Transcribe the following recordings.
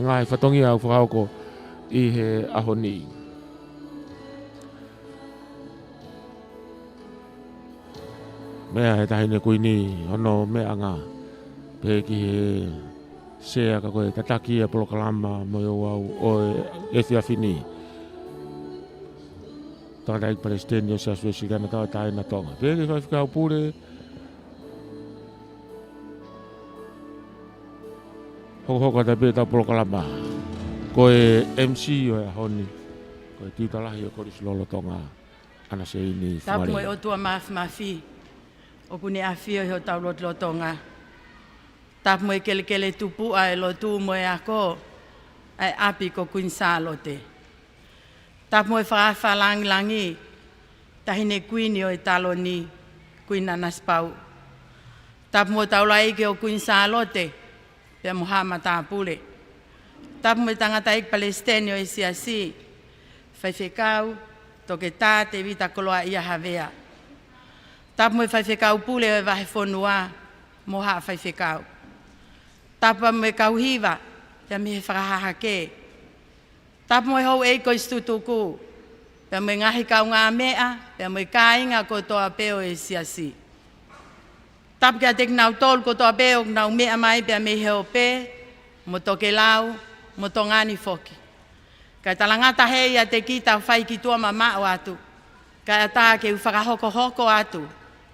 ngai whatongi au whakauko I he ahoni. Mea he tahine kuini ono mea ngā. Peki he sea ka koe tataki e polokalama mo yo au o e whiawhini. Tātai Palestine o se asuesi gana tau tae na tonga. Peki whaiwhikau pure. Hoko ta pe ta polokalama. Koe MC o e ahoni. Koe titalahi o koris lolo tonga. Ana se ini whamari. Tapu mo o tua mafi. O kune awhio heo tau lotonga. Tapu mo e kele tupu a e lotu mo e ako. Ai api ko kuinsa lote. Tapu mo e whaalangi. Tahine kuini o e talo ni. Kuina naspau. Tapu mo tau laike o kuinsa lote. Pea mohama tāpule. Tapu mo e tangata ik Palestine o e siasi. Whaiwhekau. Toke tā te vita koloa ia havea. Tapu mo e whaiwhekau pule o e wahe whonua, moha whaiwhekau. Tapu mo e kauhiwa, pia me he whakahaha ke. Tapu mo e hou eiko istutuku, pia mo e ngahi kau ngā mea, pia mo e kāinga ko toa peo e siasi. Tapu kia tek nau tolu ko toa peo nau mea mai, pia me heo pe, mo toke lau, mo tongani foki. Kai talangata hei a te kita whai ki tua mamao atu, kai ata ke whakahoko atu,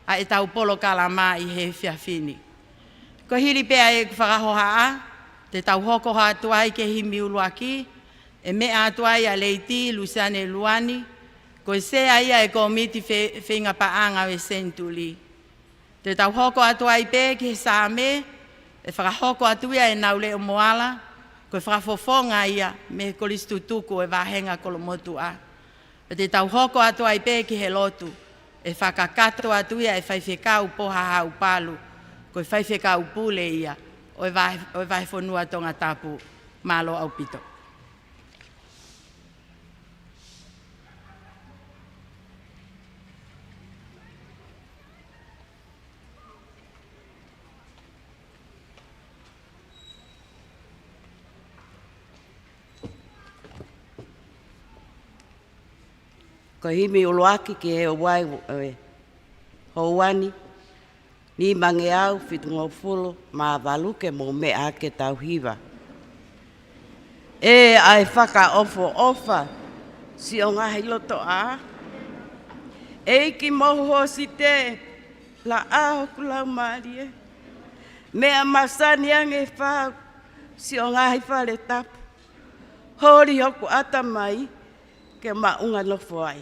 a e tau polo kalama I he whiawhini. Ko hiri pea e whakahoha a, te tau hoko atu ai ke himi uluaki, e mea atu ai a Leiti, Luciane Luani, ko e sea ia e komiti whinga paanga e Sentuli. Te tau hoko atu ai pe ki he sāme, e whakahoko atu ia e naule o moala, ko e whakafofonga ia me kolistu tuku e wahenga kolomotu a. Te tau hoko atu ai pe ki he lotu, e whakakato atu ia e whaiwhekau poha hau palu, ko e whaiwhekau pule ia, o e wahe whonua tonga tapu, malo au pito. Ko himi uluaki ki he wai houani, ni mange au fitungo fulo ma valuke mo mea ke tau hiwa. E ai whaka ofa, si o ngahi loto a. E ki moho si te, la aho kulau marie. Mea masani ange whau, si o ngahi whare tapu. Hori hoku ata mai, ke maunga nofo ai.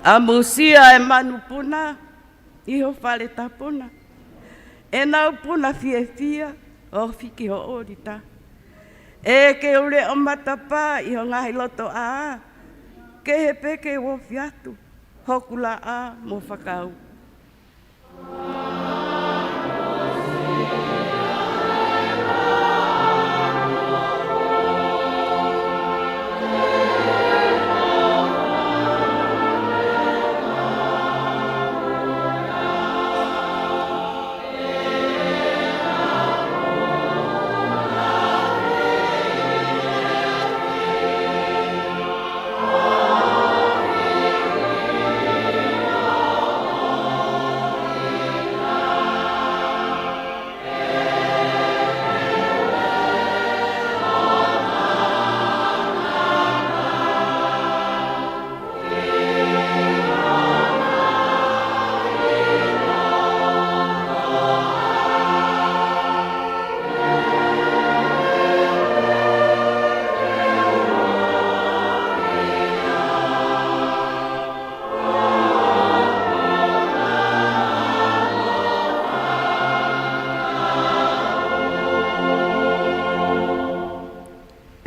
A musia e manu puna, iho whare ta puna. E nau puna fia, o whiki ho orita. E ke ure o matapa, iho ngahi loto a, ke he peke o fiatu, hokula a mo whakau.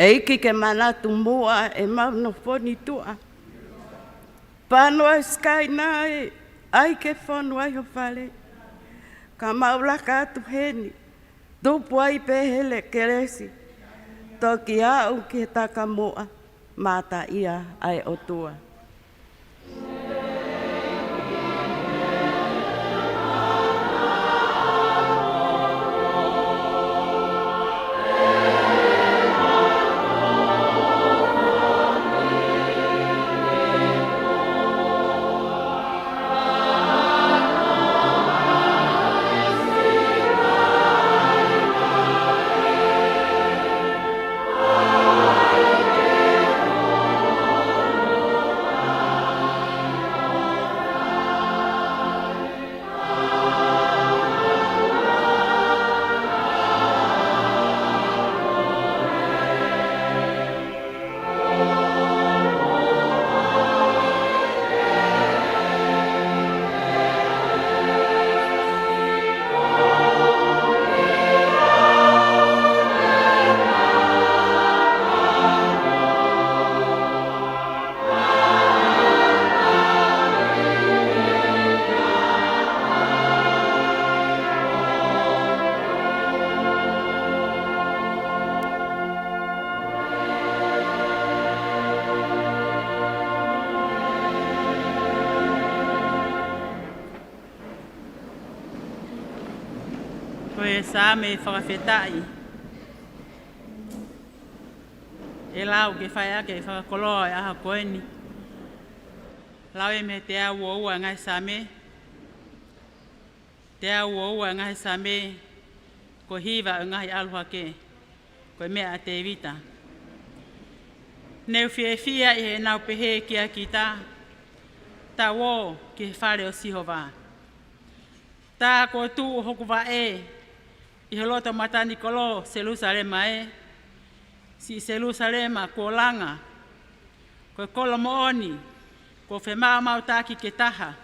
Eiki ke manatu mua e mauno foni tua. Panoa sky nai, ai ke fonu ai ho fale. Ka maula ka tu heni, tupu ai pehele keresi. Toki au ke taka moa, mata ia ai o tua. Koe sa me whakawhetai. E lau ke whai ake e whakakoloa e aha koeni. Lau e me te au ua ngai sa me. Te au ua ngai sa me. Ko hiva o ngai aluha ke. Koe mea te vita. Neu fia i he nau pehe kia ki ta. Ta wo ki he whare o Sihova. Ta ko tu o hoku wa e. I he loto matani kolo Jerusalema e. Si Jerusalema ko langa. Ko kolo mooni. Ko whemau mau taki ke taha.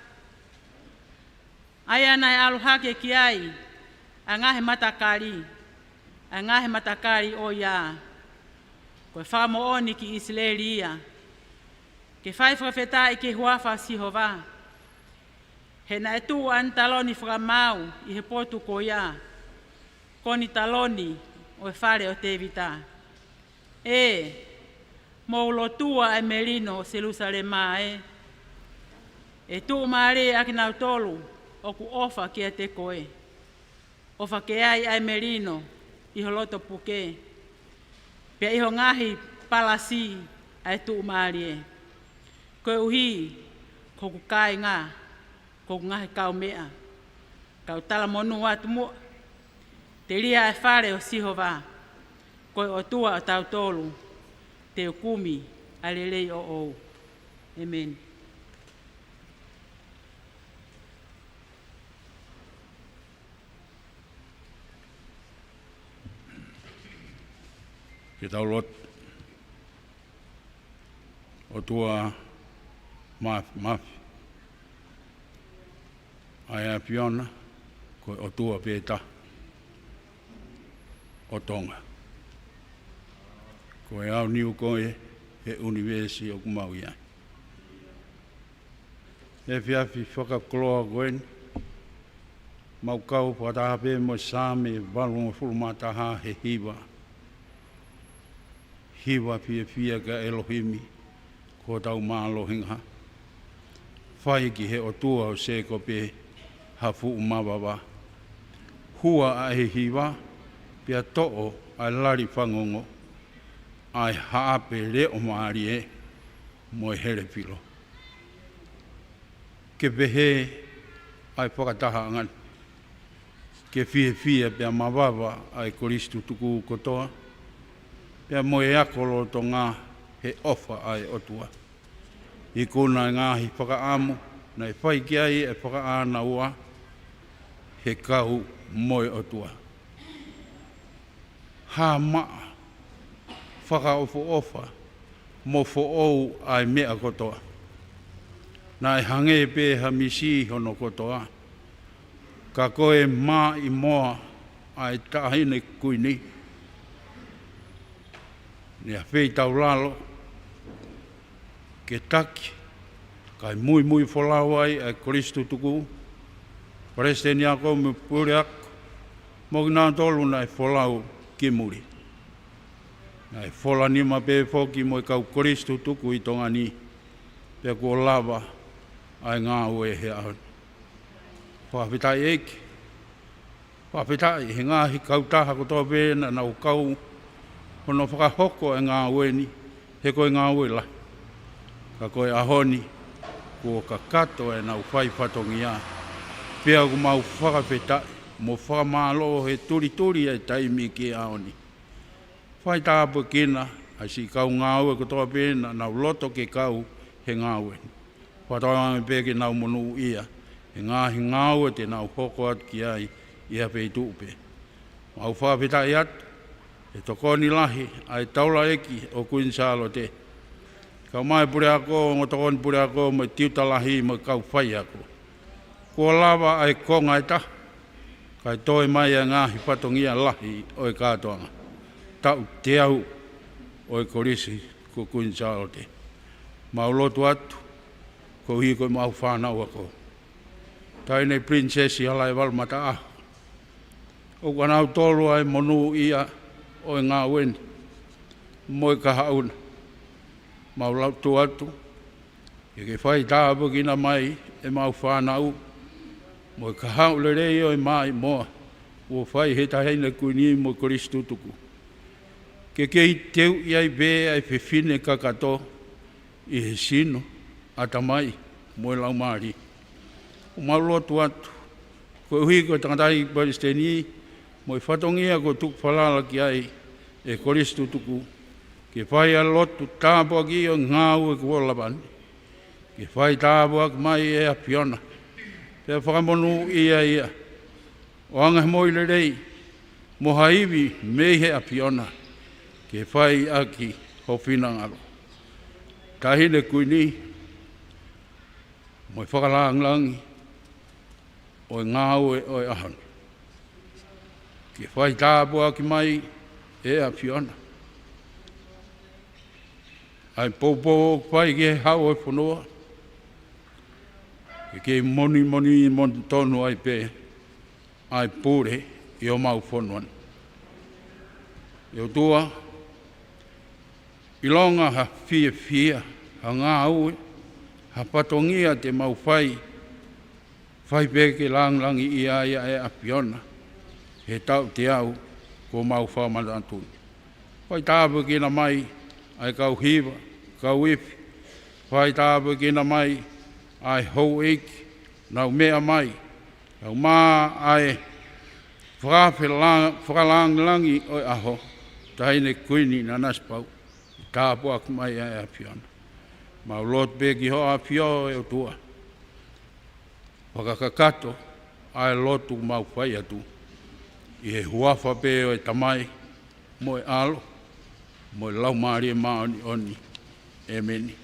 Ai anai aluhake ki ai. A ngahe matakari. A ngahe matakari o ia. Ko whamooni ki Israelia. Ke whai whawhetai ke huafa Sihova. He na e tu an taloni whakamau i he potu ko ia. Koni taloni o e whare o te vita. E, mo lotua e merino o Jerusalema e. E tu maare ake nau tolu o ku ofa ki a te koe. Ofa ke ai ai merino i ho loto puke. Pea iho ngahi palasi ai tu maare e. Koe uhi koku kai ngā. Koku ngahi kau mea. Kau tala monu atu mua. Te ria e whare o Sihova, koe o tua o tau tolu, te ukumi a lelei o ou. Amen. Ke tau lot, o tua mafi. Ai a piona, koe o tua pēta. O tonga. Ko e au niu koe e universi o kumau ia. E whiawhi whakakoloa koen, mau kau patahape mo sāme walunga fulumataha he hiwa. Hiwa pia ka Elohimi, ko tau mālohinga. Whai ki he o tua o se ko pe hafu umawawa. Hua a he hiwa, pia to'o ai lari whangongo, ai haape leo maari e, mo e here pilo. Ke pehe ai whakataha angan, ke fia pia mawawa ai koristu tuku kotoa, pia mo e akolo to ngā he ofa ai otua. I kuna ngāhi whakaamu, nei whai ki ai e whakaana ua, he kau moe otua. Ha maa, whakaofo ofa, mo fo ou ai mea kotoa. Nai hange pe ha misi hono kotoa. Ka koe mā I moa ai tahine kuini. Ni a whei tau lalo. Ke taki. Kai mui wholau ai ai Kristu tuku. Pareste ni ako me pure ako. Mogi nā tolu nai wholau ki muri. Nai whola ni ma pe whoki mo i kau Kristu tuku i tonga ni. Pea kua lava ai ngā ue he ahon. Whawhitai eki. Whawhitai he ngāhi kautaha ko tō pēna nau kau. Hono whakahoko e ngā ue ni. He koe ngā ue la. Ka koe ahoni. Kua ka kato e nau whai whatongi a. Pea ku mau whakawhitai. Mo whakamalo he turi e taimi ki ahoni. Whai tāpu kina. Ai si kau ngā ue ko tō pēna nau loto ke kau he ngā ue. Whatoa me pēke nau monu ia. He ngā ue te nau hoko atu ki ai. Ia pei tuupe. Mau whawhitai atu. E tokoni lahi, ai taula eki o Kuinsalo te. Kau mai pure ako, ngo tokoni pure ako, mo tiuta lahi, mo kau whai ako. Kua lava ai konga e ta. Kai toi mai a ngāhi patongia lahi o e kātoanga. Tau te au o e korisi ko Kuinsalo te. Mau lotu atu, ko hiko i mau whanau ako. Tai nei prinsesi halai walmata aho. O kanau tolu ai monu ia o ngā weni, mo i ka hauna, mau lautu atu, e ke whai tāpu kina mai e mau whanau, mo i ka haule rei o i mai moa, o whai he taheina kuini mo Kristu tuku. Ke kei teu i ai bea ai whiwhine kakato, i he sino, ata mai, mo i lau maari. O mau lotu atu, ko hui ko tangatai Palestini, mo i whatongia ko tuku whalala ki ai e Kristu tuku. Ke whai a lotu tāpua ki o ngāu e kuolapani. Ke whai tāpua ki mai e a piona. Pea whakamonu ia. O anga moi le rei, mo haiwi mei he a piona. Ke whai a ki howhina ngaro. Tahine kuini, mo i whakalangi o ngāu e o e ahana. Ke whai tāpua ki mai e a Fiona. Ai popo whai ke hau e whanua. Ke moni tonu ai pe. Ai pūre i o mau whanuan. I o tua, i longa ha fia, ha ngā ue, ha patongia te mau whai. Whai peke langi i aia e a Fiona. He tau te au, ko mau whamanatui. Whai tāpu kina mai, ai kau hiwa, kau iwi. Whai tāpu kina mai, ai hou eki, nau mea mai. Nau mā ai whakalangi oi aho, taine kuini na naspau. Tāpu aku mai ai a Fiona. Mau lot peki ho a Fio e o tua. Whakakakato, ai lotu mau whai atu. I he huafa pe o e tamai, mo e alo, mo e lau maari e maoni oni, e meni.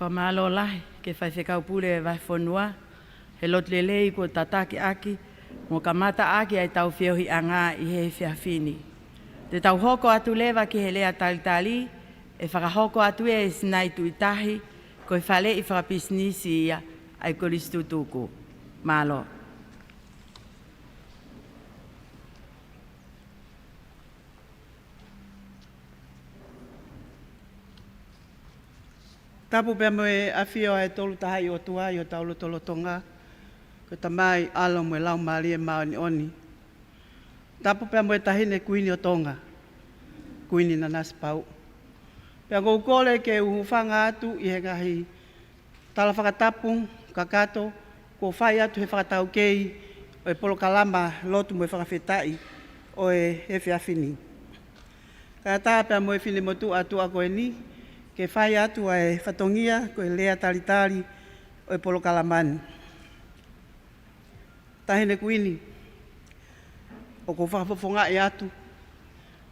Whamalo lahi, ke whai whekau pule e vai whanua, he lot lelei ko tataki aki, mo ka mata aki ai tau whiohi a ngā i he whiawhini. Te tau hoko atu lewa ki he lea talitali, e whakahoko atu e sinai tuitahi, ko i whale i whakapisnisi ia ai koristu tuku. Malo. Tapu pia moe awhio e tolu tahai o tua i o taulo tolo tonga, ko tamai alo moe lau maali e maoni oni. Tapu pia moe tahine kuini o tonga, kuini na nasi pau. Pia kou kole ke uhufanga atu i he ngahi tala whakatapu, kakato, ko whai atu he whakatau kei o e polo kalama lotu moe whakawhetai o e he whiawhini. Kaya tā pia moe whine motu atu a koe ni, ke whai atu ai whatongia ko e lea talitali o e polo kalamani. Tahine kuini, o ko whakafofonga e atu,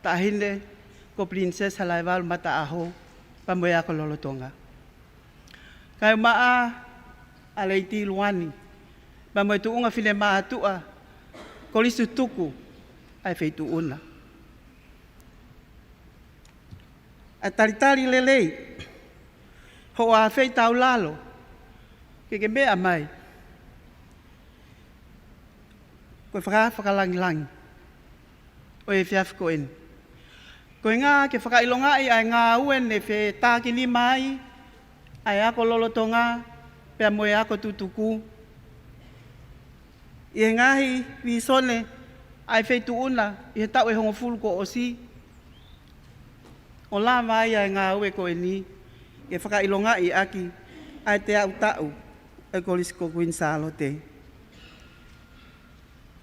tahine ko princesa Laivalu mata aho, pa moe ako lolotonga. Kai maa a leiti luani, pa moe tuunga whine maa atua, ko lisu tuku ai wheitu una. A talitali lelei, ho a whei tau lalo, ke mea mai. Koe whakalangi-langi, o e whiawhiko eni. Koe ngā ke whakailongai ai ngā uen e whe tākini mai, ai ako lolotonga, pia moe ako tutuku. I he ngahi visone ai wheitu una, i he tau e hongo fulu ko osi, o la mai ai ngā ue ko e ni, e whakailonga i aki, ai te au tau, e kolisiko kuinsalo te.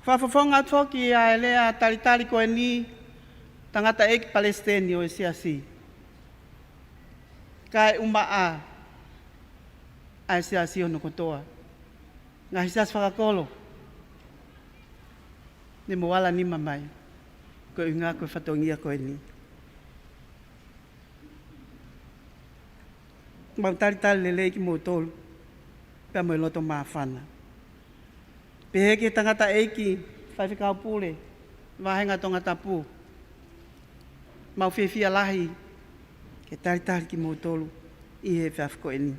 Whawhawhonga toki ai lea talitali ko e ni, tangata eki Palestini o e siasi. Kai umaa, ai siasi o no kotoa. Ngā hisas whakakolo, ne moala ni mamai, ko i ngā koe whatongia ko e ni. Mau talitali lelei ki mo tolu, pia mo loto maafana. Peheke tangata eiki, whaiwhikau pule, wahenga tonga tapu. Mau whiwhia lahi, ke talitali ki mo tolu, i he whiawhiko eni.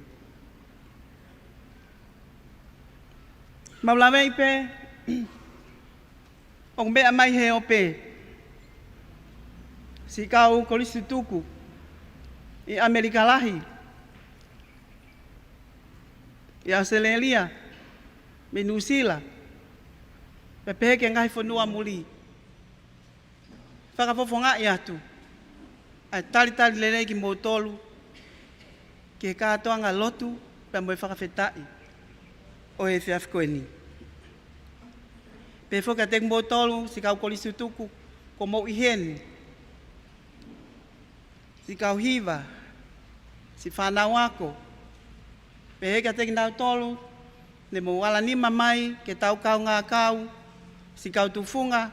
Mau lawei pe, o mea mai he o pe, si kau kolisu tuku, i Amerika lahi, i Australia, me New Zealand, pe peheke ngai whanua muli. Whakafofonga i atu, ai talitali lelei ki mo tolu, ke kātoanga lotu, pe moe whakawhetai, o e whiawhiko eni. Pe whoka te mo tolu, si kau kolisu tuku, ko mo iheni, si kau hiva, si whanau ako, pe heka te nau tolu, ne mo wala ni mamai, ke tau kau ngā kau, si kau tufunga,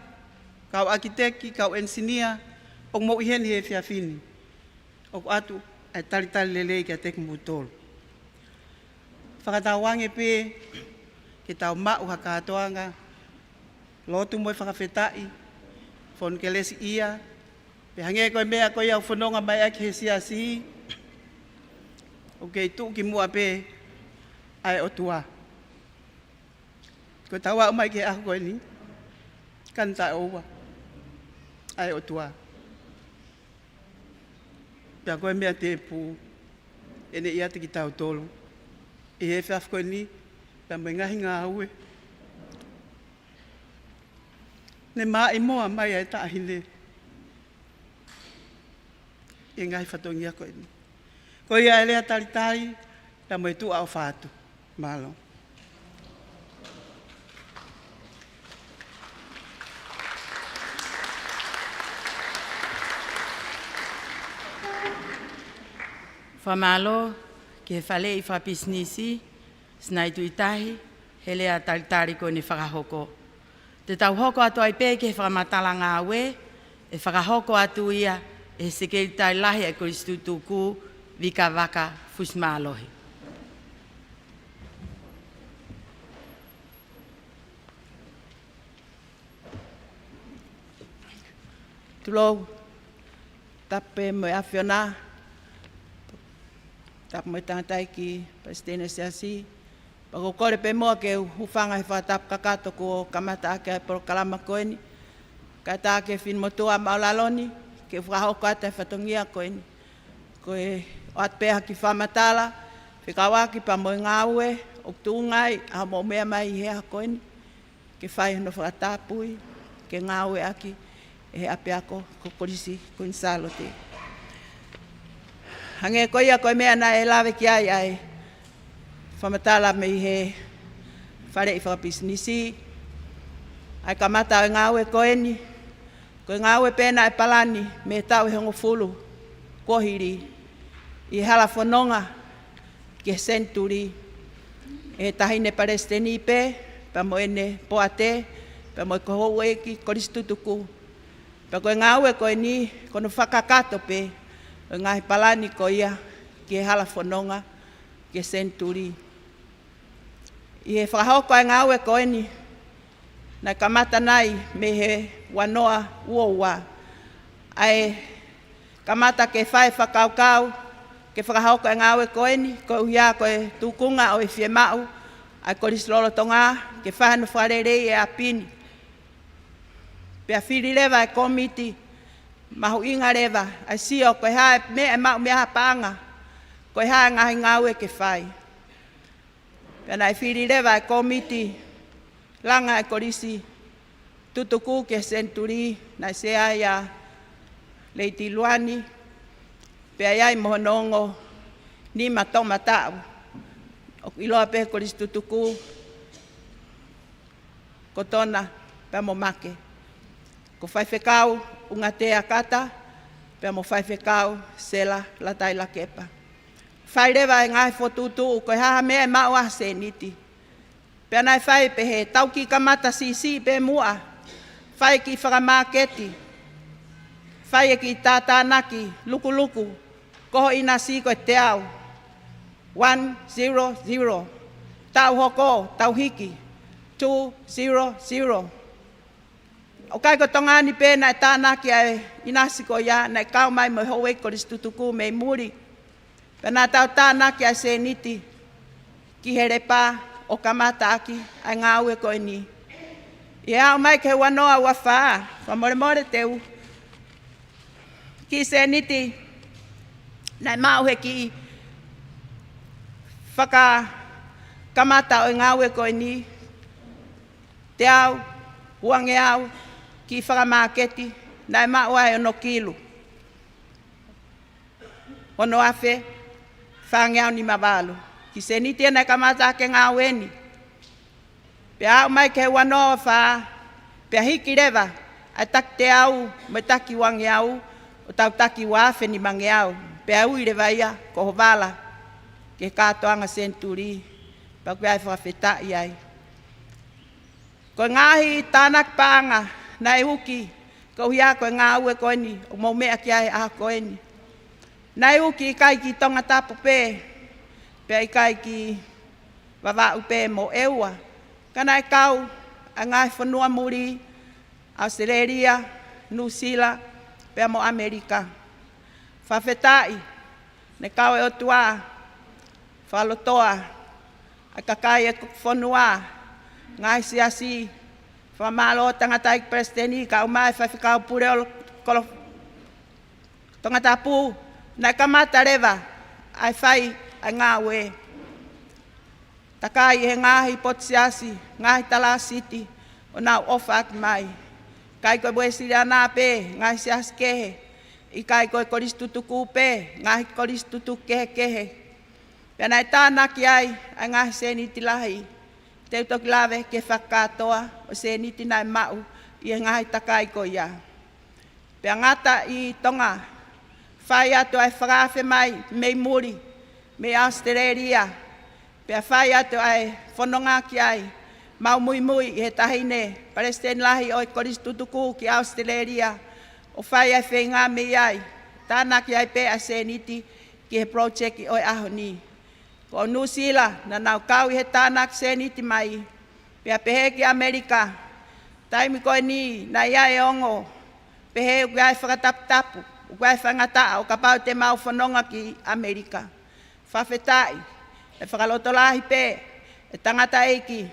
kau akiteki, kau ensinia, o mo iheni he whiawhini. O atu, ai talitali lelei ke te mo tolu. Whakatawange pe, ke tau mau hakatoanga, lotu moe whakawhetai, whon ke lesi ia, pe hange koe mea koe au whanonga mai aki he siasi, o kei tu ki mua pe, ai o tua. Ko tawa o mai ke ako koe ni, kanta oua, ai o tua. Pea koe mea te pu, ene ia te ki tau tolu. I he whiawh koe ni, pea mai ngahi ngā ue. Ne maa i moa mai ai tāhine. E ngahi whatongia koe ni. Ko ia e lea talitali, pea mai tu au whātu. Malo. Whamalo, ke whale i whapisnisi, snai tuitahi, he lea talitari ko ni whakahoko. Te tau hoko atu ai pē ke whakamatala ngā ue, e whakahoko atu ia, e sekei tai lahi e koristu tuku, vika waka fusmalohi. Tulou, tape mo afiona, tap mo tangatay ki Palestina siasi. Pagkukore pe mo ke hufanga hifatap kakato ko kamata ke proklama koeni. Kata ke fin motua maulaloni ke fraho kata fatongia koeni. Koe at pe ki famatala, fikawaki pa mo ngawe, oktungai a mo mea mai he koeni. Ke fai no fatapui, ke ngawe aki e apiako ko polisi kunsalo te. Hange koia koe mea na e lawe ki ai famatala me he fare i whakapisnisi. Ai kamata o ngawe koeni, koe ngawe pena e palani me tau he ngofulu kohiri i hala whanonga ke senturi e tahine Palestini pe, pa mo ene poate, pa mo koho eki koristutuku. Pa koe ngawe koe ni kono whakakato pe, o ngahi palani ko ia ke hala whanonga ke senturi. I he whakahoko ai ngawe koe ni, na kamata nai me he wanoa uoua. Ai kamata ke whae whakaukau, ke whakahoko ai ngawe koe ni, koe uia koe tukunga o i whie mau, ai korislolo tonga, ke whahanu wharerei e apini. Pea whiri lewa e komiti, mahu inga lewa, ai sio koe hae me e mau mea panga, koe hae ngahi ngawe ke whai. Pea nai whiri lewa e komiti, langa e korisi, tutuku ke senturi, nai se aia Leiti Luani, pea iai mohonongo, ni matoma tau, o iloa pe korisi tutuku, kotona, pea mo make. Ko whai whekau unga te akata, pea mo whai whekau sela latai la kepa. Whai rewa e ngai whotutu, koe haha mea mau a se niti. Pea nai whai pehe, tau ki kamata si pe mua, whai ki whakamaketi, whai ki tātānaki, luku, koho ina si koe te au, 100, tau hoko, tau hiki, 200. O kai ko tongani pe na tānaki ai inasi ko ia, na kau mai mo hoe koristutuku me muri. Pena tau tānaki ai se niti, ki herepa o kamata aki, ai ngaue ko ni. I au mai ke wanoa ua whaa, whamore teu. Ki se niti, nai mau he ki whaka kamata o ngaue ko ni. Te au, uange au, ki whakamaketi, nai mau ai ono kilu. Ono afe, whangeau ni mawalu. Ki se niti nai kamata ke ngaue ni. Pea au mai ke wanoa whaa, pea hiki rewa, ai tak te au, me taki wange au, o tau taki wafe ni mange au. Pea ui rewa ia, ko hovala, ke katoanga senturi, pa koe ai whakawhetai ai. Ko ngahi tānak pānga, nai uki, ko hia koe ngā ue koe ni, o mau mea ki ai a koe ni. Nai uki kai ki tonga tapu pē, pea i kai ki wawa upe mo eua. Kana e kau, a ngai whanua muri, Australia, New Zealand, pea mo Amerika. Whawhetai, ne kau e otua, whalotoa, a kakai e whanua, ngai siasi, whamalo tangata ik Palestini, ka umai whawhikau pure o kolo tangata pū, nai kamata rewa, ai whai ai ngā ue. Takai he ngahi potsiasi, ngahi tala siti, o nau ofa aki mai. Kai koe boesiri anā pē, ngahi siasi kehe, i kai koe koristutuku pē, ngahi koristutuku kehe. Pea nai tānaki ai ngahi seniti lahi, teu toki lawe ke whakatoa o seniti nai mau i ngahi takai ko ia. Pea ngata i tonga, whai atu ai whakawhe mai, mei muri, me Australia, pea whai atu ai whanonga ki ai, mau mui i he tahine, Palestine lahi o i koristutuku ki Australia, o whai ai whenga me ai, tānaki ai pe a seniti ki he project i oi aho ni. Ko New Zealand, na nau kau i he tānak seniti mai, pea pehe ki Amerika, taimi koe ni, na ia e ongo, Pehe o gai whakatapu-tapu, o gai whangata o ka pau te mau whanonga ki Amerika. Whawhetai, e whakalotolahi pē, e tangata eiki,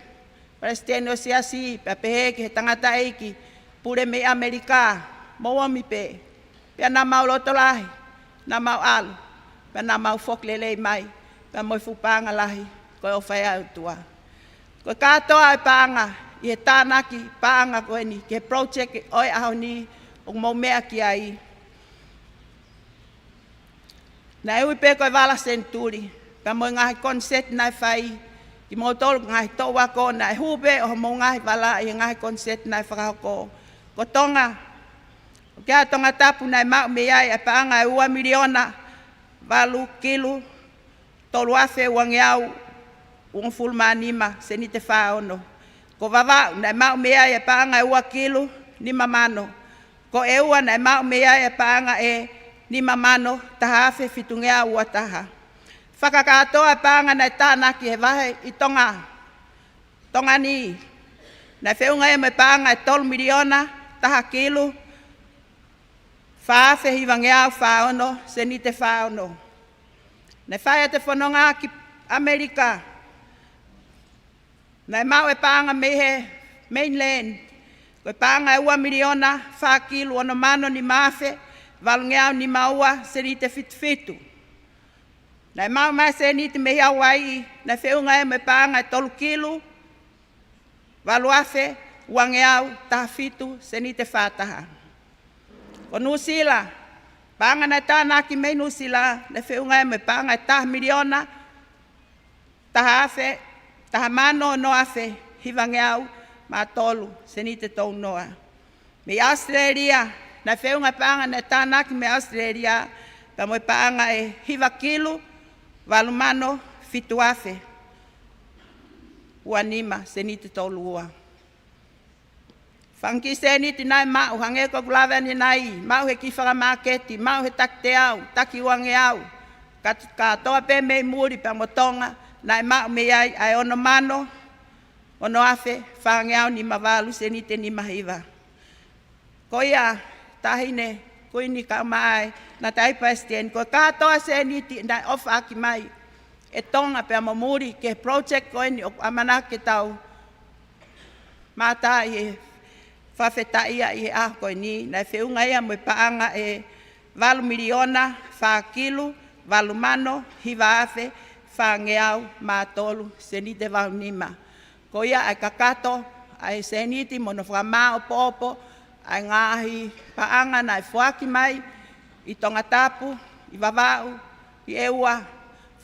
Palestino siasi, pe pehe ki he tangata eiki, pure me Amerika, mawami pē. Pea nā mau lotolahi, nā mau alu, pea nā mau whoklelei mai, pea moi whupanga lahi, koe o whai au tua. Koe katoa e paanga, i he tānaki paanga koe ni, ki he project oi aho ni, o mau mea ki ai. Nā eui pē koe wala senturi, pea moi ngahi konset nai whai, ki mo tolu ngahi tō wako, nā e hupe o mo ngahi wala i ngahi konset nai whakahoko. Ko tonga, o kia tonga tapu nai mau me ai, e paanga e 2 miliona, walu kilu, tolu afe wangeau, un fulmanima, se ni te whaono. Ko wawau, nai mau me ai, e paanga e 2 kilu, ni mamano. Ko e ua nai mau me ai, e paanga e ni mamano, taha afe fitungea ua taha. Whakakatoa e paanga nai tānaki he wahe i tonga. Tonga ni. Nai whiunga e me paanga e 3 miliona, taha kilu, whaafe hiwangeau whaono, se ni te whaono. Nai whaia te whanonga ki Amerika. Nai mau e paanga me he mainland. Koe paanga e 2 miliona, 2 kilu, ono mano ni maafe, walungeau ni maua, se ni te fitu. Nai mau mai se ni te mehi awai, nai whiunga e me paanga e 3 kilu, waluafe, wangeau, taha fitu, se ni te whātaha. O Nusila, paanga nai tānaki mei Nusila, nai whiunga e me paanga e 3 miliona, taha afe, taha mano no afe, hiwangeau, ma tolu, se ni te tau noa. Me Australia, nai whiunga paanga nai tānaki me Australia, pa moi paanga e hiwa kilu, walumano, fitu afe, uanima, se ni te tau lua. Whanki se ni te nai mau, hange ko kulawe ni nai, mau he ki whakamaketi, mau he tak te au, taki wange au. Ka toa pe mei muri pa motonga, nai mau me ai, ai ono mano, ono afe, whange au ni mawalu, se ni te ni mahiwa. Ko ia, tahine, ko ini ka mai, na tai Palestine, ko katoa se ni te nai ofa aki mai, e tonga pe mamuri, ke project ko ini, o amanake tau, mata i whawheta ia i a koe ni, nai whiunga ia mo paanga e 2 miliona, 2 kilu, 2 mano, hiwa afe, whangeau, mātolu, se ni te waunima. Ko ia ai kakato, ai se ni ti mono whakamā opo, ai ngahi paanga nai whaki mai, i tonga tapu, i wawau, i eua,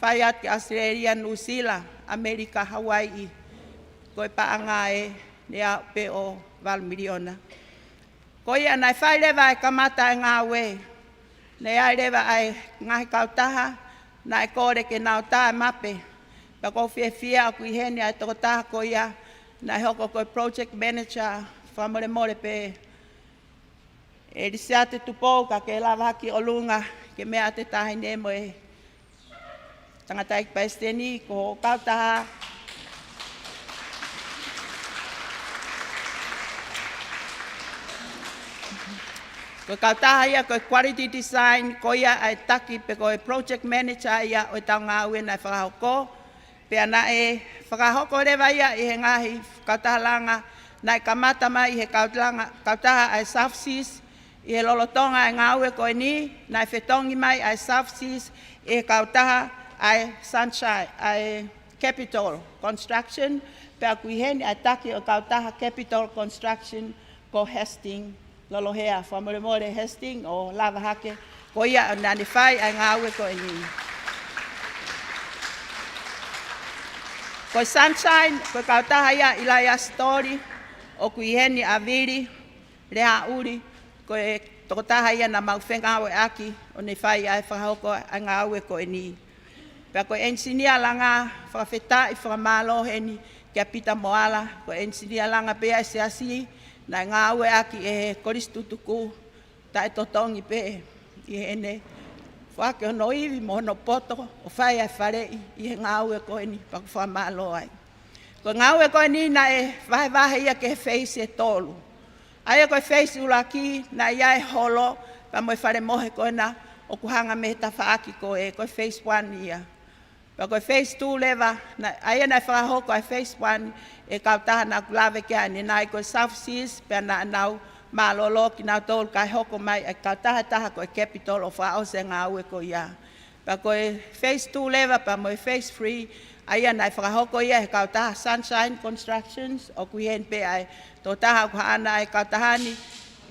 whai ati Australia, New Zealand, Amerika, Hawaii, koe paanga e nea pe o 2 miliona. Ko ia nai whai lewa e kamata e ngā we. Nei ai lewa ai ngahi kautaha, nai kore ke nau tā mape. Pa kou whia aku i hene ai toko taha ko ia, nai hoko koe project manager, whamore more pe. E risi ate tupou ka ke lawa haki o lunga, ke mea te tahi ne mo e. Tangata ik Palestini, ko kautaha, ko kautaha ia koe quality design, ko ia ai taki pe koe project manager ia o tau ngā ue nai whakahoko. Pea na e whakahoko rewa ia i he ngahi kautaha langa, nai kamata mai i he kautaha ai South Seas, i he lolotonga ai ngā ue koe ni, nai whetongi mai ai South Seas, i he kautaha ai Sunshine, ai Capital Construction, pea kui heni ai taki o kautaha Capital Construction ko Hastings, lolohea, whamoremore Hastings o lava hake, ko ia o nani whai ai ngā ue ko ni. Ko Sunshine, ko kautaha ia Ilaya Story, o kui heni a viri, rea uri, ko e tokotaha ia na mau whenga awe aki, o ne whai ai whahoko ai ngā ue ko ni. Pea ko engineer langa, whakawheta i whakamalo heni, kia pita moala, ko engineer langa pea se asi, nai ngā ue aki e koristu tuku, tae totongi pe, i hene. Whake ono iwi mo ono poto, o whai ai wharei, i he ngā ue koe ni, paku whamalo ai. Ko ngā ue koe ni na e wahe ia ke he whei se tolu. Aia koe face ulaki na ia e holo pa mo fare mohe koe na o kuhanga me ta faaki koe face 1 ia. Pa koe face 2 leva na aia na fa ho koe face 1 e kautaha na kulave kia ni na koe South Seas pe na nau malolo ki na tol kai hoko mai e kautaha taha koe capital of a ose ngā ue ko ia. Pa koe face 2 leva pa mo face 3 aia na fa hoko ia e kautaha Sunshine Constructions o kuhen pe ai to taha ko ana e kautahani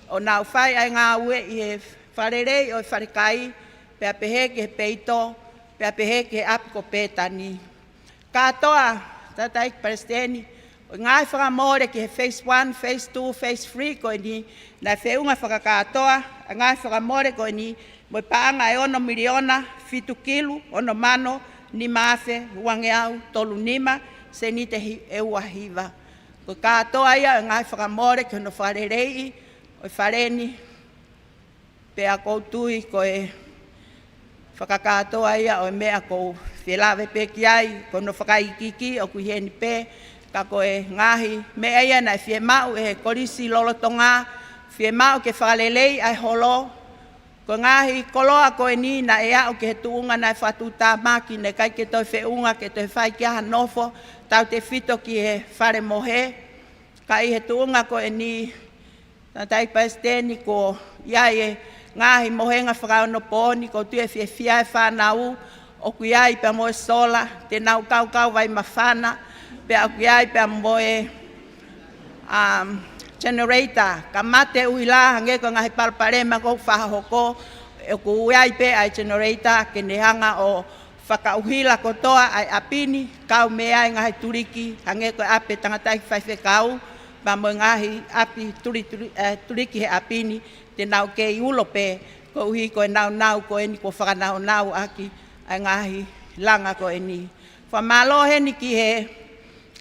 o nau fai ai ngā ue i e wharerei o wharekai pe apehe ke peito pe apehe ke apiko petani. Katoa tatai Palestini o ngai whakamore ki he face 1, face 2, face 3 ko ni na whiunga whakakatoa ngai whakamore ko ni mo paanga e 1 miliona 7 kilu 1 mano ni maafe wangeau tolu nima se ni te e uahiva. Ko katoa ia ngai whakamore ki no wharerei o whareni pe a koutui ko e whakakatoa ia o mea ko whilawe pe ki ai ko no whakaikiki o kuheni pe ka ko e ngahi mea ia na whie mau e korisi lolotonga whie mau ke whalelei ai holo ko ngahi koloa ko e ni na ea o ke he tuunga na whatuta maki ne kai ke toi whiunga ke toi whai kia hanofo tau te whito ki he whare mohe ka i he tuunga ko e ni tatai Palestini ko iai e ngahi mohenga whakaono pōni ko tue whia e whanau o kuiai pe moe sola te nau kau vai mawhana pe a kuiai pe moe generator ka mate uila hange ko ngahi palparema ko whahoko o kuiai pe ai generator ke nehanga o whakauhila ko toa ai apini kau mea ngahi turiki hange ko ape tangatai whaife kau pa moe ngahi api turiki he apini te nau ke iulo pe ko uhi ko e nau ko e ni ko whakanau aki ai ngahi langa ko e ni. Whamalo he ni ki he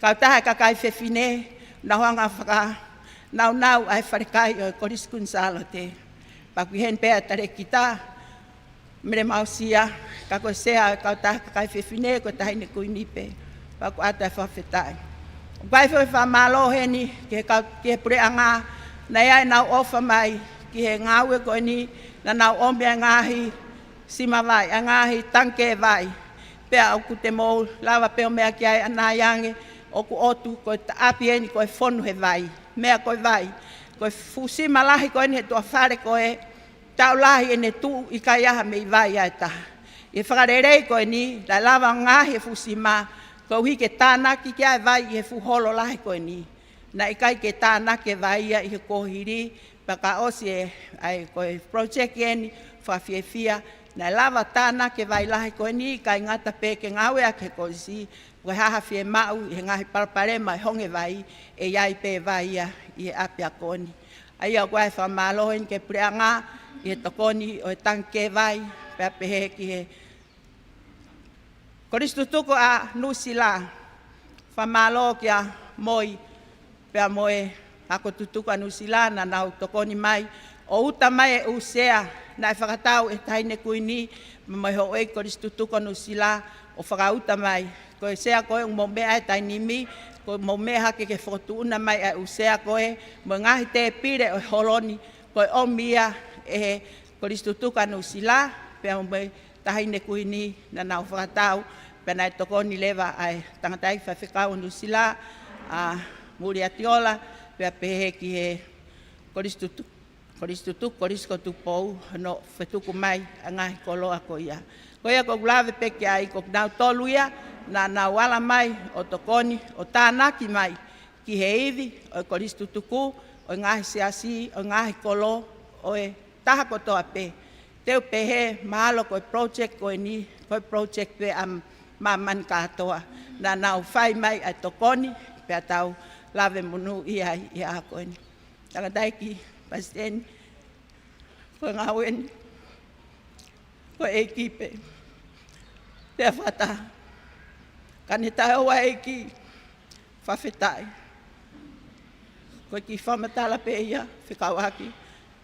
kautaha kakai whewhine na hoanga whaka nau ai wharekai o Koris Kunsalo te. Paku hen pēa tare kita mere mausia ka ko sea kautaha kakai whewhine ko tahine kui nipe. Paku ata whawhetai. Pai whamalo he ni ke pure anga na ia nau ofa mai ki he ngāue ko ni na nau ombea ngahi sima vai, ngahi tanke vai. Pea o ku te mou lawa peo mea ki ai anayange o ku otu ko ta api eni ko e whonu he vai. Mea ko e vai. Ko e fusima lahi ko eni he tua whare ko e tau lahi ene tu i kai aha me i vai ai taha. I whakarerei ko eni, la lawa ngahi e fusima ko uhi ke tānaki ki ai vai i he fuholo lahi ko eni. Na i kai ke tānake vai ia i he kohiri paka osi e ai ko e project eni whawhiewhia na lava tāna ke vai lahi ko ni kai ngata pe ke ngawe a ke ko si ko haha whie mau i ngahi parpare mai honge vai e iai pe vai ia i apia koni. Ai au koe whamalohen ke preanga i he tokoni o e tanke vai pe apehe ki he Koristu tuko a nusila whamalo ki a moi pe a moe ako tutuku anu sila na nau tokoni mai o uta mai e usea na e whakatau e taine kuini mai ho e koris tutuku anu sila o whakauta mai ko e sea koe mo mea e tainimi ko mo mea hake ke whakatuuna mai e usea koe mo ngahi te pire o holoni ko e o mia e koris tutuku anu sila pe mo me taine kuini na nau whakatau pe na e tokoni lewa ai tangatai whawhekau anu sila muri atiola pe apehe ki he koris ko tupou no whetuku mai a ngahi koloa ko ia. Ko ia ko glave pe ki ai ko nau tolu ia na nau ala mai o tokoni o tānaki mai ki he iwi o koris tutuku o ngahi siasi o ngahi kolo o e taha ko toa pe. Teu pehe mahalo ko project ko ni ko project pe am maman katoa na nau fai mai a tokoni pe atau lave munu ia ia ko ni tanga daiki pasten ko ngawen ko ekipe te fata kanita o eki fafetai ko ki famatala pe ia fikawaki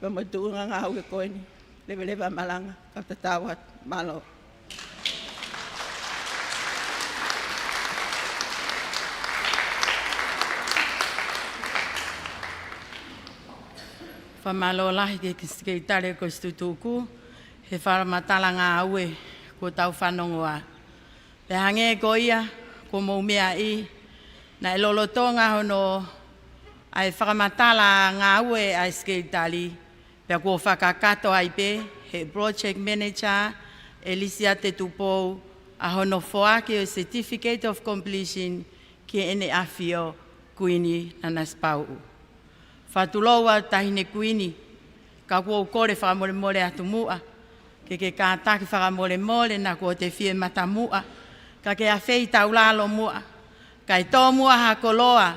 pe madunga ngawe ko ni leve malanga katatawat malo. Whamalolahi ke tare ko stutuku, he wharamatala ngā aue ko tau whanongoa. Le hange ko ia, ko maumea I, na lolotonga hono ai whakamatala ngā aue ai skeitali, pia ko whakakato ai pe, he project manager, Elisia te tupou, a hono foake o certificate of completion ki ene awhio kuini na spau. Whatuloa tahine kuini, ka kua ukore whakamore more atu mua, ke kātaki whakamore more na kua te whie mata mua, ka ke a whei taulalo mua, kai tō mua ha koloa,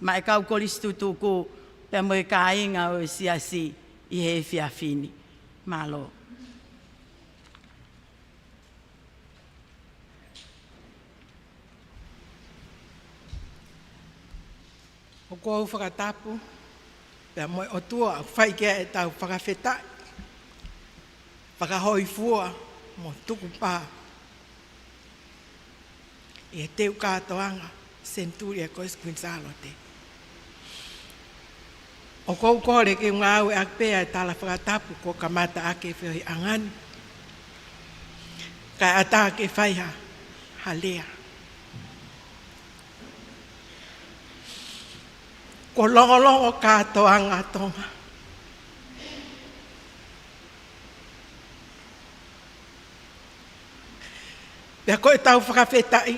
ma e kau koristu tuku, pe mo e ka inga o siasi I he whiawhini. Malo. O kua au whakatapu, pia moe o tua au whaikea e tau whakawhetai. Whakahoi fua mo tuku pā. I e teu kātoanga, Centuria Kois Queensalote. O kou kore ke ngā au e akpea e tala whakatapu ko kamata ake whioi angani. Kai ata ke whaiha, halea. Ko longolongo kātoanga tonga. Pea koe tau whakawhetai.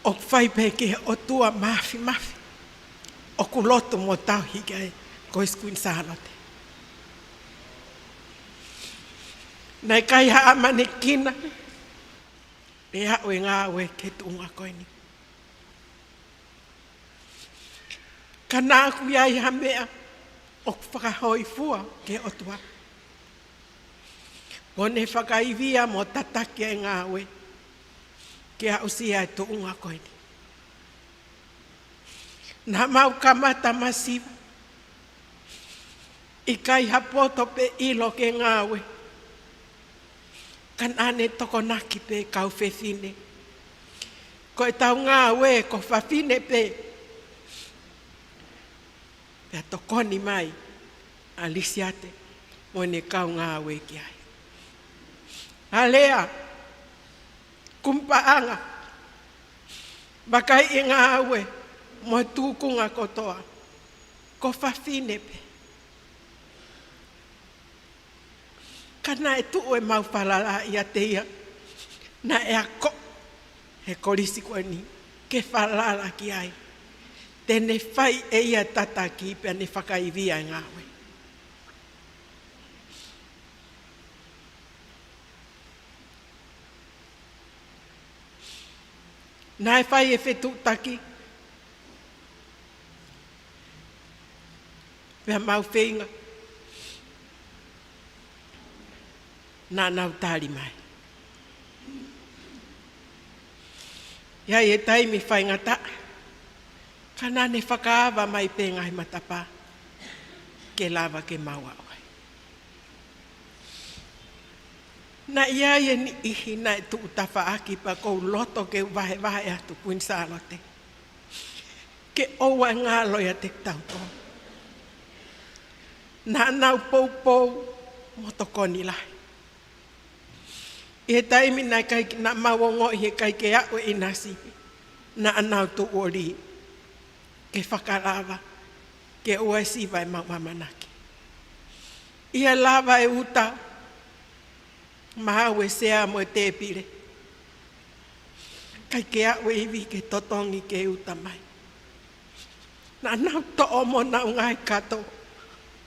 O whaipe ke o tua mafi. O kuloto mo tau hike ai Kois Queensalote. Nai kai haa mane kina. E hao e ngā ue ke tunga koe ni. Ka nāku iai ha mea o whakahoi fua ke otua. Kone whakaivia mo tataki e ngā ue ke a usia e tuunga koe ni. Nā mau kamata masiva. I kai hapoto pe ilo ke ngā ue. Kan ane toko naki pe kau whewhine. Ko e tau ngā ue ko whawhine pe. Pea tokoni mai, alisiate, mo ne kau ngā ue ki ai. Alea, kumpaanga, bakai I ngā ue, mo tūkunga kotoa, ko whawhine pe. Kana e tuu e mau whalala I a teia, na e ako, he korisi koe ni, ke whalala ki ai. Tene whai e ia tataki pia ne whakaivia ngā ue. Nā e whai e whetu taki. Pia mau whenga. Nā nau tāri mai. Ia e taimi whai ngata. Kana ne whakaawa mai pe ngai matapa ke lava ke maua oai. Na ia e ni ihi na e tuu tawha aki pa kou loto ke wahe atu Queensalote. Ke oua ngā loia te tauto. Na nau pou motokoni lai. E taimi na kai na mawongo I he kai ke au I nasipi. Na anau tu ori. Ke whakarawa, ke ua siwa e mauamanaki. Ia lava e uta, mahau e sea mo e te pire. Kai ke au e iwi ke totongi ke uta mai. Na nau to omo nau ngai kato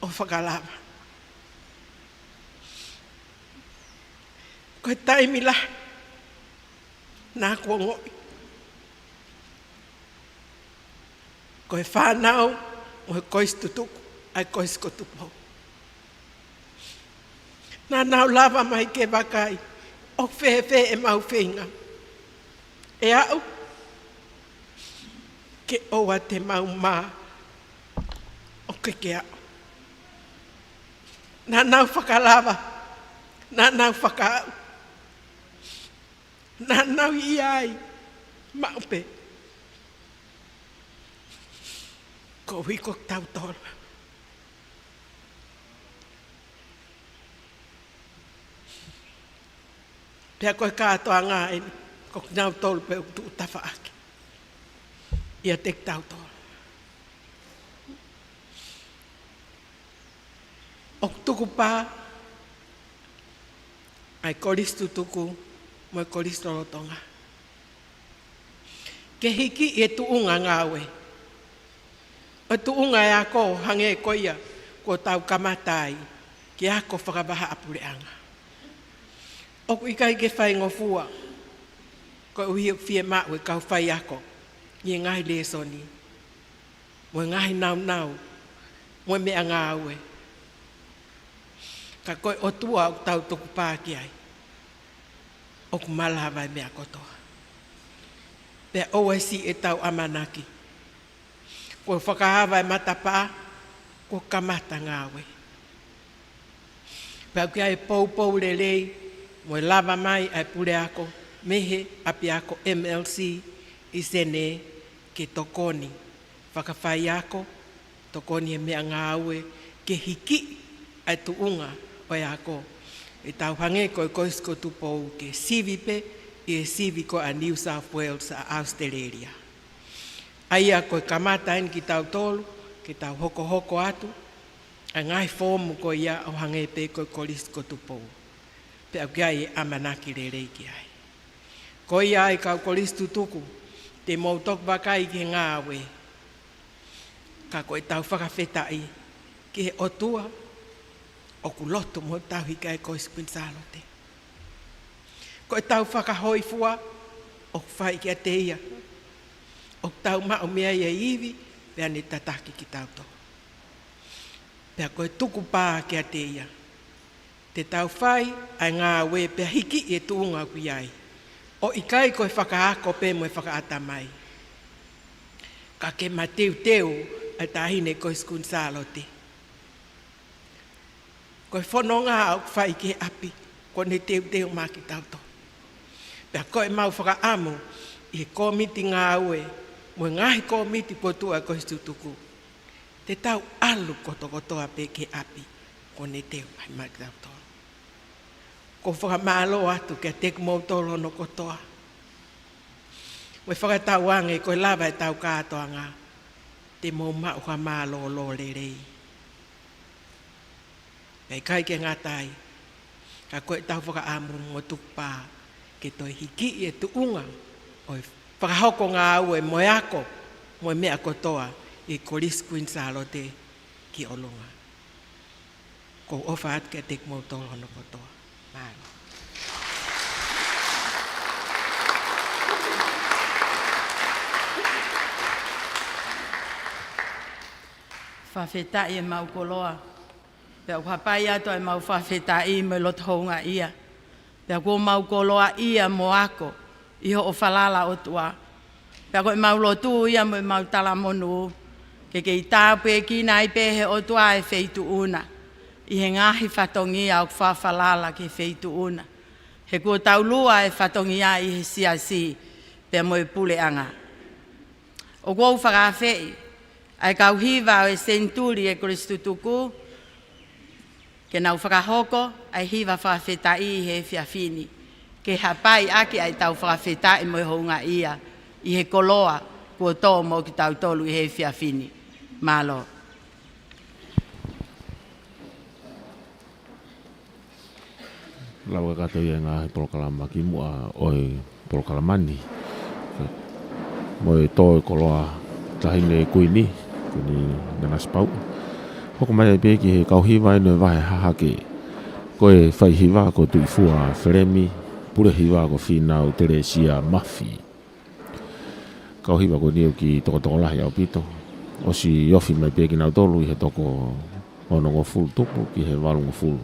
o whakarawa. Koe taimila, nā kua ngoi. Koe whanau, o he kois tutuku, ai kois kotupau. Nā nau lava mai ke wakai, o whewhe e mau whenga. E au, ke oa te mau mā, o ke au. Nā nau whakalava, nā nau whakau. Nā nau iai, maupe. Ko wiko tau tolo. Pea koe kātoa ngā e ko nau tolu pe tu utafa ake. Ia tek tau tolo. O tuku pā, ai koristu tuku, moi koristu rotonga. Ke hiki e tuunga ngāwe. O tuunga e ako hange koia, ko tau kamatai, ki ako whakabaha apureanga. O ikai ke whai ngofua, ko uhi fie maue kau whai ako, ni ngahi lesoni, mo ngahi nau, mo mea ngāwe. Ka koe o tua o tau tuku pāki ai, o ku malawai mea kotoa. Pea oesi e tau amanaki, ko whakahawai matapā, ko kamata ngāwe. Pea kia e pou lelei, mo e lava mai ai pule ako, mehe api ako MLC, i sene ke tokoni. Whakawhai ako, tokoni e mea ngāwe, ke hiki ai tuunga oi ako. E tau hange koe koisko tupou ke sivipe, i e sivi ko a New South Wales a Australia. Aia koe kamata en ki tau tolu, ki tau hoko atu, a ngai fomu ko ia au hange pe koe korisko tupou. Pe au kia e amanaki rerei ki ai. Ko ia ai kau koristu tuku, te mautok wakai ki ngāwe. Ka koe tau whakawhetai, ki he otua, o ku loto mo tau hika e koe spinsalote. Koe tau whakahoifua, o whai kia te ia. O tau mao mea ia iwi, pea ne tataki ki tau to. Pea koe tuku pā kia te ia. Te tau whai, ai ngā we pea hiki e tuunga kui ai. O ikai koe whakaako pe mo e whakaata mai. Ka ke mateu ai tahine koe skunsalote. Koe whanonga au whai ke api, ko ne teu mā ki tau to. Pea koe mau whakaamu, i he komiti ngā ue, mo ngahi komiti potua koe stutuku. Te tau alu kotokotoa pe ke api, ko ne teu mai mā ki tau to. Ko whakamalo atu kia teku mautolo no kotoa. Mo whakatau ange koe lava e tau kātoa ngā, te mau mau ka malo lo rerei. Pei kai ke ngatai, ka koe tau whakaamu mo tukpā, ke toi hiki e tuunga, o whakahoko ngā au e moe ako, moe mea kotoa, e korisku insalote ki olunga. Ko ofa at ke teku mautolo no kotoa. Mālo. Whawhetai e mau koloa. Pea uhapai ato e mau whawhetai me loto hounga ia. Pea ko mau koloa ia mo ako. Iho o whalala o tua. Pea ko e mau lotu ia mo e mau talamonu. Ke i tāpu e kina i pehe o tua e feitu una. I he ngahi whatongia o whawhalala ke feitu una. He kua taulua e whatongia i he siasi, pea mo e pule anga. O kua whakawhei, ai kau hiva o e senturi e Kristu tuku, ke nau whakahoko, ai hiva whakawhetai i he whiawhini. Ke hapai aki ai tau whakawhetai mo e hounga ia, i he koloa, kua tō mo ki tau tolu i he whiawhini. Mālo. Lawa kata ia ngā polokalama ki mua oi polokalamani. Mo e tō e koloa tahine kuini nanas pau. Hoko mai pe ki he kauhiwa ino e wahe hahake. Ko e whai hiwa ko tuifua Feremi, pure hiwa ko whinau Teresia Mafi. Kauhiwa ko niu ki toko lahi au pito. O si yofi mai pe ki nau tolu i he toko ono ngo fulu tupu ki he walu ngo fulu.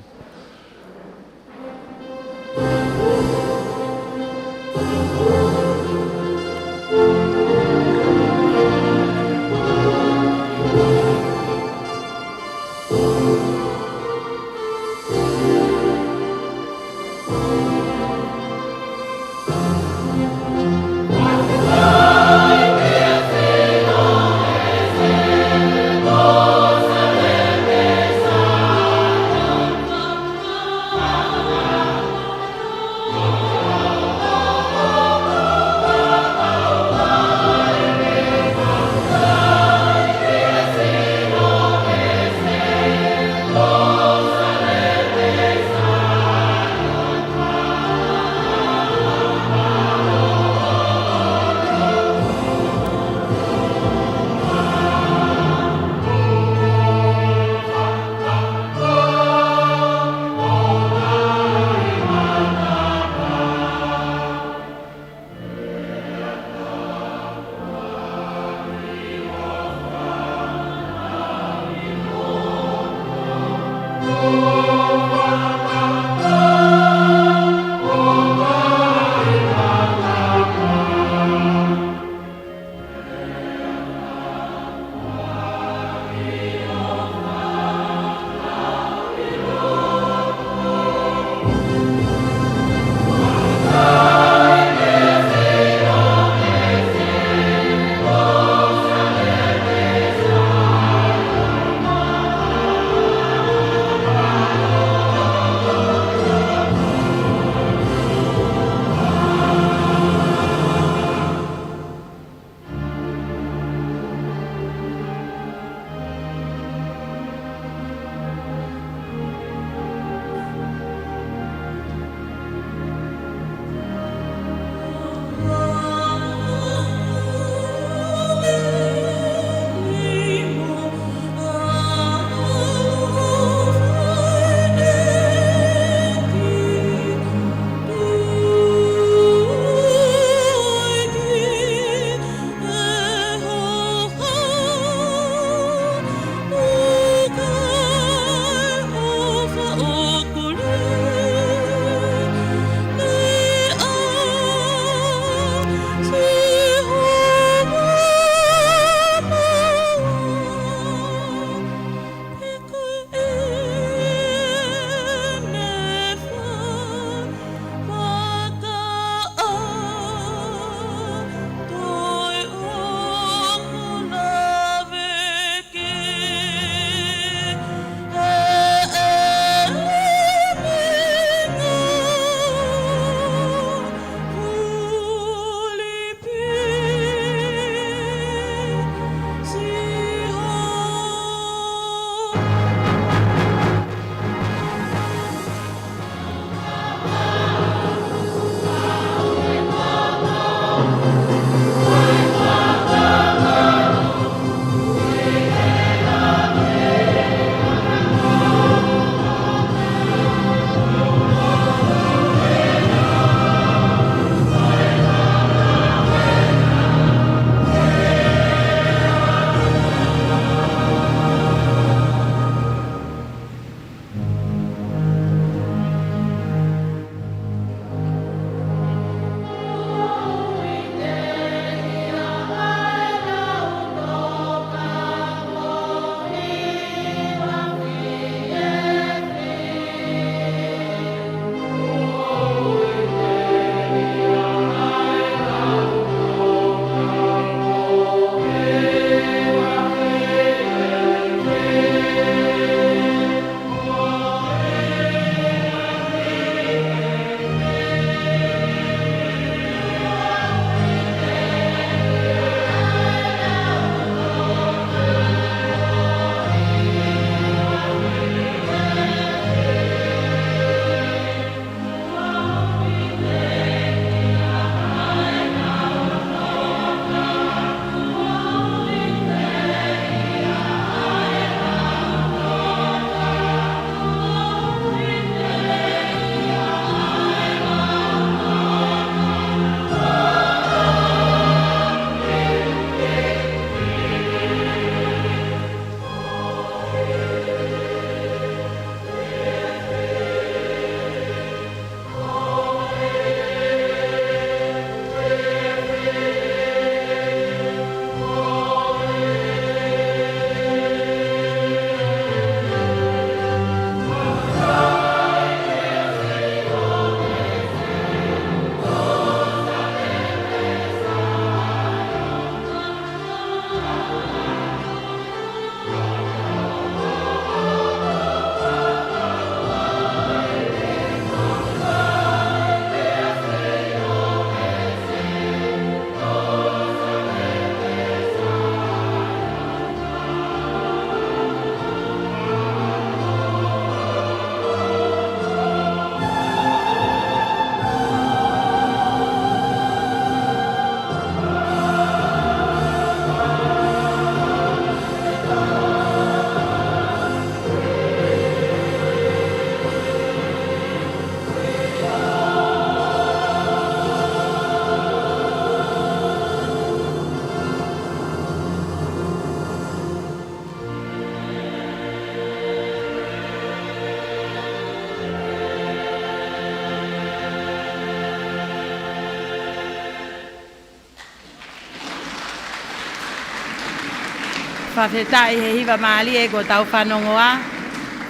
whawhetai he hiwa maali e ko tau whanongoa.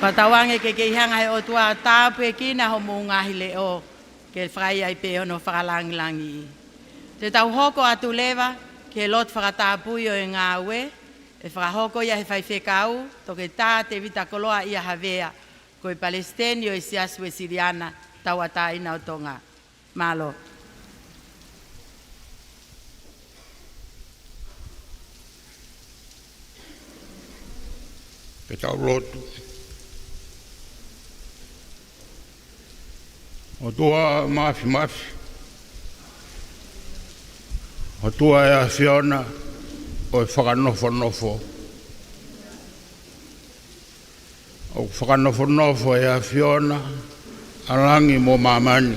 Ka tawange ke hanga he o tua tāpu e kina ho mō ngahi le o ke whai ai pe ono whakalangilangi. Te tau hoko atu lewa ke lot whakatāpui o e ngā ue e whakahoko ia he whai whekau to ke tā te vita koloa ia havea ko e Palestini o e siasu e Siriana tau ata ina o tonga. Malo. Ke tau lotu. O tua mafi. O tua e a Fiona o e whakanofo. O whakanofo e a Fiona alangi mo mamani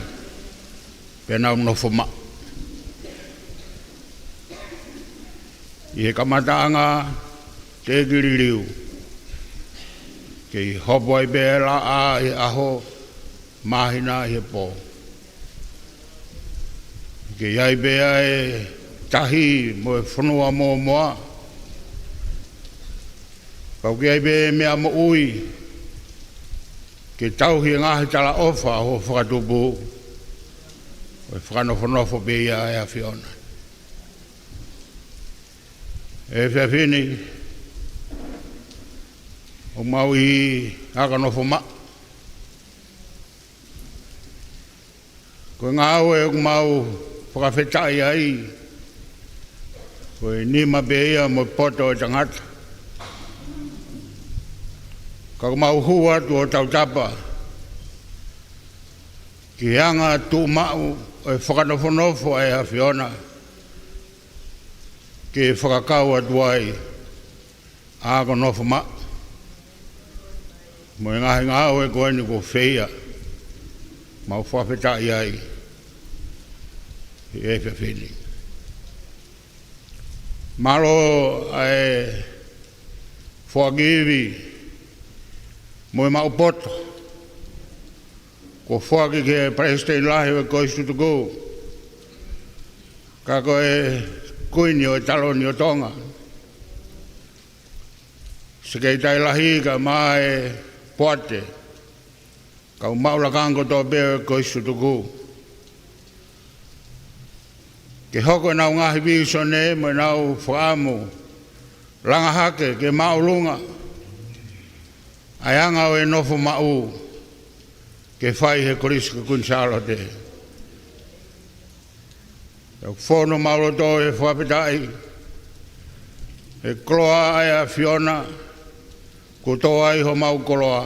pena unofo ma. I he kamataanga te giririu. Ke hopo ai bēla a i aho mahina i he pō. Ke iai bea e tahi mo e whanua mō moa. Kau ke iai bea mea mo ui. Ke tauhi ngahi tala ofa ho whakatupu. O e whakanofo bea e a Fiona. E whiawhini. O mau i akanofo ma. Ko ngā aue o mau whakawhetai ai. Ko e nima beia mo poto o tangata. Ka mau hua tu o tautapa. Ki anga tu mau o e whakanofo e a Fiona. Ki whakakau atu ai. Akanofo ma. Mo ngahi ngā aue ko eni ko wheia. Mau whawhetai ai. E whiawhini. Malo ai whakiwi. Mo e mau poto. Ko whaki ke Palestini lahi we kois tutuku. Ka koe kuini o taloni o tonga. Sekei tai lahi ka mai poate. Kau maula kango tō bea kois tutuku. Ke hoko nau ngahi visone mo nau whaamu. Langa hake ke maulunga. Ai anga o e nofo mau. Ke whai he koriska kunsalo te. Whono maulo tō e whapetai. E kloa ai a Fiona. Ko tō ai ho mau koloa.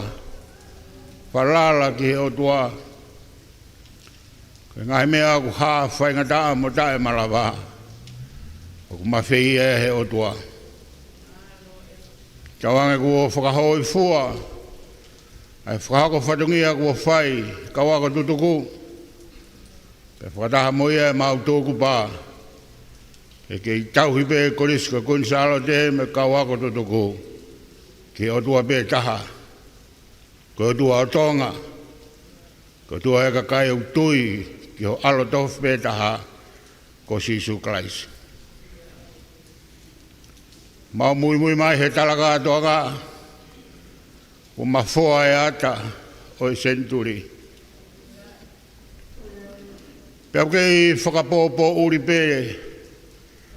Whalala ki he o tua. Ngai mea ku haa whaingataa mo tae malawa. O ku mawhei e he o tua. Tawange ku o whakahoi fua. Ai whakako whatungia ku o whai. Kawako tutuku. Pe whakataha moia e mau tōku pā. E kei tauhi pe koriska kunsalo te me kawako tutuku. Ki o tua pe taha. Ko tua o tonga. Ko tua e kakai o tui. Ki ho alo tofu pe taha. Ko Sisu Klaisi. Mau mui mai he talaka atoanga. O mawhoa e ata o e senturi. Pea kei whakapōpō uri pe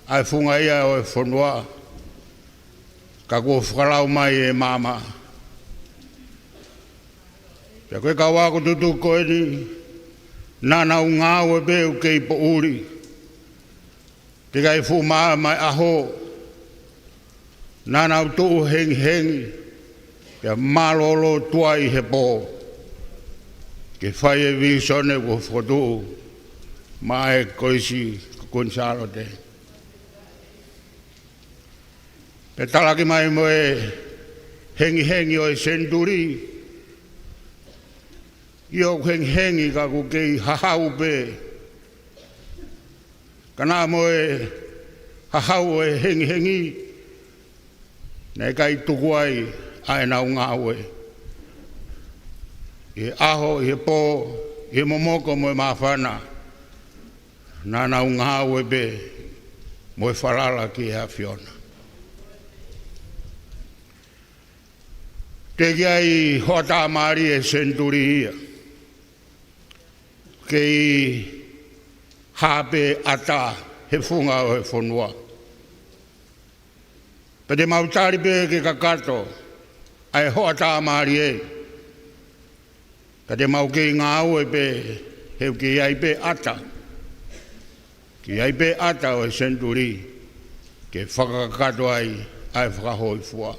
ai whunga ia o e whonua. Ka kua whakalau mai e mama. Pea koe ka wako tutu koe ni nana u ngāu e beu kei po uri. Te kai whu maa mai aho. Nana u tuu hengi. Pea malolo tuai he pō. Ke whai e visone kua whakotuu. Mai koisi kunsalo te. Pe talaki mai mo e hengi o e senturi. Io hengi ka ku kei hahau pe. Kana mo e hahau e hengi. Nei kai tukuai ai nau ngāwe. I aho, i pō, i momoko mo e mawhana. Nā nau ngāwe pe mo e whalala ki a Fiona. Te kiai hota mari e senturia. Kei hape ata he funga o he fonua. Pete mautari pe ke kakato ai hota mari e. Pete mau kei ngau e pe he kei ai pe ata. Kei ai pe ata o he senturi ke whakakato ai whakahoi fua.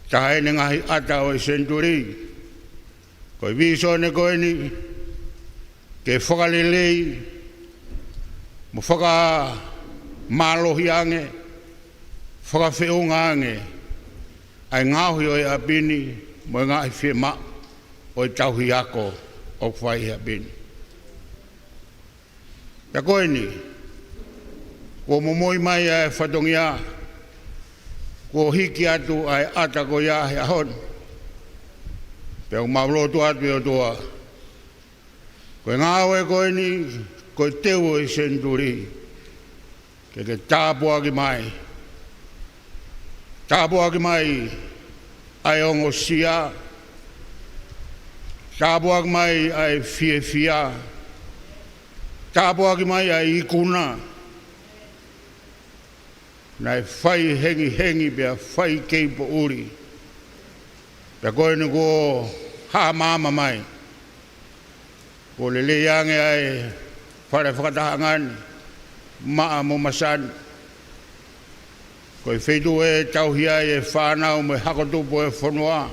Tahe ne ngahi ata o he senturi koe viso ne koe ni ke whakalelei mo whaka malohi ange whakawheunga ange ai ngauhi o e apini mo e ngahi whie ma o e tauhi ako o whai apini. Ia koe ni ko momoi mai ai whatongia ko hiki atu ai ata ko ia he ahon. Pea maulotu atu o toa. Koe ngāwe koe ni, koe teu e senturi. Ke tāpua ki mai. Tāpua ki mai ai ongo sia. Tāpua ki mai ai fie fia. Tāpua ki mai ai ikuna. Nai whai hengi hengi pea whai keipo uri. Pea koe ni ko haa māma mai. Ko lele yange ai whare whakatahangan maa mo masan. Koe whaitu e tauhia e whanau me hakotupo e whanua.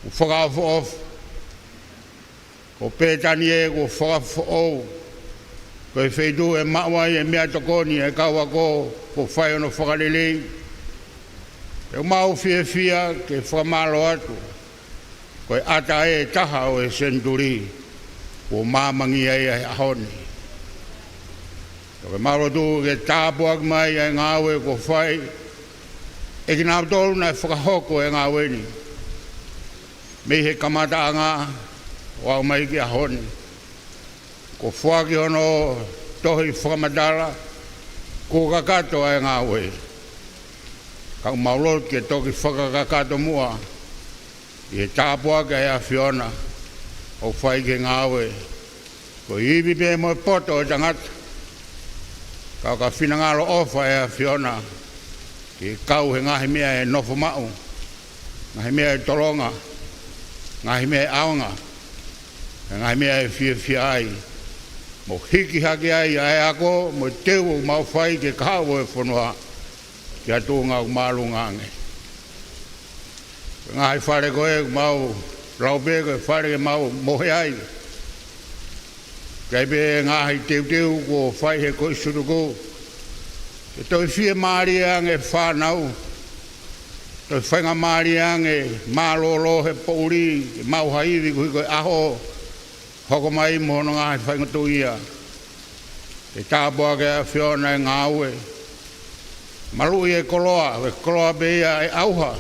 Ko whakawha of. Ko pētani e ko whakawha o. Koe whaitu e mawai e mea tokoni e kawa ko whai ono whakalelei. E mau fia fia ke whamalo atu. Koe ata e taha o e senturi. Ko māmangi ai ai ahoni. Koe maro tu ke tāpuak mai ai ngāwe ko whai. E ki nāu tolu nai whakahoko e ngāwe ni. Mei he kamata anga o au mai ki ahoni. Ko whaki hono tohi whakamatala. Ko kakato ai ngāwe. Kau maulot ke toki whakakakato mua. I he tāpua ke ea Fiona. O whai ke ngāwe. Ko iwi pe mo poto o tangata. Kau ka whinangalo ofa ea Fiona. Ki kau he ngahi mea e nofo mau. Ngahi mea e toronga. Ngahi mea e aonga. Ngahi mea e fia fia ai. Mo hiki haki ai ai ako. Mo teu mau whai ke kau e whanua. Ki atu ngau malu ngange. Ngahi whare koe mau raupe koe whare mau mohe ai. Kai pe ngahi teu teu ko whai he koe suruko. Ke toi fie maari ange whanau. Toi whainga maari ange malolo he pouri. Mau haiwi kui koe aho. Hoko mai mohono ngahi whainga tuia. Ke tāpua ke a Fiona e ngāwe. Malui e koloa be ia e auha.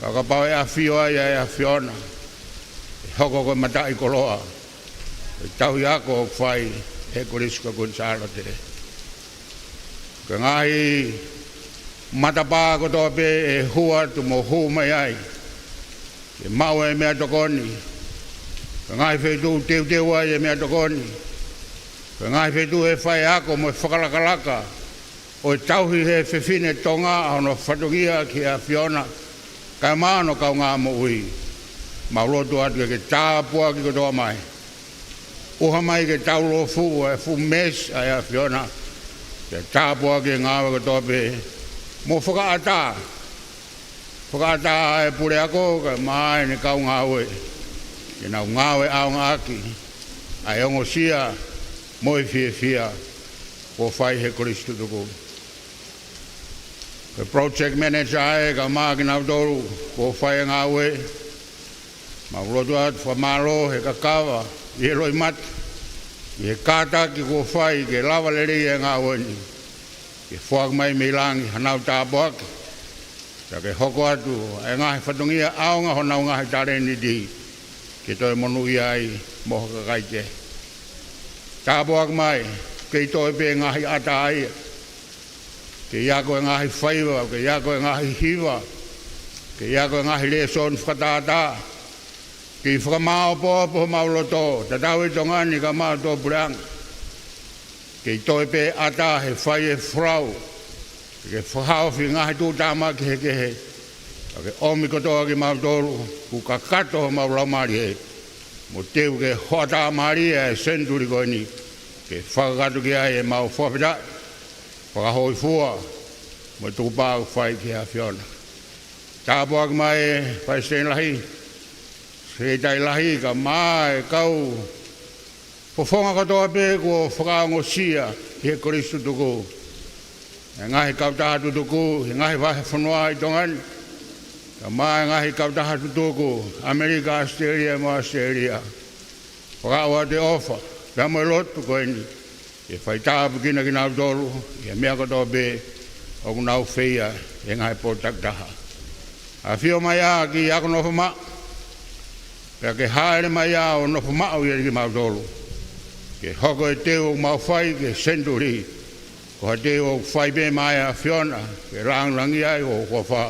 Kaka pau e a Fioa ia e a Fiona. E hoko koe matai koloa. E tau iako o whai e Koriska Gonzalo te. Ka ngahi matapā kotoa pe e hua tu mo hu mai ai. E mau e mea tokoni. Ka ngahi whetu teu teu ai e mea tokoni. Ka ngahi whetu e whai ako mo e whakalakalaka. O e tauhi he whewhine tonga ono whatungia ki a Fiona. Kai maano kau ngā mo ui. Maulotu atu ke tāpua ki kotoa mai. Uha mai ke taulo fu e fu mes ai a Fiona. Ke tāpua ki ngāwe kotoa pe. Mo whakaata. Whakaata e pure ako ka mai ni kau ngāwe. Ke nau ngāwe au ngāki. Ai ongo sia mo e fia fia. Ko whai he Koristo tuku. Ke project manager ai ka maa ki nau toru. Ko whai ngāwe. Ma ulotu atu whamalo he kakawa. I he roi mat. I he kāta ki ko whai ke lawa leri e ngāwe ni. Ke whaak mai me langi hanau tāpuaki. Ka ke hoko atu e ngahi whatungia aonga honau ngahi tareni di. Ke toi monu i ai moho kakaike. Tāpuaki mai. Kei toi pe ngahi ata ai. Ke ke ia koe ngahi whaiwa, ke ia koe ngahi hiwa, ke ia koe ngahi le son whakatata, ke i whakamao po mauloto, ta tau e tongani ka maa tō purang, ke i toi pe ata he whai e whrau, ke whahao whi ngahi tū tāma ke he, ke omi kotoa ki mautoru, ku ka kato maulau mari he, mo teu ke hoata mari e senturi koe ni, ke whakakatu ki ai e mau whapita, whakahoi fua, mo tūpāu whai ki a whiona. Tāpua ki mai whai sen lahi, se tai lahi ka mai kau, pofonga katoa pe ko whakaongo sia ki he Koristu tuku. E ngahi kau tahatu tuku, e ngahi wahe whanua i tongan, ka mai ngahi kau tahatu tuku, Amerika, Australia, mo Australia. Whakaoa te ofa, ka mo lotu koe ni, e whai tāpu kina ki nau toru, e mea katoa pe, o ku nau whia, e ngahi pōtak taha. A whio mai a ki ako nofu ma, pia ke haere mai a o nofu ma o i ki mau toru. Ke hoko e teo mau whai ke senturi, ko ha teo whai pe mai a whiona, ke rangi ai o ko wha,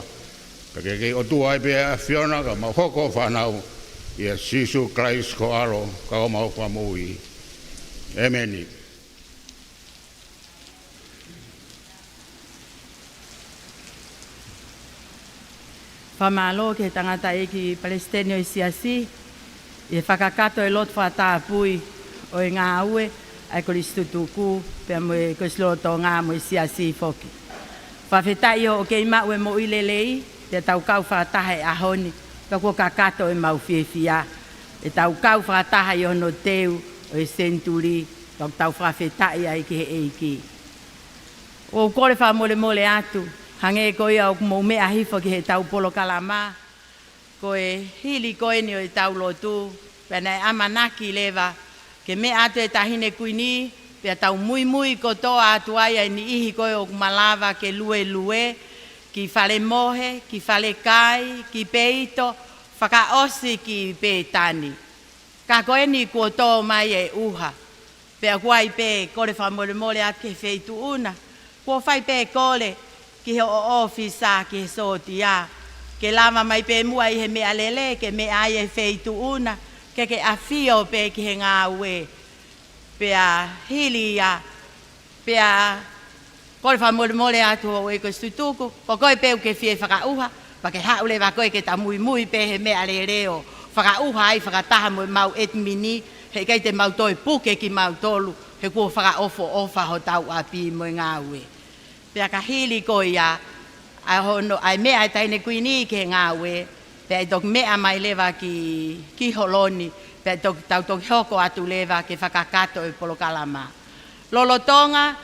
ke o tua ai pe a whiona, ka mau hoko whanau, i a Sisu Christ ko aro, ka o mau whamui. Amen. Whamalo ke tangata e ki Palestinio i siasi, i whakakato e lot whatāpui o e ngā aue, ai Koristu tuku, pia mo e kosloto ngā mo i siasi foki. Whawhetai o ke ima ue mo i lelei, te tau kau whataha e ahoni, ka kua kakato e mau whiewhia, e tau kau whataha i ono teu o e senturi, ka tau whawhetai ai ki he eiki. O kore wha mole atu, hange ko ia o mo mea hifo ki he tau polo kalama, ko e hili koe ni o e tau lotu, pena e amanaki lewa, ke me atu e tahine kuini, pia tau mui kotoa atu ai ai ni ihi koe o malava ke lue, ki fale mohe, ki fale kai, ki peito, whaka osi ki petani. Ka koe ni kua tō mai e uha, pia kuai pe kore wha mole atu ke feitu una, kua whai pe kore, ki he o ofisa ki he sotia, ke lama mai pe mua i he mea lele, ke mea ai e feitu una, ke awhio pe ki he ngā ue, pea hili ia, pea kore wha mole atu o e Koristu tuku, ko koe peu ke fie whakauha, pa ke haule wa koe ke ta mui pe he mea leleo, whakauha ai whakataha mo mau etmini, he kei te mau toi puke ki mau tolu, he kua whakaofo ofa ho tau api mo ngā ue. Pea ka hili ko ia, ai mea e taine kuini ke ngā ue, pea i tok mea mai lewa ki holoni, pea tau tok hoko atu lewa ke whakakato e polo kalama. Lolotonga,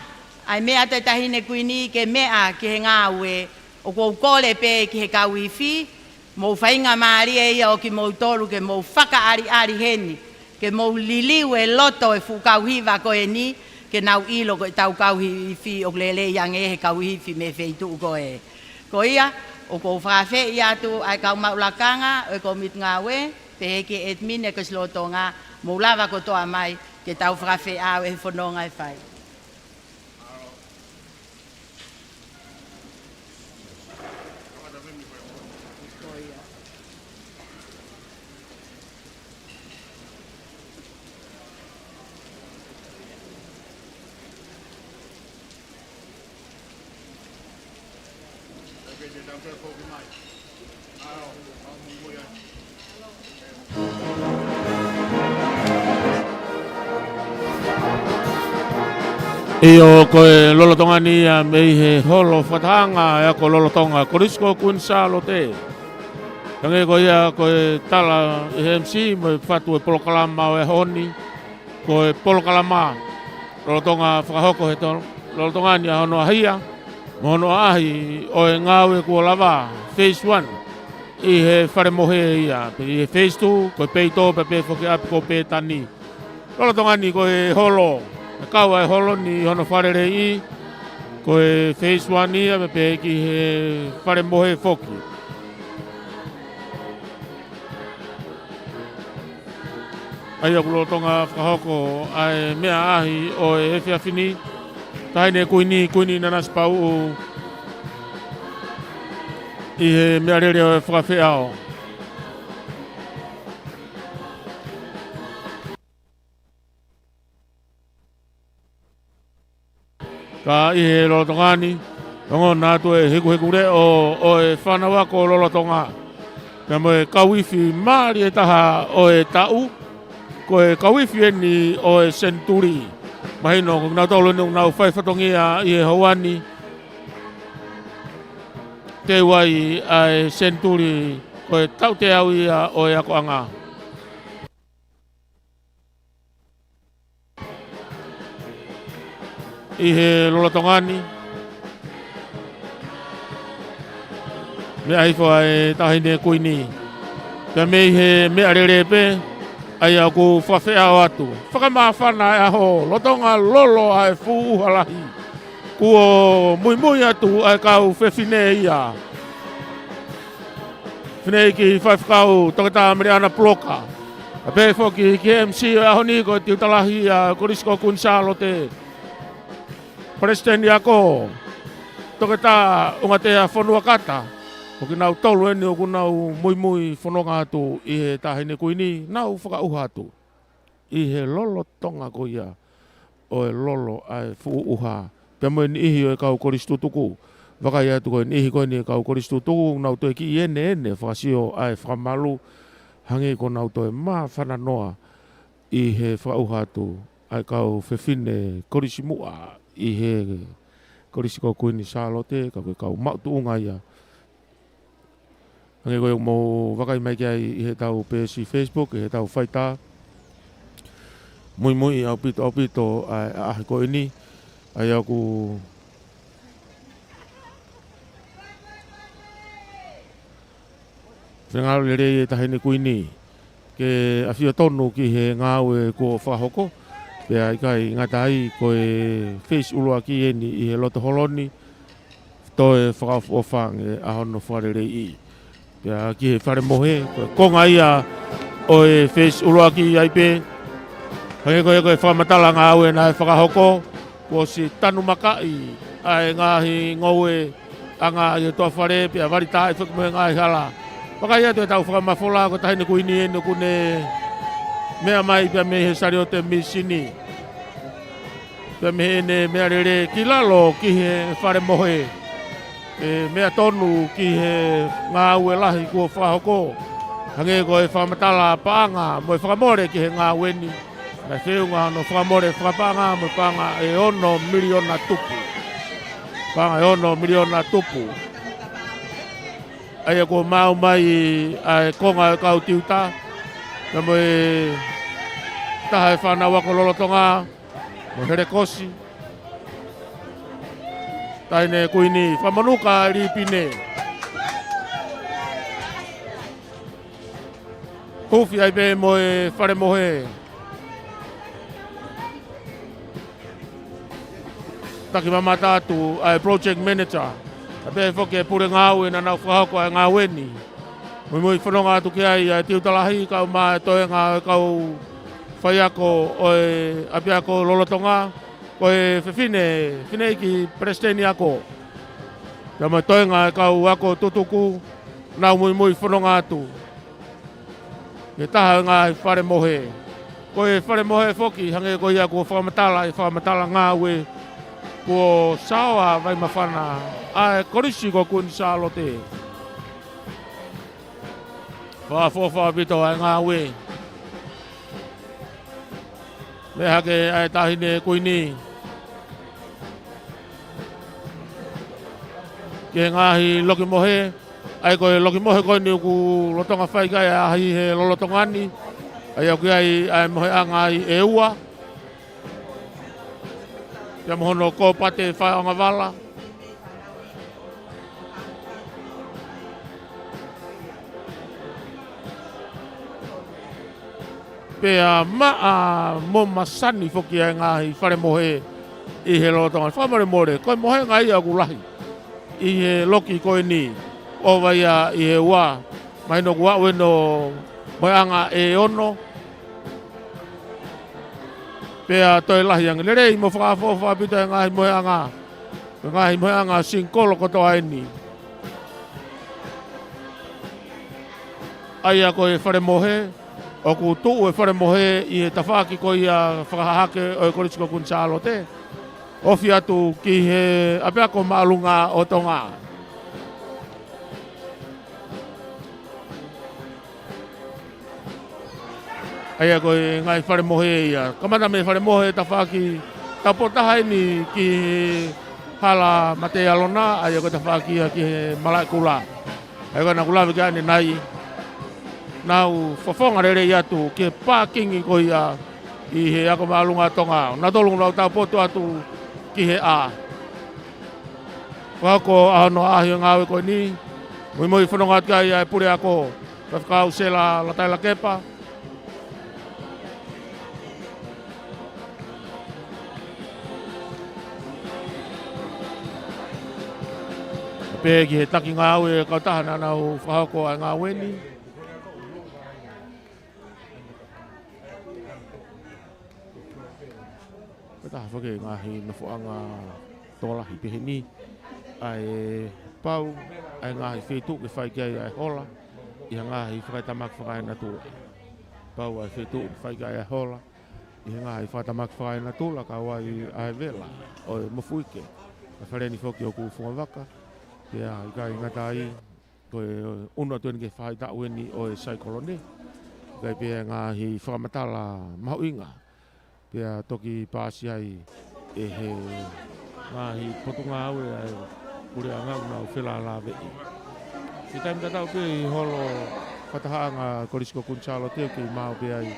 ai mea te tahine kuini ke mea ki he ngā ue, o kou kole pe ki he kauifi, mou whainga maari e ia o ki mou tolu ke mou whaka ari heni, ke mou liliu e loto e whukauhiwa ko e ni, ke nau ilo ko tau kauhifi o lele yang e he kauhifi me feitu ko e. Ko ia, o ko whawhe i atu ai kau maulakanga, o ko mit ngā we, pe heke etmine ko slotonga, mou lava ko toa mai, ke tau whawhe au e whanonga e whai. E o koe lolotonga ni a mei he holo whatanga e a ko lolotonga Korisko Kunsalo te. Tange ko ia koe tala e MC mo whatu e polokalama o e honi, koe polokalama lolotonga whakahoko he tolo. Lolotonga ni a hono ahia, mo hono ahi o e ngawe kua lava, phase 1. I he whare mohe ia, i he phase 2, koe peito pe pe whoki api ko pe tani. Lolotonga ni koe holo, kaua e holo ni hono wharere i, koe phase 1 ia me pe ki he whare mohe whoki. Ai aku lotonga whakahoko ai mea ahi o e whiawhini, taine kuini nanas pau I he mea rere o e whakawhiao. Ka i he lolotongani, tongo nātu e heku re o e whanawa ko lolotonga. Pea mo e kawiwhi maari e taha o e tau, ko e kawiwhi e ni o e senturi. Mahino, kung nau tolo ni nau whaiwhatongia i he hauani, te wai ai senturi ko e tau te au ia o e ako anga. I he lolotongani, me aifo ai tahine kuini. Pea me he mea rere pe, ai aku whawhea atu. Whakamawhana e aho, lotonga lolo ai fuuhalahi. Kuo mui atu ai kau whewhine ia. Whinei ki whaiwhakau tokata Mariana Ploka. A pe whoki ki MC o aho ni ko tiutalahi a Korisko Kunsalo te. Presidenti ako, tokata ungatea whanua kata. O ki nau tolu eni o ku nau mui whanonga atu i he tahine kuini, nau whakauha atu. I he lolo tonga ko ia, o e lolo ai fuuha. Pea mo ni ihi o e kau Koristo tuku. Wakai atu ko ni ihi ko ni kau Koristo tuku, nau toi ki ene whakasio ai whakamalu. Hangi ko nau toi maa whananoa i he whakauha atu. Ai kau whewhine Korisimua i he Korisiko kuini Salote, kau mautu unga ia. Hangi koe mo wakai mai kia i he tau PSC Facebook, i he tau whaita. Mui au pito ai ahi koe ni. Ai aku whengaru le rei e tahine kuini. Ke awhia tonu ki he ngāu e ko whahoko. Pea ikai ngatai koe face ulua ki eni i he loto holoni. Toe whakawhofang e ahono wharerei i. Pea ki he whare mohe, konga ia o e face ulua ki ai pe. Hange koe whamatala ngā aue nai whakahoko. Ko si tanu makai ai ngahi ngoue anga i toa whare pia warita e whakamoe ngahi hala. Wakai atu e tau whakamafola ko tahine kuini e no kune mea mai pia me he sari o te misini. Pia me he ne mea rere ki lalo ki he whare mohe. E mea tonu ki he ngā ue lahi kua whahoko. Hange ko e whamatala paanga mo e whakamore ki he ngā weni. Na whiunga no whakamore whakapanga mo panga e ono miliona tupu. Panga e ono miliona tupu. Ai ko mau mai ai konga kau tiuta. Na mo e taha e whanawa ko lolotonga. Mo here kosi. Taine kuini whamanuka ripine. Hufi ai pe mo e whare mohe. Taki mamata atu ai project manager. Ape whoke e pure ngāu e na nau whahako ai ngā weni. Mui whanonga atu ki ai tiutalahi kau mā e toe ngā kau whaiako o e apiako lolotonga. Ko e whine ki presidenti ako. Ka mai toe ngā kau ako tutuku. Nau mui whanonga atu. Ke taha ngā whare mohe. Ko e whare mohe whoki hange ko ia ko whamatala ngā ue. Ko sawa vai mawhana ai Korisiko Kuini Salote. Wha pito ai ngā ue. Me hake ai tahine kuini. Ke ngahi loki mohe. Ai koe loki mohe koe ni ku lotonga whaikai ahi he lolotongani. Ai au ki ai mohe anga i e ua. Pia mohono ko pate whai anga wala. Pea maa mo masani whoki ai ngahi whare mohe i he lolotonga. Whamare more, koe mohe ngai au lahi. I he loki koe ni. O vai a i he ua. Mahino kua ue no mohe anga e ono. Pea toi lahi ang lerei mo whakawhawha pito e ngahi mohe anga. Ngahi mohe anga singkolo koto aini. aia ko e whare mohe, o ku tuu e whare mohe i he tawhaki ko ia whakahake o e Korisiko Kunsalo te. Ofi atu ki he apea ko maalunga o tonga. Aia ko e ngai whare mohe ia. Kamana me whare mohe tawhaki tapotaha ni ki he hala mate alona, aia ko tawhaki ia ki he malai kula. Aia ko na kulawe ki ane nai. Nau whawhonga rere i atu ki he pākingi ko ia i he ako maalunga tonga. Nā tolungu nau tau poto atu ki he a. Wako ahono ahi o ngāwe koe ni. Moi whanonga atka ia e pure ako. Whakau se la taila kepa. Pē ki he taki ngāwe e kautahana nau whahako a ngāwe ni. Taha whake ngahi na whaanga tōlahi pehe ni. Ai pau, ai ngahi whetu ke whai kai ai hola. Iha ngahi whakaitamak whakai na tūla. Pau ai whetu ke whai kai ai hola. Iha ngahi whakaitamak whakai na tūla ka wai ai vela. O e mafuike. Ka whareni whoki o ku whangawaka. Pea i kai ngatai. Koe uno tueni ke whai taueni o e saikolone. Kai pea ngahi whakamatala mahuinga. Pea toki pāsi ai e he ngahi potunga au e ai pure angau nau whela la vei. I taim tatau pe i holo whatahaanga Korisiko Kunsalo teo ki mau pe ai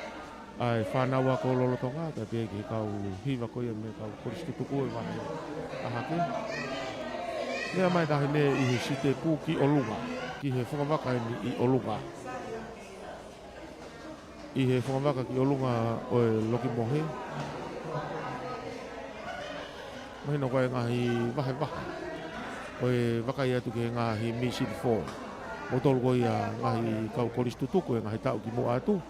ai whanaua ko lolo tonga ka pe ki kau hiva ko ia me kau Korisiko tuku e wahi ahake. Mea mai tahi ne i he site pū ki olunga, ki he whakawaka i olunga. I he whakawaka ki olunga o e loki mohe. Mahino koe ngahi wahe wahe. Koe waka i atu ke ngahi Mission 4. Motolu koe ia ngahi kau Korisiko tuku e ngahi tau ki mo atu.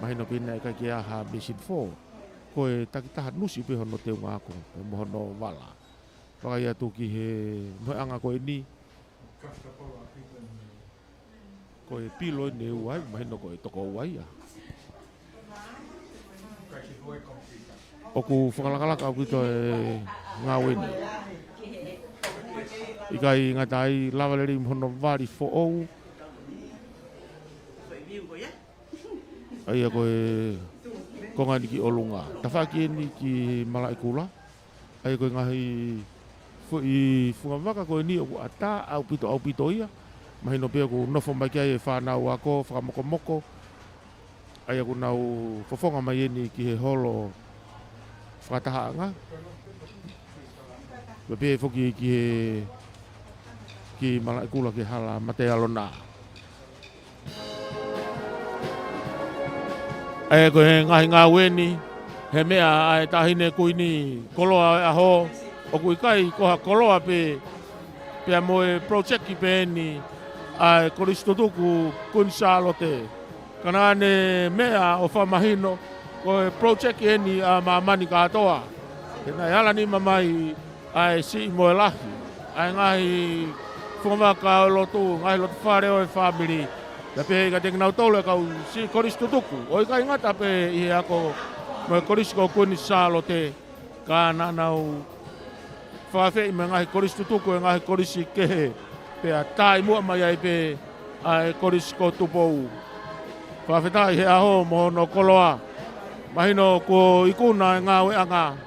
Mahino pina e kai ki aha Mission 4. Koe takitaha nusi pe hono te unga ako. E mohono wala. Waka i atu ki he moeanga koe ni. Koe pilo i ne uai. Mahino koe toko uai ia. Oku whakalakalaka au kito e ngā weni. I kai ngatai lawaleri mhono wari fo ou. Aia koe kongani ki olunga. Tawhaki eni ki malai kula. Aia koe ngahi i whungawaka koe ni oku ata au pito ia. Mahino pia ku nofo mai kia e whanau ako, whakamokomoko. Aia ku nau whawhonga mai eni ki he holo whakatahaanga. Pea whoki ki he ki malai kula ki hala mate alona. Aia ko he ngahi ngā weni, he mea ai tahine kuini koloa e aho, o kui kai koha koloa pea moe projecti pe eni ai Korisiko tuku Kunsalo te. Kana ane mea o whamahino, ko e projecti eni a mamani katoa. Kena yala ni mamai ai si moe lahi, ai ngahi whamaka o lotu, ngahi lotu whare o e family. Ta pe ka teng nau tole kau si Korisiko tuku. O kai ngata pe i ako mo Korisiko Kunsalo te ka na nau whawhe i me ngahi Korisiko tuku e ngahi Korisiko kehe. Pea tai mua mai ai pe ai Korisiko tupou. Whawhetai he aho mohono koloa. Mahino ko ikuna e ngā weanga.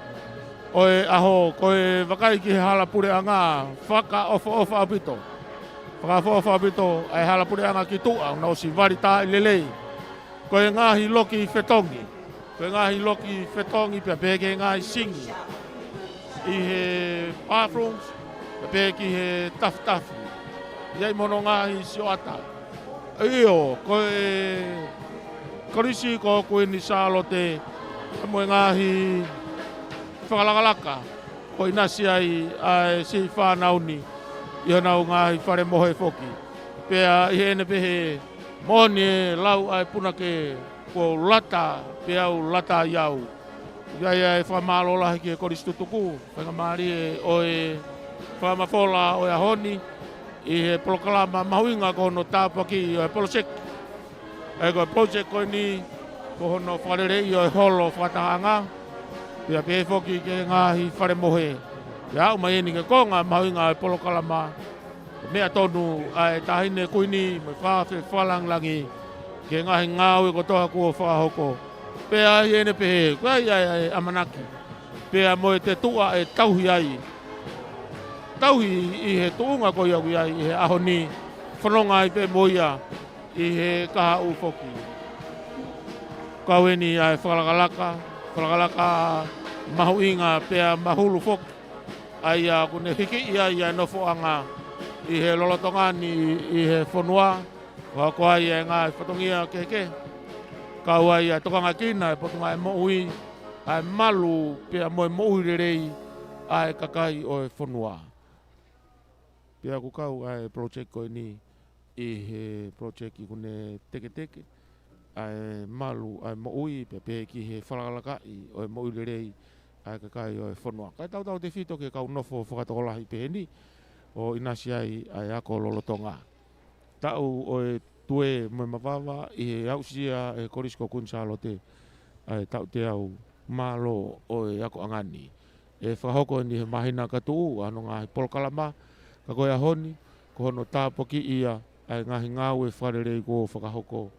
O e aho ko e wakai ki he hala pure anga. Whaka ofa apito. Whaka apito ai hala pure anga ki tua. Nau si varita i lelei. Ko e ngahi loki whetongi. Ko e ngahi loki whetongi pia peke ngahi singi. I he bathrooms. Pia peke he tafi. Iai mono ngahi si o ata. Iyo, ko e Korisiko Kunsalo te mo ngahi whakalakalaka. Ko inasi ai si whanauni. Ia nau ngahi whare mohe foki. Pea i ene pehe moni e lau ai punake ko lata, pea au lata iau. Iai ai whamalola heki e Korisiko tuku. Whangamari e o e whamafola o e ahoni. I he proklama mahuinga kono tāpaki o e poloseki. e ko project ko ni ko hono wharere i o holo whatahanga. Pia pe foki ke ngahi whare mohe. Ia au mai ni ke konga mahuinga e polo kalama. Mea tonu ai tahine kuini me whawhi whalang langi. Ke ngahi ngāwe ko toha kua whahoko. Pea i ene pehe, kua ai amanaki. Pea mo te tua e tauhi ai. Tauhi i he tuunga ko iau ai, i he ahoni. Whanonga i pe moia i he kaha u foki. Kaweni ai whalakalaka mahuinga pea mahulu foki. Ai a kune hiki ia i nofo anga i he lolotongani i he whanua. Wako ai e ngā whatongia keke. Kau ai a tokanga kina e potunga e moui. Ai malu pea moe moui rerei ai kakai o e whanua. Pea ku kau ai project ko ni i he project i kune teke teke. Ai malu ai moui pea pea ki he whalakalaka o e moui rerei ai kakai o e whanua. Kai tau te whito ke kau nofo whakatokolahi peheni o inasi ai ako lolotonga. Tau o e tue me mawawa i he ausia e korisko kunsalo te ai tau te au malo o e ako angani. E whahoko ni he mahina katuu ano ngahi polkalama ka koe ahoni ko hono tāpoki ia ai ngahi ngāu e wharerei ko whakahoko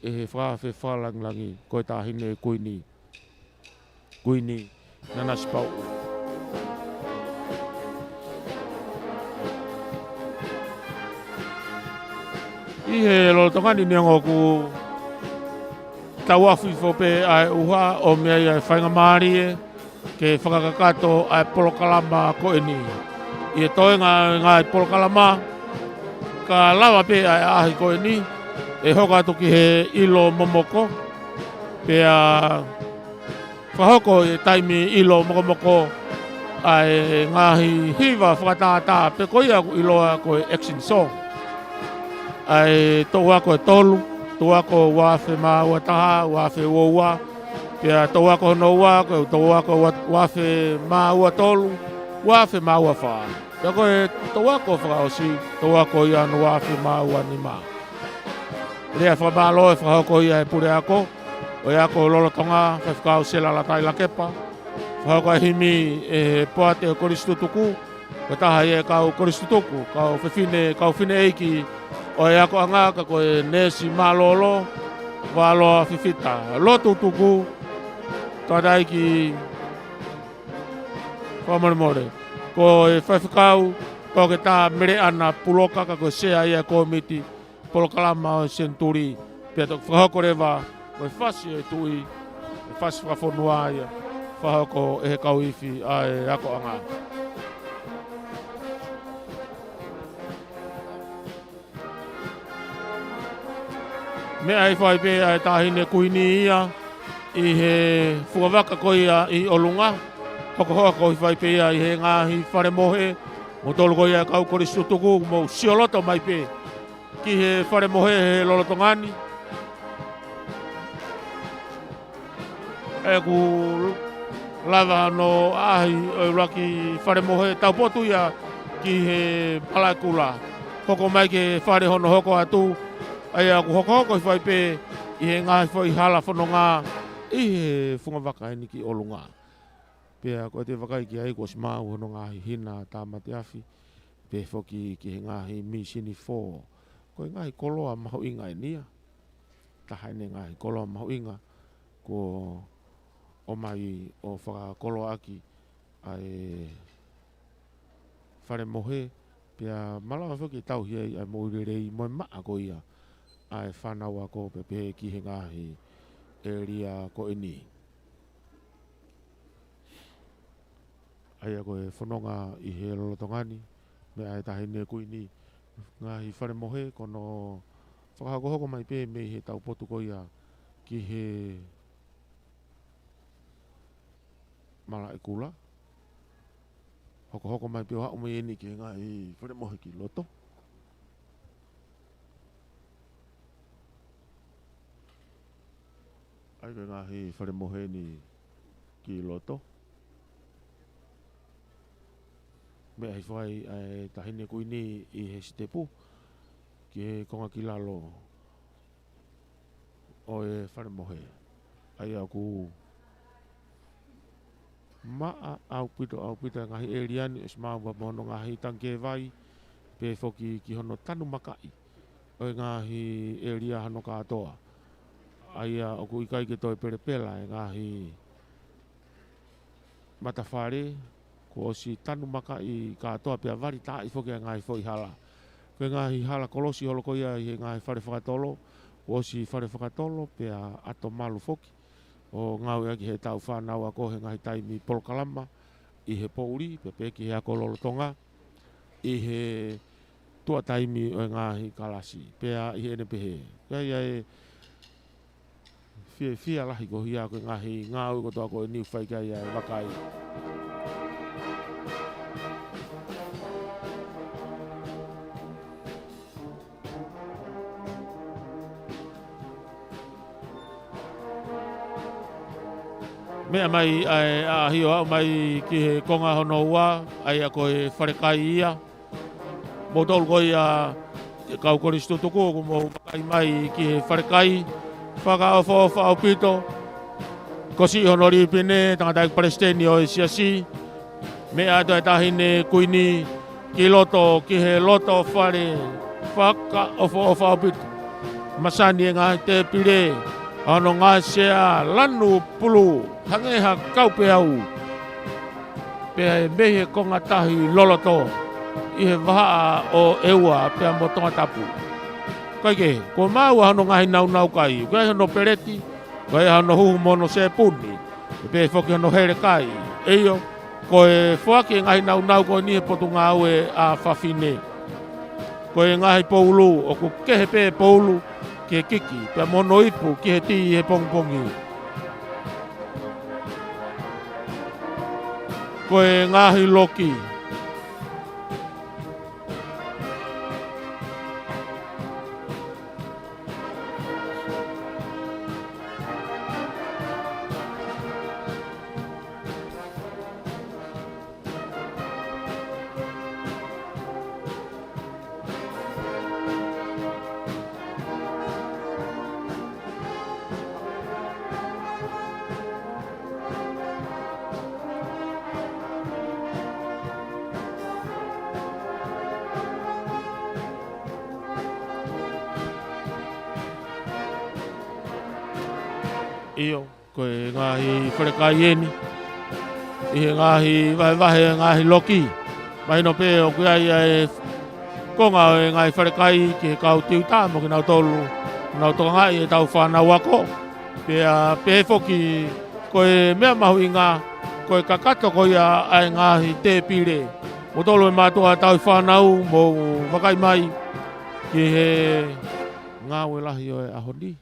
e he whawhi whalanglangi koe tāhine e kuini nana spau. I he lolotongani neongo ku tauafu i whope ai uha o mea i whainga maari e ke whakakakato ai polokalama ko e ni. I e toi ngā polokalama ka lawa pe ai ahi ko e ni e hoka atu ki he ilo momoko pea whahoko e taimi ilo mokomoko ai ngahi hiva whakatata pe koi aku iloa ko e action song. Ai tō ako e tolu, tō ako wawhe mā ua taha, wawhe ua ua. Pea tō ako no ua, tō ako wawhe mā ua tolu, wawhe mā ua whaa. Pea koe tō ako whakaosi, tō ako ia no wawhe mā ua ni mā. Rea whamalo e whahoko ia e pure ako, o ia ako lolotonga, whakao sela la tai la kepa. Whahoko e himi e poate o koristutuku, ka taha ia kau koristutuku, kau whine eiki, o e ako anga ka koe nesi malolo, waloa whiwhita. Lotu tuku, tādai ki whamaremore. Ko e whaiwhikau, ko ke tā mere ana puloka ka koe sea ia komiti, polokalama o senturi. Pea tok whahoko rewa, koe whasi e tui, e whasi whawhonua ia, whahoko e he kauiwhi a e ako anga. Mea i whai pe ai tāhine kuini ia i he whuawaka ko ia i olunga. Hokohoa ko i whai pe ia i he ngāhi whare mohe. Mo tolu ko ia kau koristutuku mo sioloto mai pe. Ki he whare mohe he lolotongani. E ku lava no ahi o raki whare mohe tau potu ia ki he palakula. Hoko mai ke whare hono hoko atu. Ai aku hoko i whai pe i he ngāhi whai hala whanonga i he whungawaka e niki olunga. Pea koe te wakai ki ai kua simau hono ngāhi hina tā mate awhi. Pe whoki ki he ngāhi misini 4. Koe ngāhi koloa mahu inga e nia. Tahaine ngāhi koloa mahu inga. Ko o mai o whakakoloa aki ai whare mohe. Pea malawa whoki tauhi ai moirerei moe maa ko ia. Ai whanau ako pepe ki he ngahi area ko ini. Ai ako e whanonga i he lolotongani, me ai tahine kuini ngahi whare mohe kono whakahoko mai pe me he tau potu ko ia ki he mala e kula. Hoko mai pe hau mai eni ki he ngahi whare mohe ki loto. Ai koe ngahi whare mohe ni ki loto. Me ai whai ai tahine kuini i he stepu ki he konga ki lalo o e whare mohe. Ai aku maa au pito ngahi eliani es maua mono ngahi tanke vai pe foki ki hono tanu makai o ngahi elia hano katoa. Ai aku ikai ke toi perepela e ngahi matawhare ko si tanu makai katoa pe vari tai foki ngahi foi hala. Ko ngahi hala kolosi holo koia i ngahi whare whakatolo o si whare whakatolo pe ato malu foki. O ngau ea ki he tau whanau ako he ngahi taimi Polokalama i he pouri, pe ki he ako lolotonga i he tua taimi o ngahi kalasi, pea i he ene pehe. Pea ia e fia lahi ko hia ko ngahi ngau ko toa ko e niu whai kai ia e wakai. Mea mai a hio au mai ki he konga hono ua, ai a koe wharekai ia. Mo tolu koe a kau koristu tuku, ko mo kai mai ki he wharekai. Whaka o whao pito. Ko si hono ripine, tangata ek palestini o e siasi. Mea ato e tahine kuini ki loto, ki he loto whare. Whaka o whao pito. Masani e ngā te pire. Ano ngā sea lanu pulu, hangeha kaupe au. Pea e mehe ko ngā tahi loloto, i he waha o eua pea mo tonga tapu. Kaike, ko mau hano ngahi nau kai, kai hano pereti, kai hano huhu mono se puni, pea whoki hano here kai. Eio, ko e whaki ngahi nau ko ni he potu ngā ue a whawhine. Ko e ngahi poulu, o ko kehe pe poulu, ke kiki, pia mono ipu, ki he ti he pongpongi. Ko e ngahi loki. Iyo, ko e ngahi wharekai eni. I he ngahi wahe ngahi loki. Mai no pe o kia ia e konga o e ngahi wharekai ki he kau tiu tā mo ki nau tolu. Nau toka ngai e tau whanau ako. Pea pe foki ko e mea mahu i ngā. Ko e kakato ko ia ai ngahi te pire. Mo tolu e mātua tau whanau mo wakai mai. Ki he ngā ue lahi o e ahoni.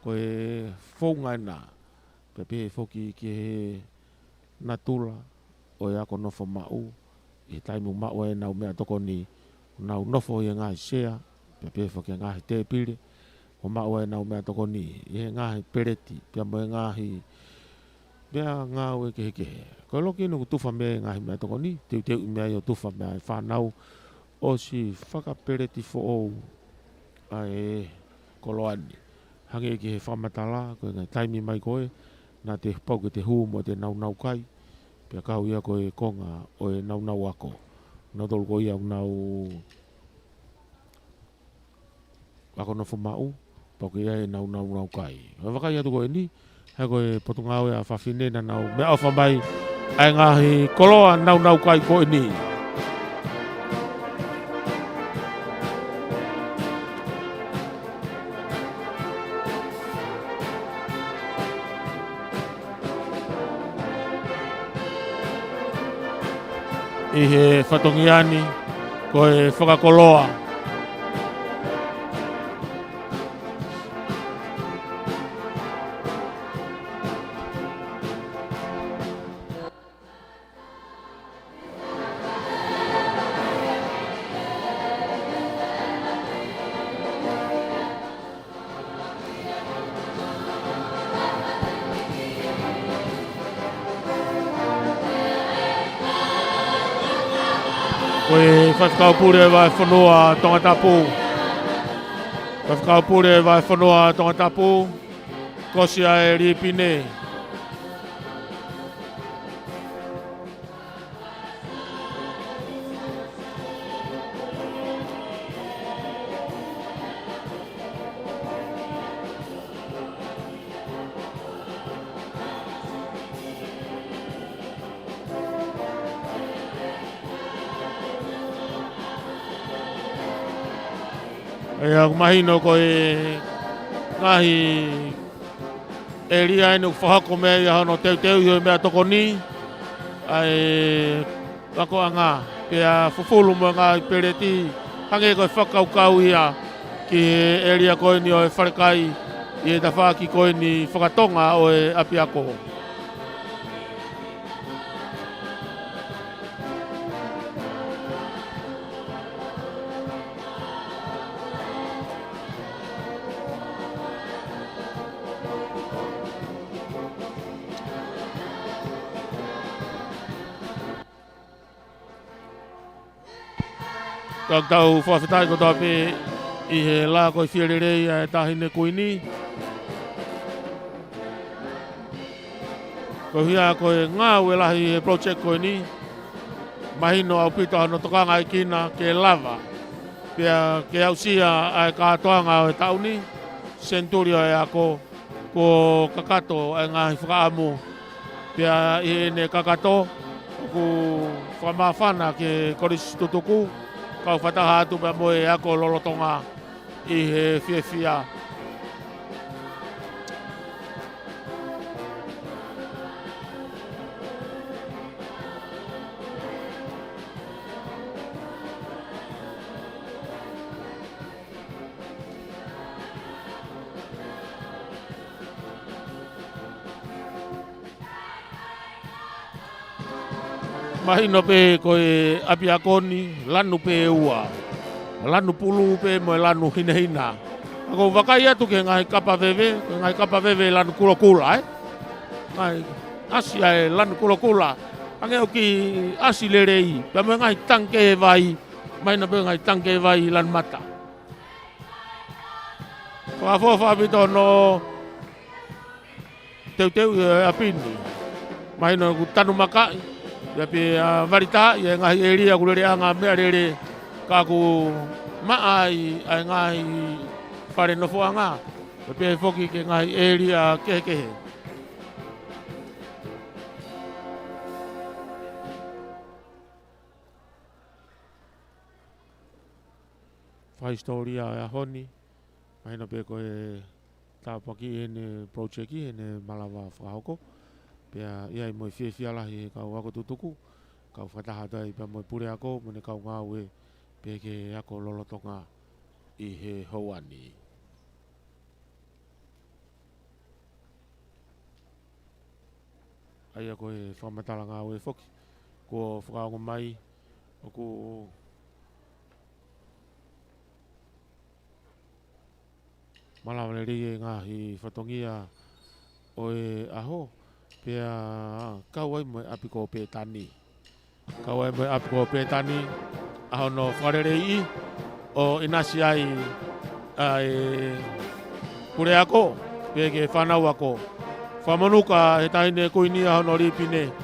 Ko e whaunga nā, pepe whoki ki he natula o e ako nofo mau, i taimu mau e nau mea toko ni nau nofo i ngāhi sea, pepe whoki ngāhi te pire, o mau e nau mea toko ni, i he ngāhi pereti, pia mo e ngāhi, mea ngāu e kehe. Ko loki nuku tuwha mea ngāhi mea toko ni, teu i mea i o tuwha mea e whanau, o si whakapereti fo ou, a e koloani. Hange ki he whamatala, koe ngai taimi mai koe, nā te pau ke te hū mo te nau kai, pia kau ia koe konga o e nau ako. Nau tolu koe ia nau ako no whamau, pau ke ia e nau kai. Hoi wakai atu koe ni, hei koe potungau e a whawhine na nau mea au whamai, ai ngahi koloa nau kai koe ni. I he whatongiani, ko e whakakoloa. Koe whakaupure vai whanua tonga tapu. Whakaupure vai whanua tonga tapu. kosia e ripine. E aku mahino ko e ngahi e ria inu whahako mea i ahono teu i mea toko ni ai ako anga pia fufulu mo ngā pereti hange ko whakaukau ia ki e ria ko ni o e wharekai i e tawhaki ko ni whakatonga o e api ako. Kau tau whawhitai ko tape i he la koi whiarerei e tahine kuini. Ko hia koe ngā ue lahi he project koe ni. Mahino au pito no tokanga i kina ke lava. Pia ke au sia ai kātoanga o e tauni. Centurio e ako ko kakato e ngāhi whakaamu. Pia i ne kakato ku whamawhana ke korisi tutuku. Kau whataha atu pa moe ako lolotonga i he whiawhia. Mahino pe koe api akoni, lanu pe ua. Lanu pulu pe mo lanu hina. Ako wakai atu ke ngai kapa veve lanu kula Ngai asi ai lanu kula. Ange o ki asi lerei, pa mo ngai tangke vai, mai na pe ngai tangke vai lan mata. Whafofa pito no teu apini. Mahino ku tanu makai. Ia pe varita ia ngahi eria kulere anga mea rere ka ku maai ai ngahi whare no fuanga. Ia pe foki ke ngahi eria kehe. Whai historia e honi. Mahino pe koe tāpaki ene project ene malawa whakahoko. Pea ia i moi whiawhia lahi kau ako tutuku. Kau whataha tai pa moi pure ako, mone kau ngā ue pe ke ako lolotonga i he houani. Ai ako e whamatala ngā ue whoki. Ko whakaongo mai, o ku malawale rie ngāhi whatongia o e aho. Pea kau ai mo api ko petani. Kau ai mo api ko petani. Aho no wharerei o inasi ai pure ako. Pea ke whanau ako. Whamanuka he tahine kuini aho no ripine.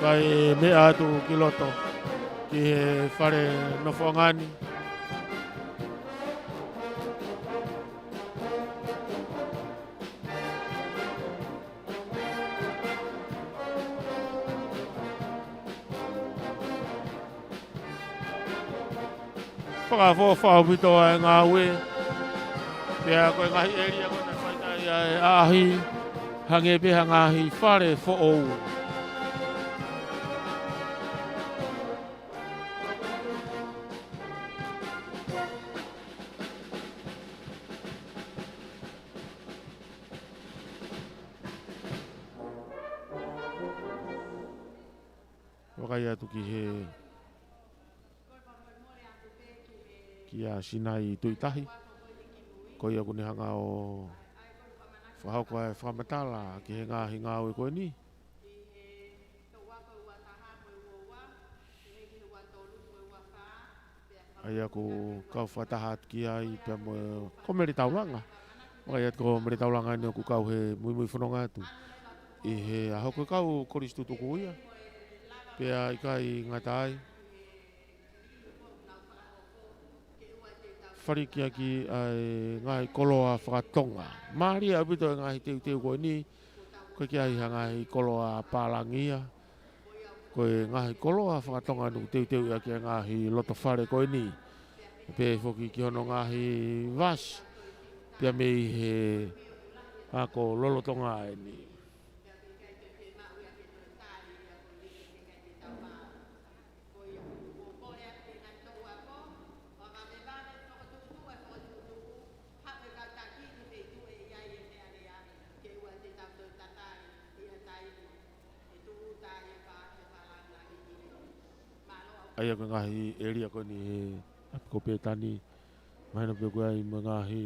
Kai mea atu ki loto ki he whare no whangani. Whakawhau pito ai ngā ue. Pea koe ngahi eria koe na whaitai ai ahi. Hange peha ngahi whare who'ou. Wakai atu ki he ki a Sinai tuitahi. Ko ko ia kuni hanga o whahoko e whamatala ki he ngāhi ngāu e koe ni. Ai aku kau whatahat ki ai pia mo ko meri taulanga. Ai at ko meri taulanga ni aku kau he mui whanonga atu. I he aho koe kau koristu tuku ia. Pia i kai ngatai. Wharikia ki ai ngai koloa whakatonga. Māri au pito e ngahi teu koe ni. Koe ki ai ngai koloa pālangia. Koe ngahi koloa whakatonga nuku teu ia ki ngahi loto whare koe ni. Pe foki ki hono ngahi vas. Pia mei he ako lolotonga e ni. Ai ako ngahi area ko ni he apiko petani mahina pe koe ai ngahi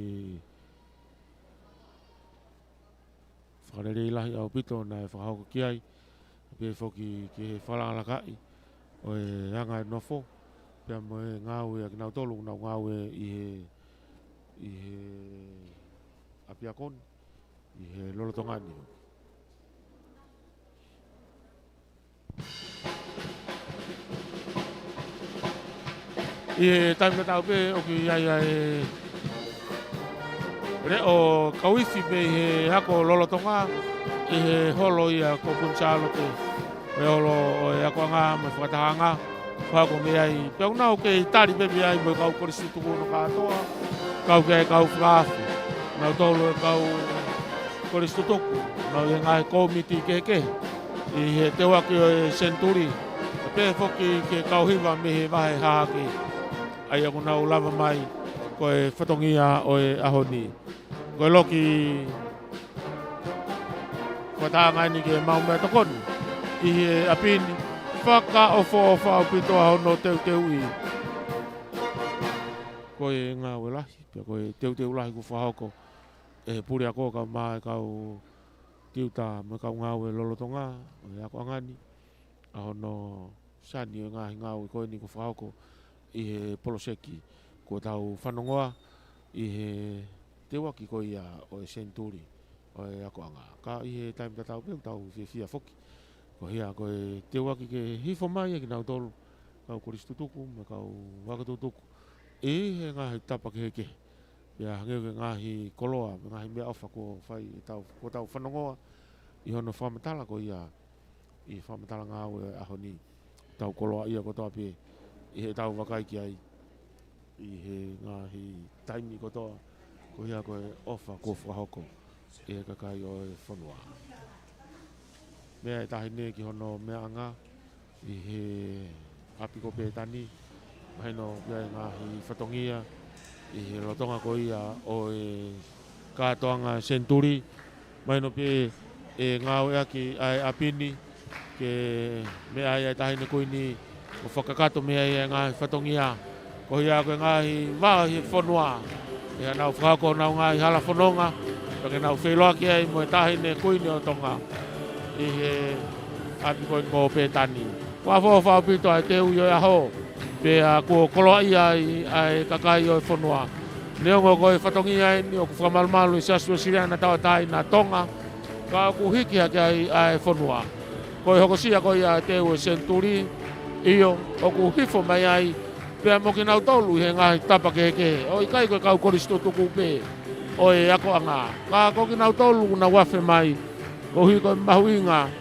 whakarere ilahi au pito na e whakahauka ki ai pe foki ki he whalangalaka'i o e hanga e nofo pia mo e ngau e akinau tolu ngau e i he apiakon i he lolotongani. I he taimika tau pe o ki ai re o kauifi pe he hako lolotonga i he holo ia ko Kunsalo te e holo o e ako anga me whakatahanga whako me ai pe unau ke i tari pepe ai mo kau korisi tuku no katoa kau ke kau whaafu nau tolu e kau korisi tuku nau i ngai komiti keke i he te waki o e Senturi pe foki ke kau hiwa me he wahe hahake ai ako nau lava mai ko e whatongia o e ahoni. Ko e loki whatāngai ni ke mau mea tokoni. I he apini whaka o whao pito ahono teu i. Ko e ngā ue lahi, pia ko e teu lahi ku whahoko. E puri ako kau mai kau tiuta me kau ngā ue lolotonga. O e ako angani. Ahono sani o ngā ue koe ni ku whahoko. I he poloseki ko tau whanongoa i he te waki ko ia o e Senturi o e ako anga. Ka i he taimita tau peu tau whia foki. Ko hia ko e te waki ke hifo mai e ki nau tolu. Kau koristu tuku me kau wakatu tuku. E he ngahi tapa ke heke. Pia hangeu ke ngahi koloa me ngahi mea ofa ko whai ko tau whanongoa. I hono whamatala ko ia i whamatala ngā ue ahoni. Tau koloa ia ko tau pe. I he tau wakai ki ai i he ngahi taimi kotoa ko hia koe ofa ko whahoko i he kakai o e whanua. Mea e tahine ki hono mea anga i he apiko petani mahino kia e ngahi whatongia i he lotonga ko ia o e katoanga Senturi mahino pe e ngau ea ki ai apini ke mea e tahine ko ini o whakakato mea i ngahi whatongia. Ko hia koe ngahi wahi whanua. Ia nau whakako nau ngahi hala whanonga. Pake nau wheloa ki ai mo e tahine kuini o tonga. I he api koe ngō petani. Kua whao pito ai te ui o aho. Pe a kua koloa ia ai kakai o e whanua. Neongo koe whatongia ai ni o ku whamalumalu i sasua siriana tau tai na tonga. Ka ku hiki hake ai whanua. Koe hokosia koe ia te ui Senturi. Iyo, o ku hifo mai ai, pia mo ki nau tolu he ngahi tapa ke heke. O i kai koe kau koristo tuku pe, o e ako anga. Ka ko ki nau tolu na wafe mai, ko hui koe mahuinga,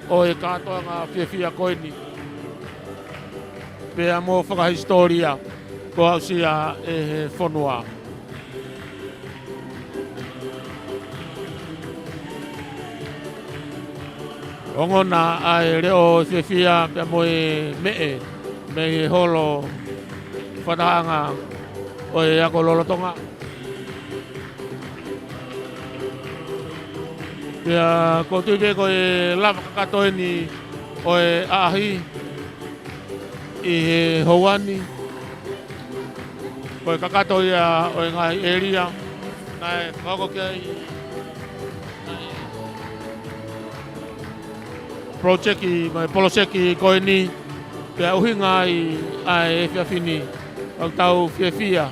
o e katoa ngā whiawhia koe ni. Pia mo whakahistoria, ko hausia e he whanua. Ongona ai reo whiawhia pia mo e me e holo whatahanga o e ako lolotonga. Pia ko tuipe ko e lava kakatoe ni o e ahi i he houani. Ko e kakatoe o e ngai eria Nai whako kia i project i mai poloseki koe ni pia uhinga i ai e whiawhini au tau whiawhia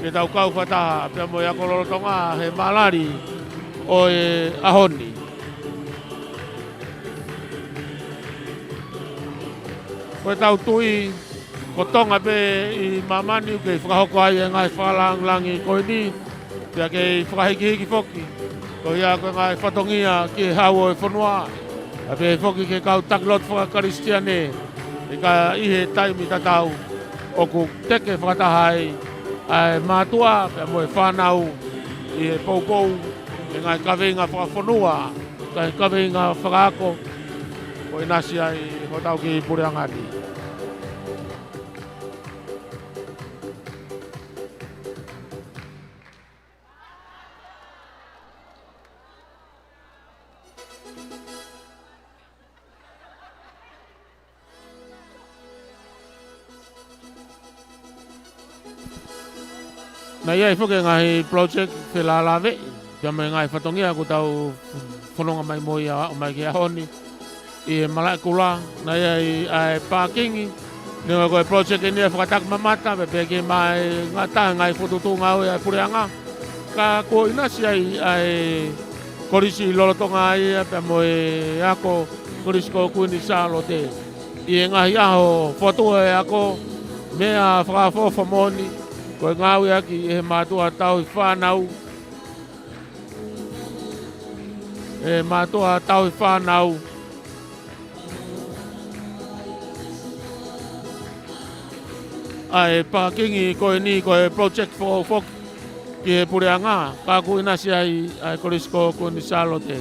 ke tau kau whataha pia mo i ako lorotonga he malari o e ahoni. Koe tau tui ko tonga pe i mamani ke whakahoko ai e ngai whakalangi koe ni pia ke whakahiki foki ko ia koe ngai whatongia ki hau o e whanua a pe foki ke kau taklot whakakaristiane e ka ihe taimi tatau o ku teke whakatahai ai mātua pia mo e whanau i e poupou e ngai kaweinga whakawhanua kai kaweinga whakako ko i nasi ai hotau ki Pureangati. Na ia i whuke ngahi project whela lawe, pia mai ngai whatongia ku tau whanonga mai moi a o mai ki ahoni i e malai kula, na ia i ai pākingi, nenga koe project e nia whakatak mamata, pe peke mai ngata ngai whututu ngau e Pureanga, ka ko inasi ai korisi lolotonga ai pia moi ako korisi ko kuini salo te, i e ngahi aho whatua e ako, mea whakafo moni, koe ngau ia ki e mātua tau i whanau. E mātua tau i whanau. Ai pākingi koe ni koe project for folk ki e Pureanga. Ka ku inasi ai korisko ko ni salote.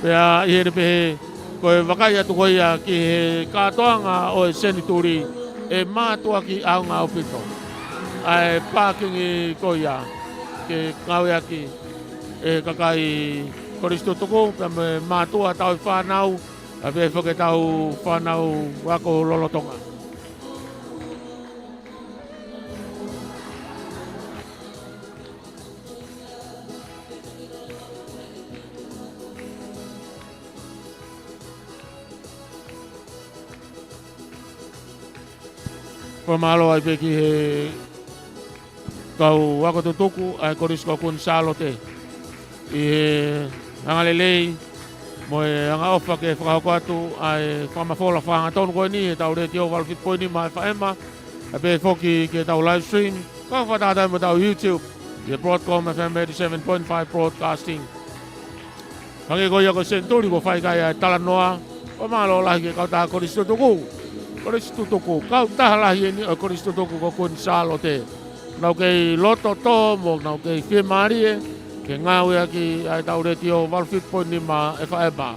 Pea i here pehe koe wakai atu koe ia ki he kātoanga o e senituri. E mātua ki au ngā upito. Ai pākingi koia ke ngau ia ki e kakai koristo toko, pia me mātua tau i whanau, a pe whake tau whanau wako lolotonga. Pamalo ai peki he kau wako tutuku ai korisko kun salote i he angalelei mo e anga ofa ke whakahoko atu ai whamafola whanga tonu koe ni e tau re tio walfit poini mai whaema a pe foki ke tau live stream kau whatatai mo tau YouTube i Broadcom FM 87.5 Broadcasting Pange koe ako senturi ko whaikai ai talanoa pamalo lahi ke kau taha koristo tuku Koristo toko, kau tahalahi ni o koristo toko ko kun salote. Nau kei loto tomo, nau kei whie marie, ke ngau ia ki ai tau reti o walfit poini ma e whaeba.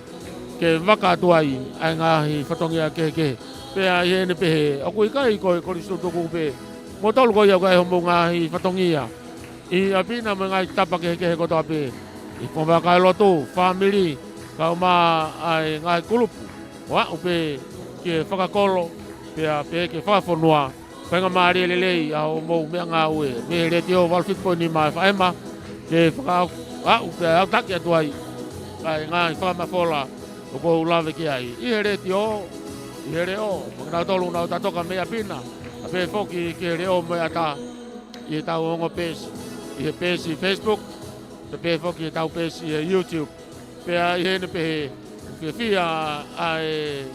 Ke waka tuai, ai ngahi whatongia ke. Pea i ene pehe, o kui kai koe koristo toko pe. Mo tolu koe au kai homo ngahi whatongia. I apina me ngai tapa ke kotoa pe. I konga kai loto, family, kau ma ai ngai kulupu. Wa upe ke whakakolo, pea ke whakafonua, whainga maari lelei au mou mea ngā ue, me reti o walfit poini mai whaema, ke pea au taki atu ai, kai ngai whakamafola, o kou lawe ki ai. I he reti o, nau tolu nau tatoka mea pina, a pe foki ke re o mea ta, i he tau ongo pesi, i he pesi Facebook, pe foki i tau pesi i YouTube, pea i hene pehe, whia ai,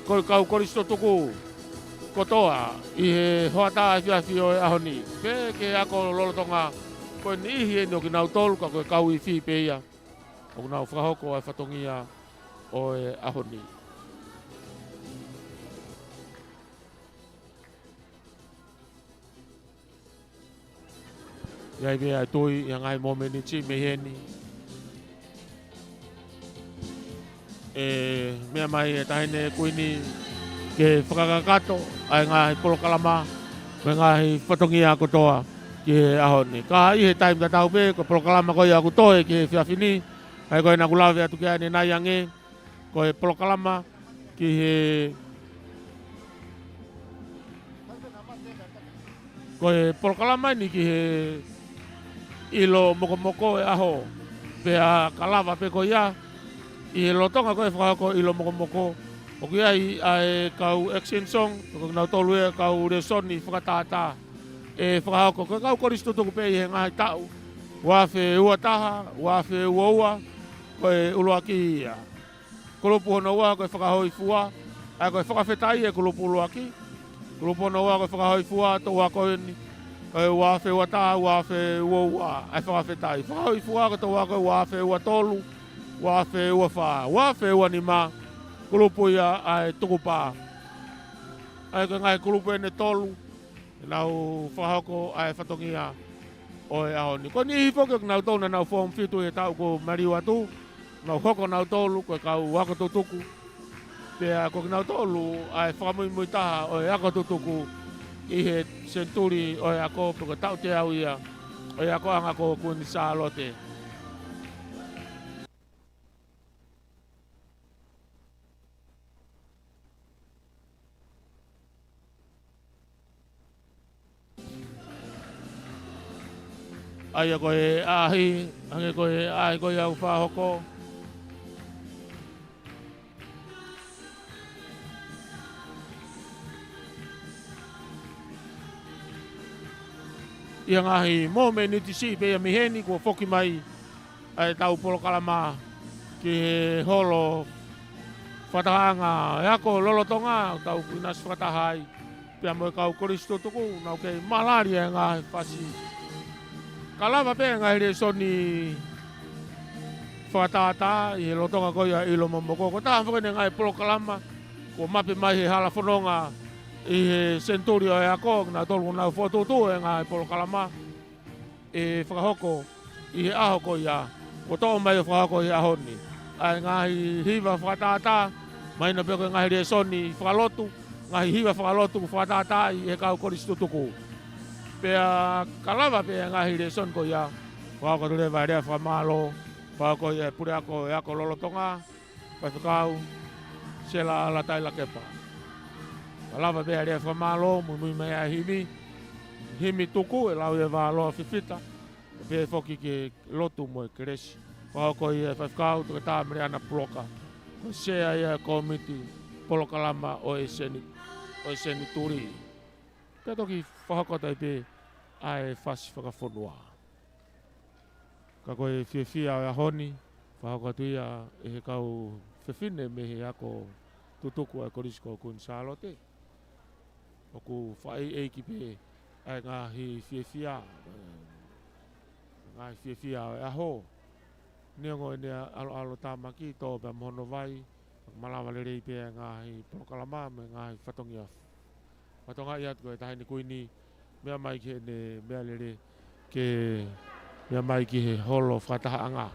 koe kau koristo tuku kotoa i he hoata i whiawhio e ahoni. Ke ako lolotonga koe ni ihi eni o ki nau tolu ka koe kau i whi peia. O ki nau whakahoko ai whatongia o e ahoni. Iai mea tui i ngai momeni ti me heni. Mea mai e tahine kuini ke whakakakato ai ngahi polokalama me ngahi whatongia kotoa ki he ahoni. Ka i he taim ta tau pe, ko polokalama koe aku toe ki he whiawhini, ai koe na kulawe atu ki ane nai ange, ko he polokalama ki he Ko e polokalama ni ki he ilo moko e aho. Pe a kalava pe ko ia. I he lotonga ko e whakako ilo moko. O ki ai ai kau extension. Ko nau tolu e kau resoni whakatata. E whakako ko kau koristo tuku pe i he ngai tau. Wafe ua taha, wafe ua. Ko e uloa ki ia. Kulupu hono ua ko e whakahoi fua. Ai ko e whakawhetai e kulupu uloa ki. Kulupu hono ua ko e whakahoi fua. Tau a ko ni. Ko e wafe ua taha, wafe ua. Ai whakawhetai. Whakahoi fua ko tau a ko e wafe ua tolu. Wafe ua wha. Wafe ua ni ma. Kulupu ia ai tukupa. Ai ko ngai kulupu ene tolu. Nau whahako ai whatongia. Oi aoni. Ko ni hipoke nau tōna nau form fitu e tau ko mariwa tu. Nau hoko nau tolu ko kau wako tutuku. Pea ko nau tolu ai whamui mui taha oi ako tutuku. I he senturi oi ako poko tau te au ia. Oi ako anga ko kuni sa lote. Ai ko e ahi, ange ko e ai ko ia whahoko. Ia ngahi mō me niti si pe ia miheni ko whoki mai ai tau polokalama ki he holo whatahanga. E ako lolotonga tau kinas whatahai. Pea mo e kau koristo tuku nau kei malaria e ngahi whasi. Kalama pe ngai re soni whakatata i he lotonga koia ilo momoko. Ko taha whakene ngai polokalama ko mape mai he hala whanonga i he senturio e ako na tolu nau whotutu e ngai polokalama e whakahoko i he aho koia. Ko tō mai e whakahoko i aho ni. Ai ngai hiva whakatata mai na peko ngai re soni whakalotu. Ngai hiva whakalotu whakatata i he kau koristo tuku. Pea kalava pea ngahi re son ko ia. Whako ture vai rea whamalo. Whako ia pure ako e ako lolotonga. Pai whakau. Sela ala taila kepa. Kalava pea rea whamalo. Mui mai a himi. Himi tuku e lau e wā whiwhita. Pea whoki ke lotu mo e keresi. Whako ia whakau tuka tā mere ana ploka. Sea ia komiti polokalama o e seni turi. Pea toki whakakotai pe ai whasi whakawhonua. Ka koe whiawhia o ahoni, whakakatu ia e he kau whiwhine me he ako tutuku ai korisko kun salote. O ku whai eiki pe ai ngahi whiawhia. Ngahi whiawhia o aho. Niongo e nea alo tāmaki tō pia mohono vai. Malawa le rei pe ngahi polokalama me ngahi whatongia. Whatonga ia koe tahi ni kuini. Mea mai ki ne mea lere ke mea mai ki he holo whatahaanga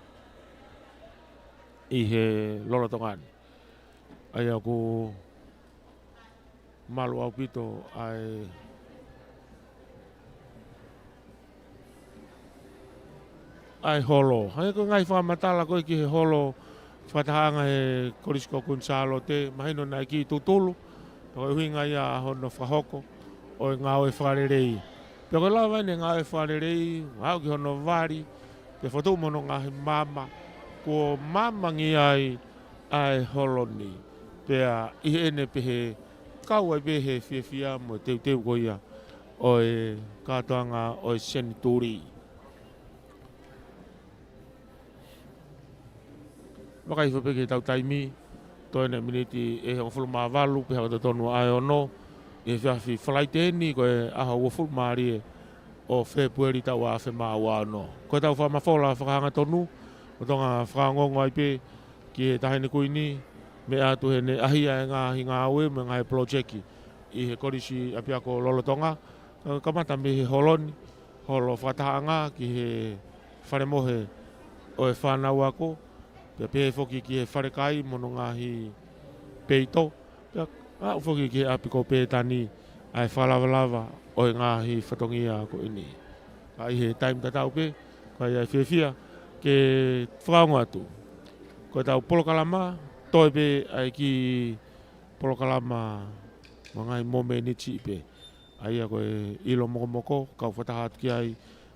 i he lolotongani. Ai aku malu au pito ai holo. Hai ko ngai whamatala koe ki he holo whatahaanga he korisko kun salote mahino nai ki tutulu. Pako huinga ia hono whahoko. O ngā oe whakarerei. Pea koe lawa ne ngā oe whakarerei, hau ki hono wari, pe whatu mono ngā he mama, ko mamangi ai holoni. Pea ihe ene pehe, kau ai pehe whiawhia mo teu koia, oe kātoanga oe senituri. Wakai whapeke tau taimi, toene miniti e hong whuluma walu, pe hau tonu ai ono, e whiawhi whalaiteni koe aha ua fulmaari o Februari tau a whema ua no. Koe tau whamawhola whakahanga tonu, o tonga whakangongo ai pe ki he tahene kuini, me atu he ne ahia e ngā hinga aue me ngā he projeki i he korisi api ako lolotonga. Kamata me he holoni, holo whakatahanga ki he wharemohe o e whanau ako, pe pehe whoki ki he wharekai mono ngā hi peito, a ufoki ki api ko pētani ai whalawalawa o ngāhi whatongia ko ini. Ka i he taim tatau pe, ka i ai whiawhia ke whakaunga atu. Ko tau polokalama, toi pe ai ki polokalama mga ngai mome niti pe. Aia koe ilo moko kau whatahat ki ai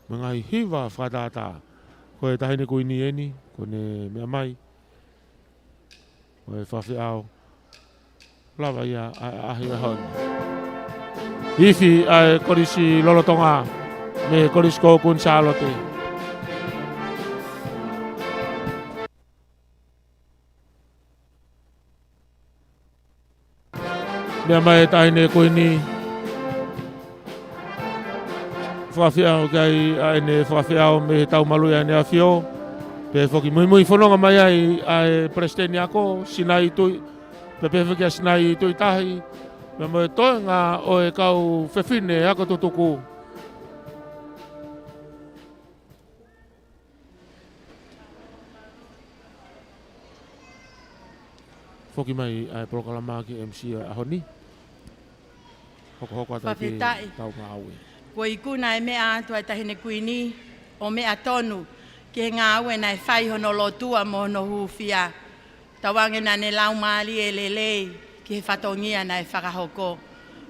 me ngai hiwa whatata. Koe tahine koe ni eni, kone mea mai. Koe whawhi au. Lawa ia ahi ahon. Ifi ai korisi lolotonga me korisi ko kun salote. Mea mai tahine koe ni whawhiao kai aene whawhiao me tau malu ia nea whio. Pe whoki mui whanonga mai ai presidenti ako, sinai tui, pe whewhikia sinai tui tahi. Me moe toi ngā oe kau whewhine ako tutuku. Whoki mai ai prokalama ki MC ahoni. Hoko ata ki tau ngā aue. Ko i kuna e mea atu ai tahine kuini o mea tonu ki he ngā aue nai whai hono lotua mo no huwhia. Tawange na ne lau maali e lelei ki he whatongia nai whakahoko.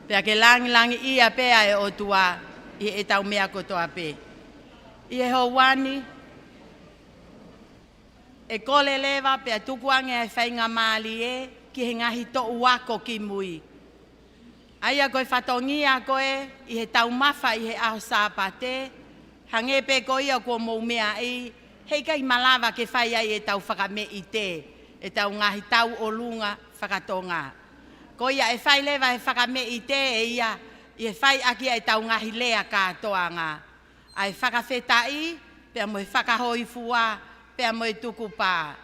Pea ke langi ia pea e otua i e tau mea kotoa pe. I e ho wani e kole lewa pea tukuange ai whai ngā maali e ki he ngahi to uako ki mui. Aia koe whatongia koe, i he tau mawha i he aho sāpate, hangepe ko ia kua mou mea i, hei kai malawa ke whai ai e tau whakame i te, e tau ngahi tau o lunga whakatonga. Ko ia e whai lewa he whakame i te e ia, i he whai aki e tau ngahi lea kātoa ngā. Ai whakawhetai, pea mo he whakahoi fua, pea mo he tukupā.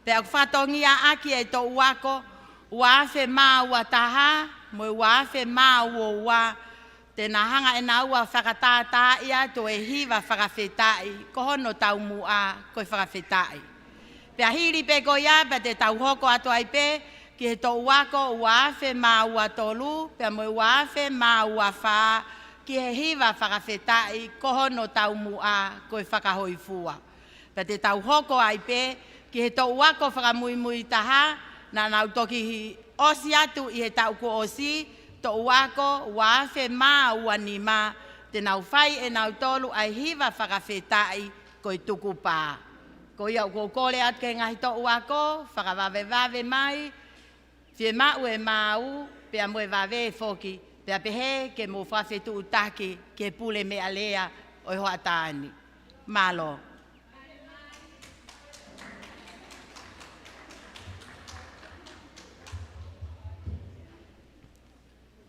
Pea whatongia aki e to uako, uawhe maa ua taha, mo uawhe maa ua ua, tēnā hanga e nā ua whakatātā ia to e hiwa whakawhetai, ko hono tau mua koe whakawhetai. Pea hiri pe ko ia, pea te tau hoko ato ai pe, ki he to uako uawhe maa ua tolu, pea mo uawhe maa ua wha, ki he hiwa whakawhetai, ko hono tau mua koe whakahoi fua. Pea te tau hoko ai pe, ki he to uako whakamui taha, nā nau toki osi atu i he tau ko osi, to uako, uawhe maa ua ni maa, te nau whai e nau tolu ai hiwa whakawhetai koe tuku pā. Ko iau ko kore atu ke ngahi to uako, whakawawe mai, whie mau e mau, pea moe wawe e whoki, pea pehe ke mo whawhetu utaki ke pule mea lea o hoa tāni. Malo.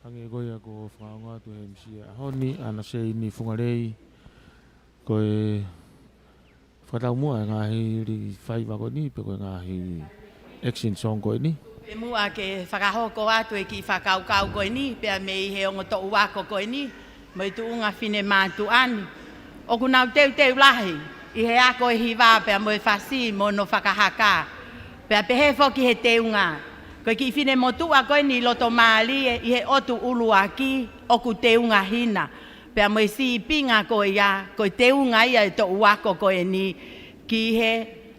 Hange goia ko whaonga tu he MC ahoni, ana sei ni whungarei, koe whakatau mua e ngahi ri whai wako ni, pe koe ngahi action song koe ni. E mua ke whakahoko atu e ki whakaukau koe ni, pea me i he ongo to uako koe ni, mo i tu unga whine mātu ani. O kunau teu lahi, i he ako e hiwa pea mo e whasi mo no whakahaka, pea pehe whoki he teunga. Koe ki whine motua koe ni loto maalie i he otu ulu aki oku teunga hina. Pea mo i si pinga koe ia, koe teunga ia e to uako koe ni ki he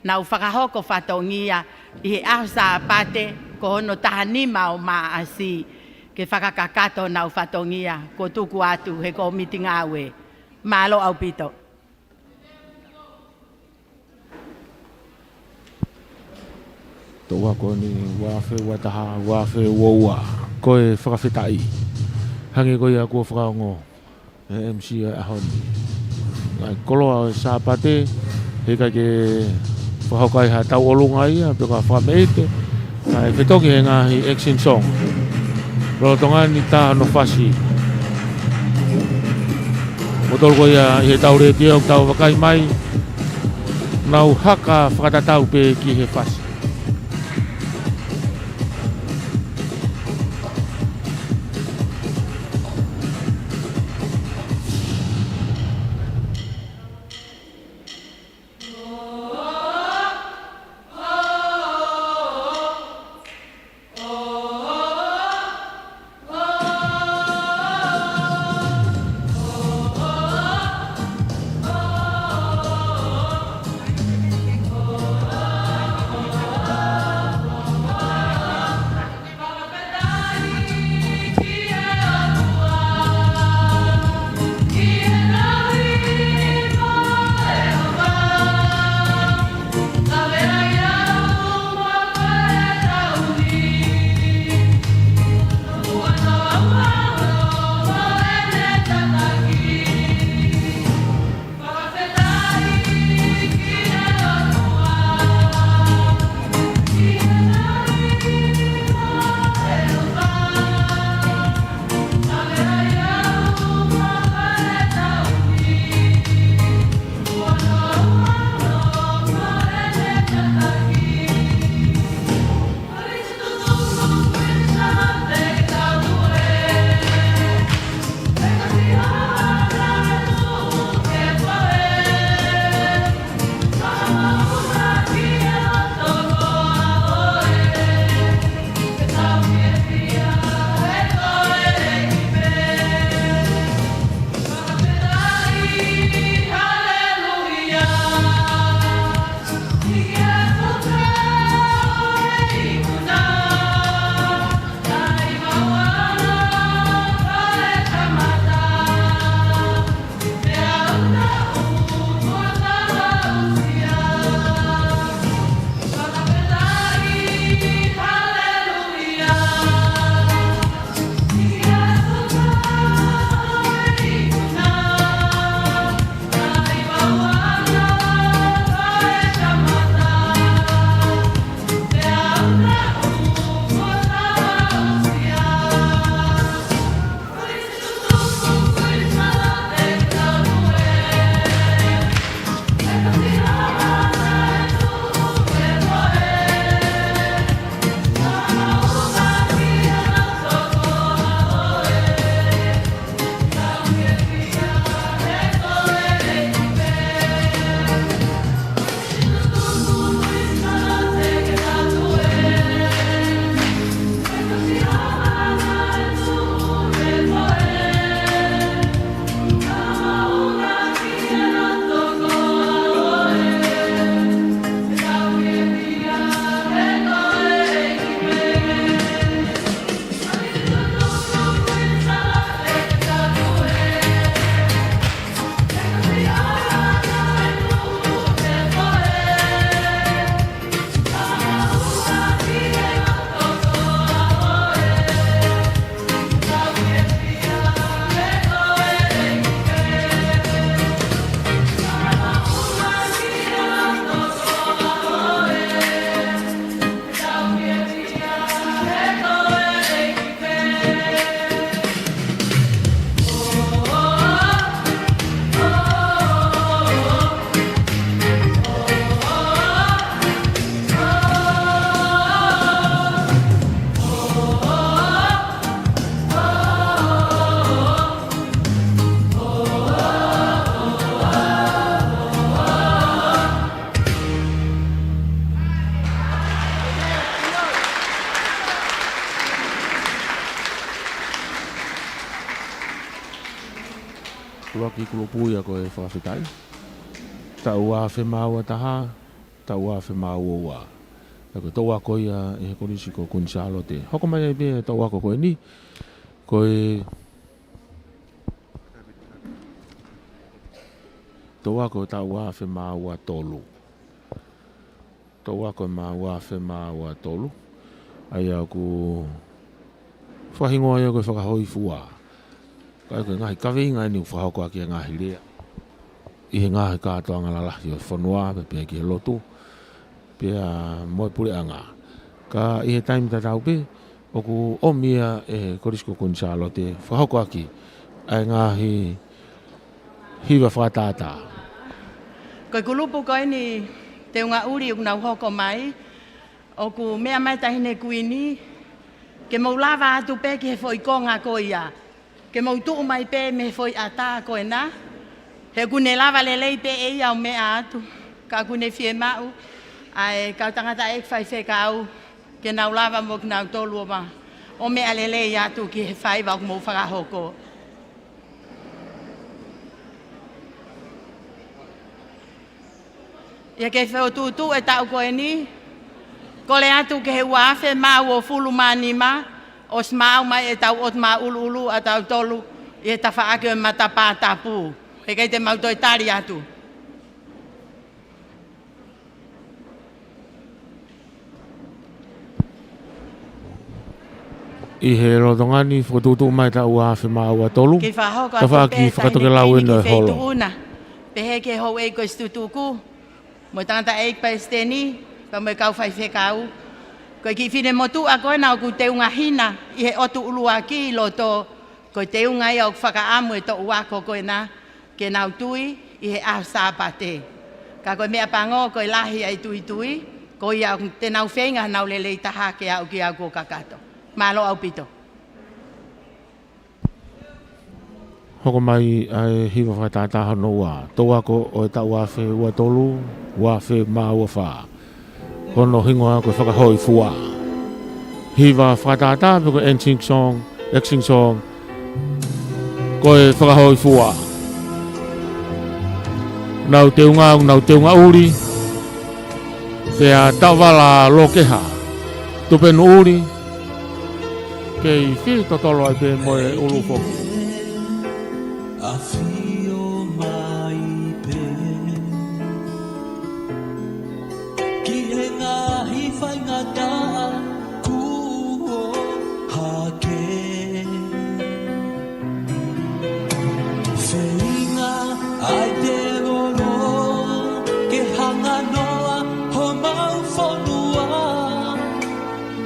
nau whakahoko whatongia i he aho sāpate ko hono tahanima o maa asi ke whakakakato nau whatongia ko tuku atu he ko mitinga awe. Malo au pito. To wako ni wawhe wataha, wawhe woua, koe whakawhetai. Hange koe a kua whakaongo, e MC ahoni. Ai koloa o sāpate, he kai ke whahokai ha tau olunga ia, pe ka whakameite. Ai whetoki he ngahi action song. Rotonga ni tā no whasi. Motol koe a he tau reti au tau wakai mai, nau haka whakatatau pe ki he whasi. ki kulupui a koe whawhitai. Ta ua whi maua taha, ta ua whi maua ua. Ako tau ako ia e he korisi ko kunsalo te. Hoko mai e be tau ako koe ni. Koe... Tau ako ta ua whi maua tolu. Tau ako maua whi maua tolu. Ai aku... Whahingoa ia koe whakahoi fua. Kai koe ngahi kawe ngai ni whahoko aki a ngahi lea. I he ngahi kātoa ngalahi o whanua, pe ki he lotu. Pea moe pule anga. Ka i he taimi tatau pe, oku omia e korisko kunsalo te whahoko aki. Ai ngahi hiwa whakatata. Koe kulupu koe ni te unga uri uku nau hoko mai. Oku mea mai tahine kuini. Ke mau lava atu pe ki he foi konga ko ia. Ke mau tuu mai pe me foi ata koe na. He kune lava lelei pe e ia o mea atu. Ka kune fie mau. Ai kau tangata e whai whekau. Ke nau lava mo ki nau tolu o ma. O mea lelei atu ki he whai wau mo whakahoko. Ia ke wheo tūtū e tau koe ni. Kole atu ke he uafe mau o fulu manima. O smau mai e tau ot ma ulu ulu a tau tolu. I e tawha ake o matapa tapu. He kei te mautoi tari atu. I he rotongani whakatutu mai ta uafe mau a tolu. Ke whahoko Ta whaaki whakatoke lau ina e holo. Pe he ke hou e koe stutuku. Mo tangata e pa esteni. Pa mo kau whai whekau. Koe ki whine motu a koe nao ku te unga hina. I he otu ulua ki loto. Koe te unga ia o whakaamu e to uako koe na. Ke nau tui i he ahu sāpate. Ka koe mea pango koe lahi ai tui tui. Koe ia te nau whenga nau lelei taha ke au ki au ko kakato. Malo au pito. Hoko mai ai hiwa whaitataha no ua. Tau ako o e ta uafe ua tolu, uafe maa ua wha. Kono hingoa koe whakahoi fua. Hiwa whaitataha pe koe Exing Song, koe whakahoi fua. Nau te unga uri. Pea tawala lokeha. Tupenu uri. Kei whi totolo ai pe moe ulu foku. Afio mai pe Ki he ngahi whai ngata kuo hake Whinga ai te roro Ke hanga noa ho mau whanua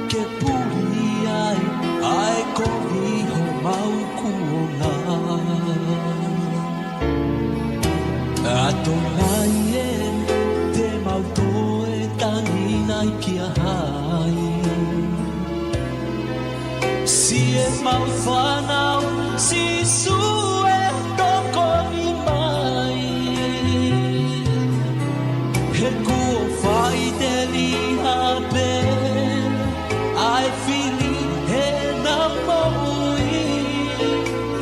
Ke puri ai kohi ho mau kuona Adonai e te mautoe tangina I kia hai Si e mau whanau, si sue toko ni mai He kuo whai te liha pe Ai whili he na moui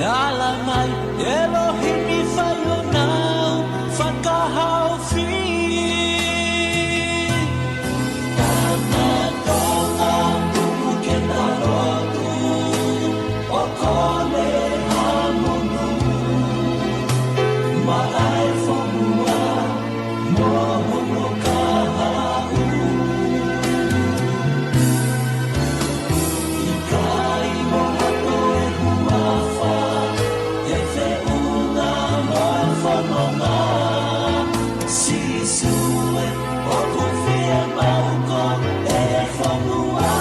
Ala mai Elohim I whai o nau Whakahau whi Tana tonga tumu ke na rotu O kone hamonu Ma ai whanua Mohono kahau I kai mohato e huafa E te una moe whanonga Sisue o kuwhia mauko e whanua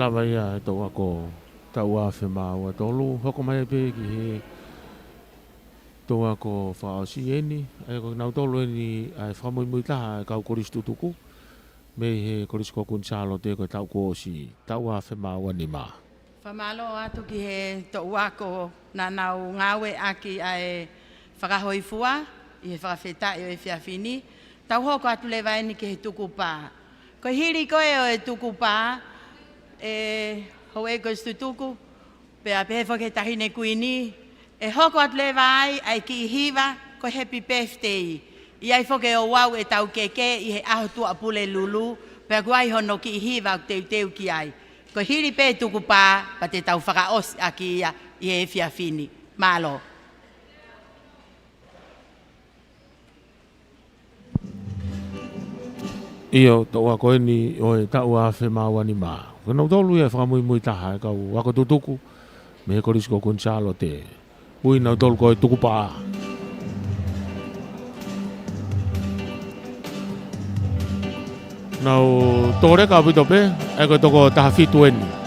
lava ia e tau ako tau a whema ua tolu. Hoko mai pe ki he tau ako whaosi eni. Ai ko nau tolu eni ai whamui mui taha e kau koristu tuku. Me he korisko kun salo te ko tau ko si tau a whema ua ni maa. Whamalo atu ki he tau ako na nau ngawe aki ai whakahoi fua, i he whakawheta i o e whiawhini. Tau hoko atu le vaini ki he tuku pā. Ko hiri koe o e tuku pā, e hau e koe stu tuku, pe a pehe whake tahine kuini, e hoko atu le vai ai ki hiva, ko happy birthday. I ai whake o wau e tau keke i he aho tua pule lulu, pe a kuai hono ki hiva o teu ki ai. Ko hiri pe tuku pā, pa te tau whakaos aki ia i he whiawhini. Malo. Io tau ako eni o e tau a whema ua ni maa. Ko nau tolu ia whamui mui taha e kau wako tutuku. Me he korisko kun salo te. Ui nau tolu ko e tuku paa. Nau tore ka pito pe, e ko toko taha fitu eni.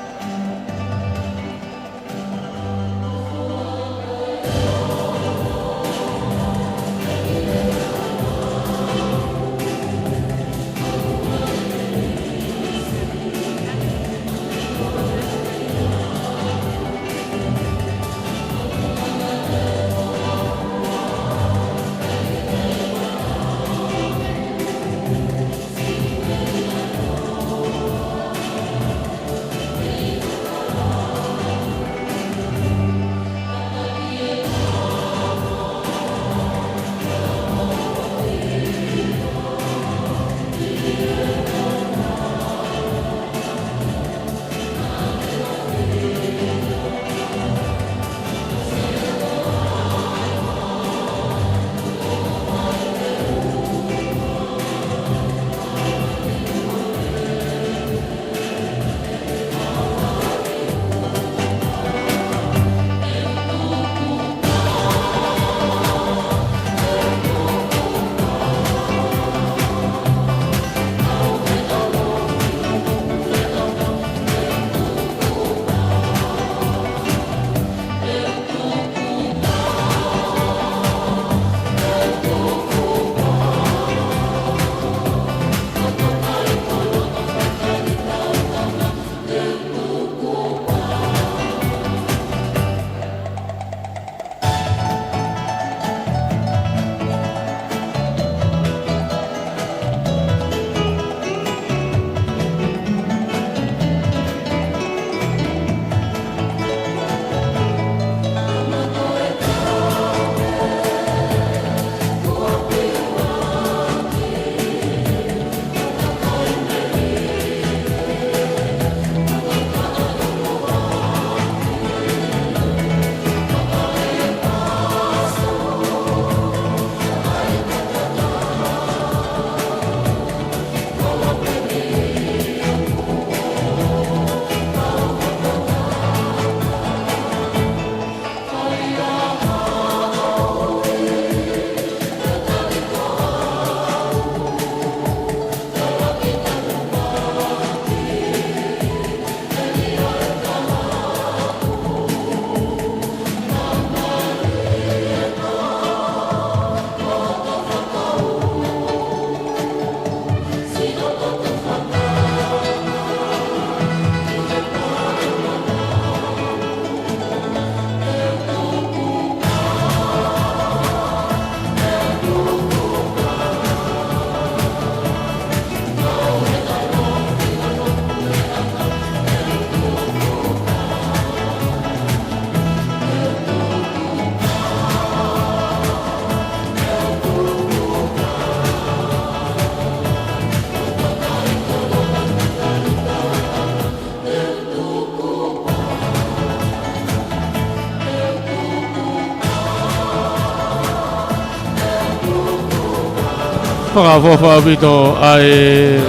Whakafofa vito ai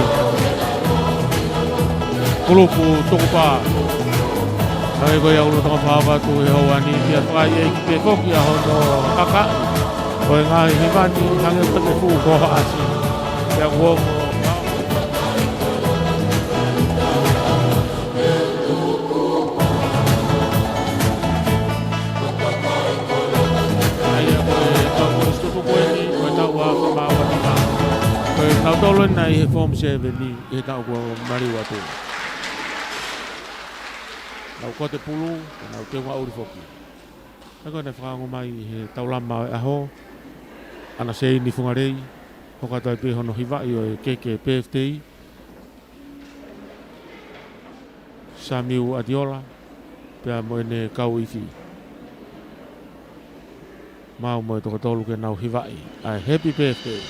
kulupu tuku pā. Ai koe au lutanga whawatu e hauani pia whai e ki pe koki a hono kaka. Koe ngāi himani hange pate fu koha asi. Ia kuongo. koe nai he form 7 ni he tau kua mari watu. Nau ko te pulu, nau te wa uri foki. Nako na whakango mai he taulama e aho, ana sei ni whungarei, hoka tai pe hono hiwai o e keke PFTI, Samiu Adiola, pia mo ne kau ifi. Mau mo to tolu ke nau hiwai. Ai happy birthday.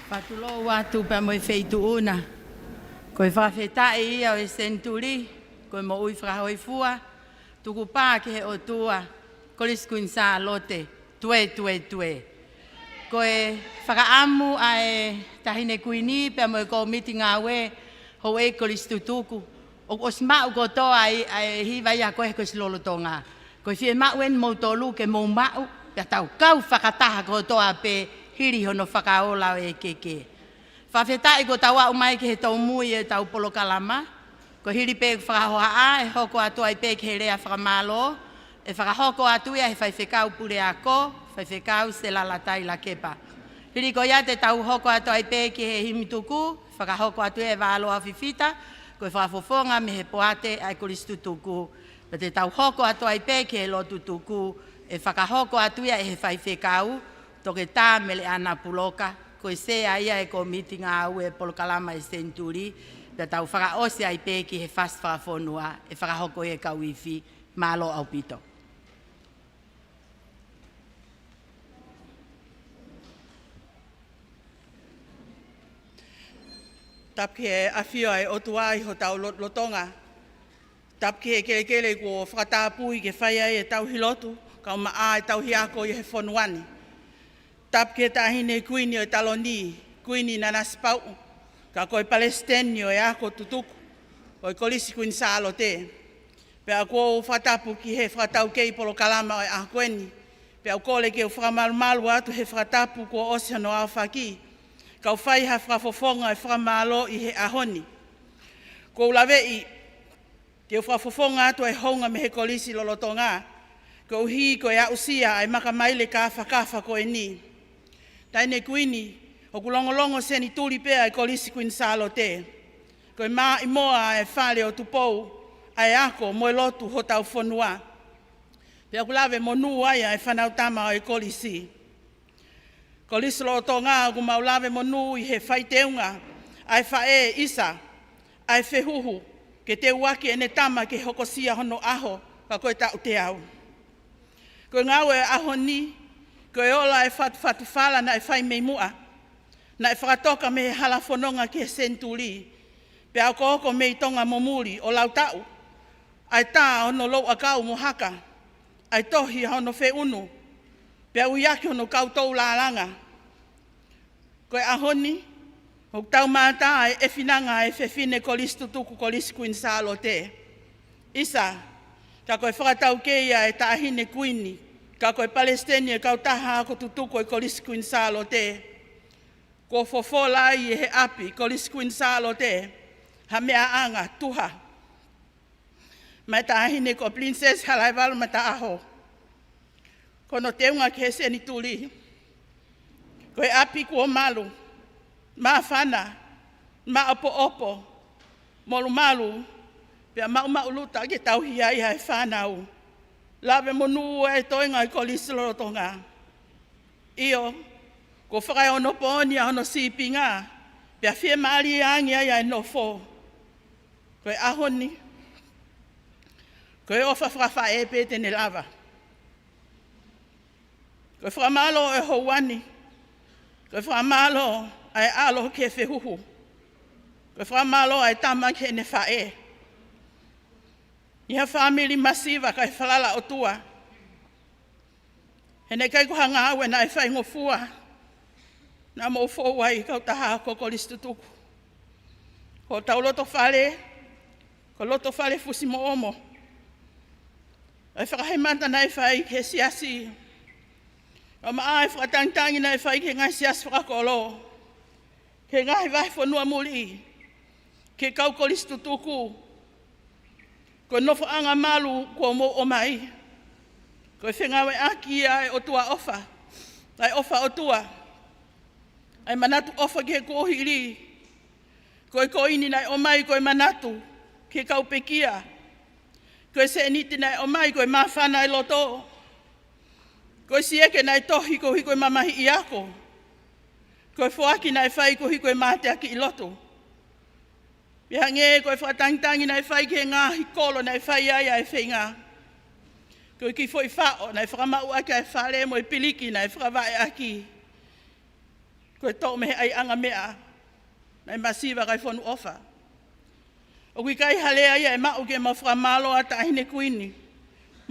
Patulo watu pa mo feitu una. Koe whawhetai ia o e senturi, koe mo ui whahoi tuku pā ke he o tua, koliskuin sā lote, tue. Koe whakaamu a e tahine kuini, pe mo e ko miti ngā we, ho e kolistu tuku. O os mau ko toa a e hiwa ia koe koe silolo tonga. Koe fie mau en mo tolu ke mo mau, ya tau kau whakataha ko toa pe hiri hono whakaola o e keke. Whawhetai ko tau au mai ke he tau mui e tau polo kalama. Ko hiri pe whakahoa a e hoko atu ai pe ke he rea whakamalo. E whakahoko atu ia he whaiwhekau pure ako, whaiwhekau se lalatai la kepa. Hiri ko ia te tau hoko atu ai pe ke he himituku, whakahoko atu e wālo a whiwhita, ko e whakafofonga me he poate ai koristu tuku. Pa te tau hoko atu ai pe ke he lotu tuku, e whakahoko atu ia e he whaiwhekau, toke tā mele ana puloka, ko e se aia e ko mitinga au e polokalama e senturi, pe tau whakaose ai pe ki he fast whakafonua, e whakahoko e kauifi, malo au pito. Tapki e awhio ai o tuai ho tau lotonga. Tapki e kele ko whakatapui ke whai e tau hilotu, ka o maa e tau hiako i he whonuani. Tapki e tahine kuini o taloni, kuini na naspau, ka koe Palestinio e ako tutuku, o kolisi kuin salo te. Pe a ko whatapu ki he whatau kei polo kalama o e akoeni, pe a kole ke o whamalumalu atu he whatapu ko oceano au whaki, ka o whai ha whafofonga e whamalo i he ahoni. Ko ulawei, ke o whafofonga atu e honga me he kolisi lolotonga, ko hi ko e ausia ai makamaile ka whakafa ko e ni. Taine kuini, o kulongolongo se ni tuli pea e kolisi kuin salo te. Ko e maa imoa e whale o tupou, ai ako mo e lotu ho tau whonua. Pea kulawe monu aia e whanau tama o e kolisi. Kolisi lolotonga ku maulawe monu i he whaiteunga, ai whae isa, ai whehuhu, ke te uaki ene tama ke hokosia hono aho, ka koe tau te au. Koe ngau e aho ni, koe ola e whatu whala na e whai mei mua. Na e whakatoka me hala whanonga ke senturi. Pe au koko me i tonga momuri o lau tau. Ai tā ono lou a kau mo haka. Ai tohi hono whe unu. Pe au iaki hono koutou lālanga. Koe ahoni, o tau mātā e whinanga e whewhine kolistu tuku kolisi kuin sālo te. Isa, ka koe whakatau keia e tāhine kuini. Ka koe Palestini e kau taha ako tutuko e kolisi kuin sālo te. Ko fofola i e he api kolisi kuin sālo te. Ha mea anga tuha. Mai tāhine ko princess halaiwalu ma ta aho. Kono teunga ke seni tuli. Koe api kua malu. Ma whana. Ma opo opo. Molu malu. Pea mau luta ke tauhi ai hai whanau. Lawe monu e toinga i kolisi lorotonga. Io. Ko whakai ono poni a ono sipinga. Pea whie maari angi ai no fo. Koe ahoni. Koe ofa whawha e pete ne lava. Koe whamalo e houani. Koe whamalo ai alo ke whihuhu. Koe whamalo ai tama ke ne whae. Iha family masiva kai whalala o tua. Hene kai kuhanga awe na e whai ngofua. Na mo fo wai kau taha ko kolistu tuku. Ko tau loto whale. Ko loto whale fusi mo omo. Ai whakahemata na e whai ke siasi. O maa e whakatangitangi na e whai ke ngai siasi whakakolo. Ke ngai vai whanua muli. Ke kau kolistu tuku. Ko nofo anga malu ko mo o mai. Ko whengawe aki ai o tua ofa. Ai ofa o tua. Ai manatu ofa ke kohiri. Ko e koini nai o mai ko e manatu. Ke kau pekia. Ko e se eniti nai o mai ko e mawhana e loto. Ko e sieke nai tohi ko hiko e mamahi i ako. Ko e fuaki nai whai ko hiko e mate aki i loto. Pia nge ko e whakatangitangi nai whai ke ngā hikolo nai whai ai ai whenga. Ko e ki foi whao nai whakamau aki ai whare mo e piliki nai whakawai aki. Ko e tau mehe ai anga mea. Nai masiva kai whonu ofa. O kui kai hale ai e mau ke ma whakamalo a tahine kuini.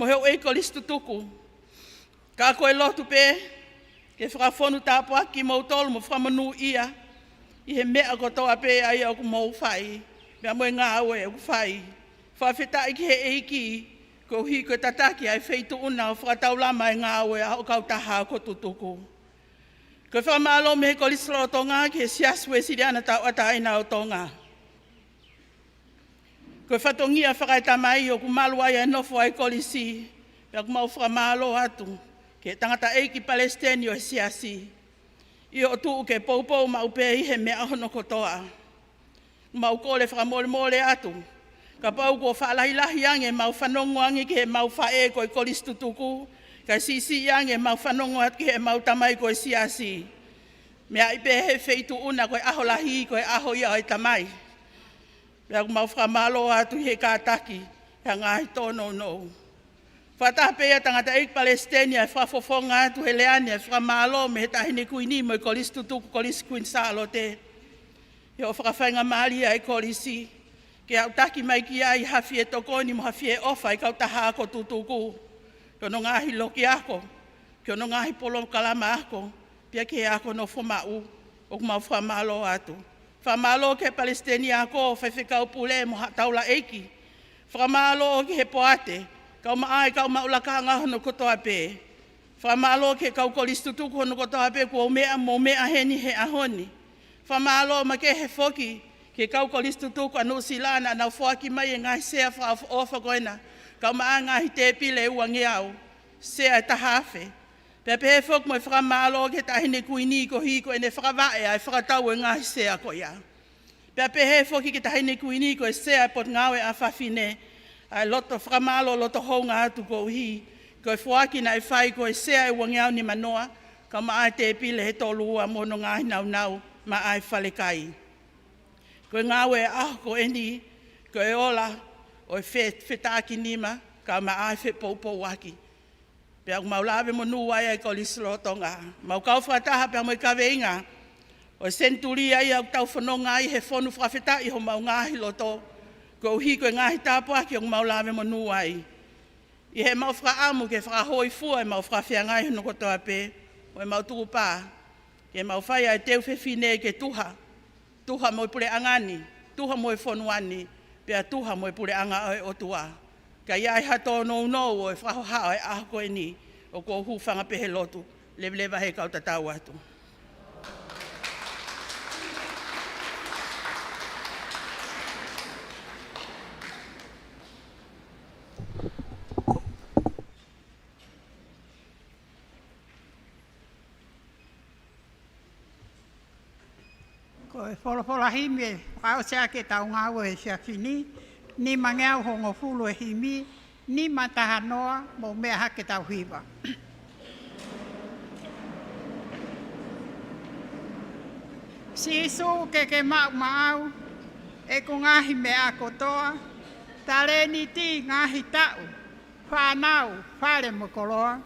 Mo heo e kolistu tuku. Ka koe lotu pe. Ke whakawhonu tāpo aki mo tolu mo whakamanu ia. I he mea kotoa pe ai au ku mou whai. Mea moe ngā aue au ku whai. Whawhetai ki he eiki. Ko hi ko tataki ai wheitu una o whakatau lama e ngā aue au kau taha ko tutuku. Ko whamalo me he kolislo o tonga ki he siaswe siri ana tau ata aina o tonga. Ko whatongia whakaitamai o ku malu ai e nofo ai kolisi. Pea ku mau whamalo atu. Ke tangata eiki Palestini o he siasi. I o tuu ke poupou mau pe i he mea hono kotoa. Mau kole whakamole mole atu. Ka pau ko whaalahilahi ange mau whanongo ange ki he mau whae ko i kolistu tuku. Ka sisi ange mau whanongo atu ki he mau tamai ko i siasi. Mea i pe he wheitu una ko i aho lahi ko i aho ia o i tamai. Mea ku mau whakamalo atu he kātaki. Ka ngahi tono no. Whatapea tangata eik Palestini e whafofonga atu he leane e whamalo me he tahine kuini mo i kolistu tuku kolisi kuin sālo te. He o whakawhainga maali ai kolisi. Ke au taki mai ki ai hawhi e tokoni mo hawhi e ofa i kau taha ako tutuku. Ke ono ngahi loki ako. Ke ono ngahi polo kalama ako. Pia ke ako no whamau o kumau whamalo atu. Whamalo ke Palestini ako whaiwhikau pule mo taula eiki. Whamalo ke he poate. Kau maai kau maulakanga hono kotoa pe. Whamalo ke kau kolistu tuku hono kotoa pe kua mea mo mea heni he ahoni. Whamalo ma ke he foki ke kau kolistu tuku anu silana na whaki mai e ngai sea whaofa koina. Kau maa ngahi te pile ua ngeau. Sea tahawhe. Pea pe he foki mo e whamalo ke tahine kuini ko hiko e ne whakawae ai whakatau e ngahi sea ko ia. Pea pe he foki ke tahine kuini ko e sea pot ngawe a whawhine. Ai loto whakamalo loto honga atu ko hi. Ko e whaki na e whai ko e sea e wangiau ni manoa. Ka maa te pile he tolu ua mono ngahi nau nau ma ai whalekai. Ko e ngawe aho ko eni. Ko e ola o e whetaki nima. Ka maa ai whepoupo waki. Pea ku maulawe monu ai ai ko lislo tonga. Mau kau whataha pea mo i kawe inga. O senturia ia tau whanonga i he whonu whawheta i ho mau ngahi loto. Ko uhi koe ngahi tāpua ki o mau lawe manu ai. I he mau whaamu ke whahoi fua e mau whawhiangai hono kotoa pē. O e mau tuku pā. Ke mau whaia e teu whewhine ke tuha. Tuha mo i pure angani. Tuha mo i whonuani. Pea tuha mo i pure anga o tua. Ka iai hato no o e whahoha e aho koe ni. O ko hu whanga pehe lotu. Lewa he kau tatau atu. Ko e wholofola himi e whao sea ke tau ngāua e sea whini, ni mangeau hongo fulu e himi, ni mataha noa mo mea hake tau hiwa. Si isu ke mau maau, e ko ngahi me a kotoa, tale ni ti ngahi tau, whanau, whare mo koloa.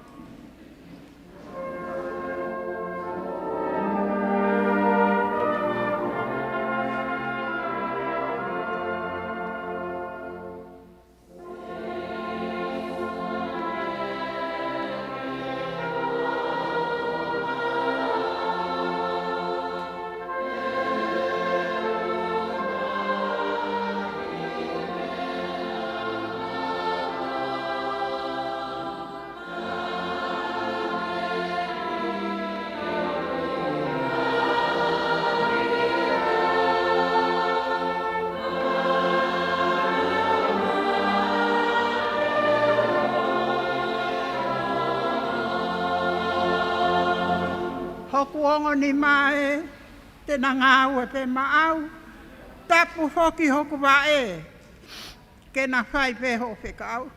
Hokuongo ni mae, te ngāu e pe maau, tapu hoki hoku wae, ke na whai pe ho whekau.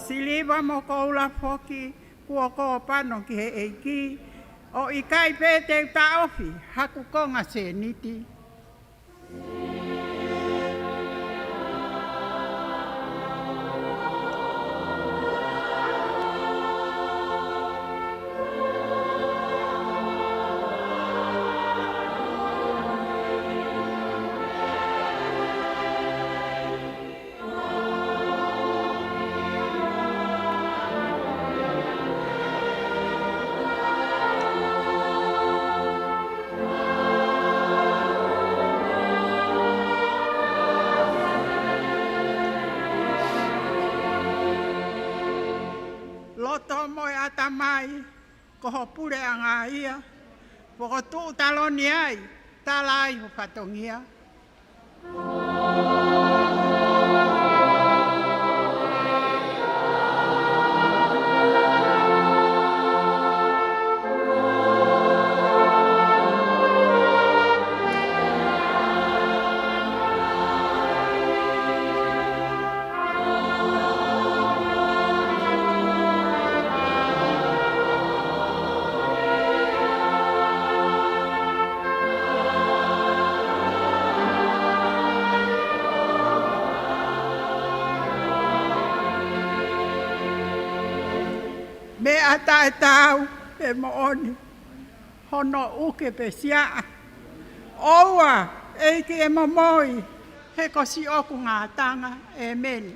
Siliva mo koula foki, kua koa pano ki he eiki, o i kai pēte ta ofi, haku konga se niti. Loto moi atamai, koho pure anga ia, poko tu taloni ai, talai ho patongia. Me ata e tau e mooni, hono uke pe sia. Oua, eiki e momoi, he kosi oku ngā tanga e meni.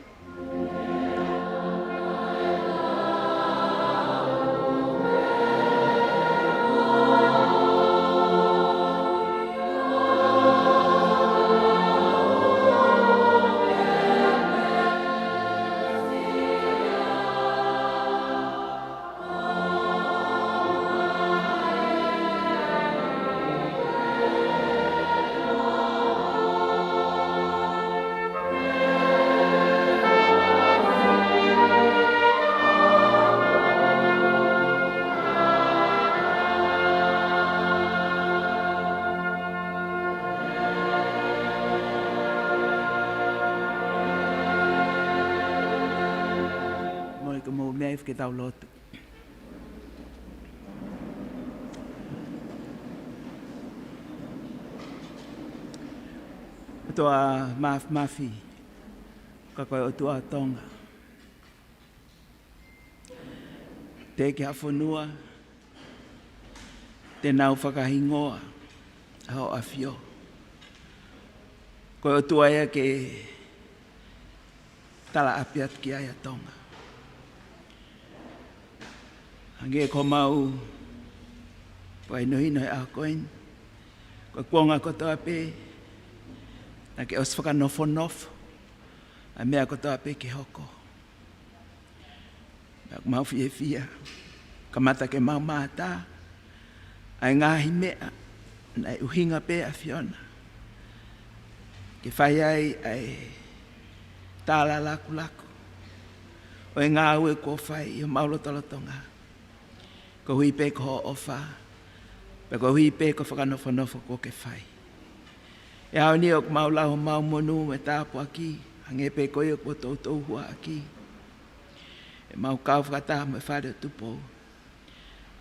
nei ke tau lotu. Toa mafi ka koe o tua tonga. Te ke hawhanua, te nau whakahingoa, hao awhio. Koe o tua ea ke tala apiat ki aia tonga. Hange ko mau, pai nohino e a koen, koe kuonga kotoa pe, na ke os whakanofo, a mea kotoa pe ke hoko. Mau fia, kamata ke mau mata, ai ngahi mea, na uhinga pe a Fiona. Ke whai ai tāla laku. O e ngā ue ko whai i o maulotolotonga. Ko hui pe ko ofa, pe ko hui pe ko whakanofo ko ke whai. E hao ni o maulahu mau monu me tāpu aki, hange pe ko i o ko tautou hua aki. E mau kau whakata mo e whare o tupo.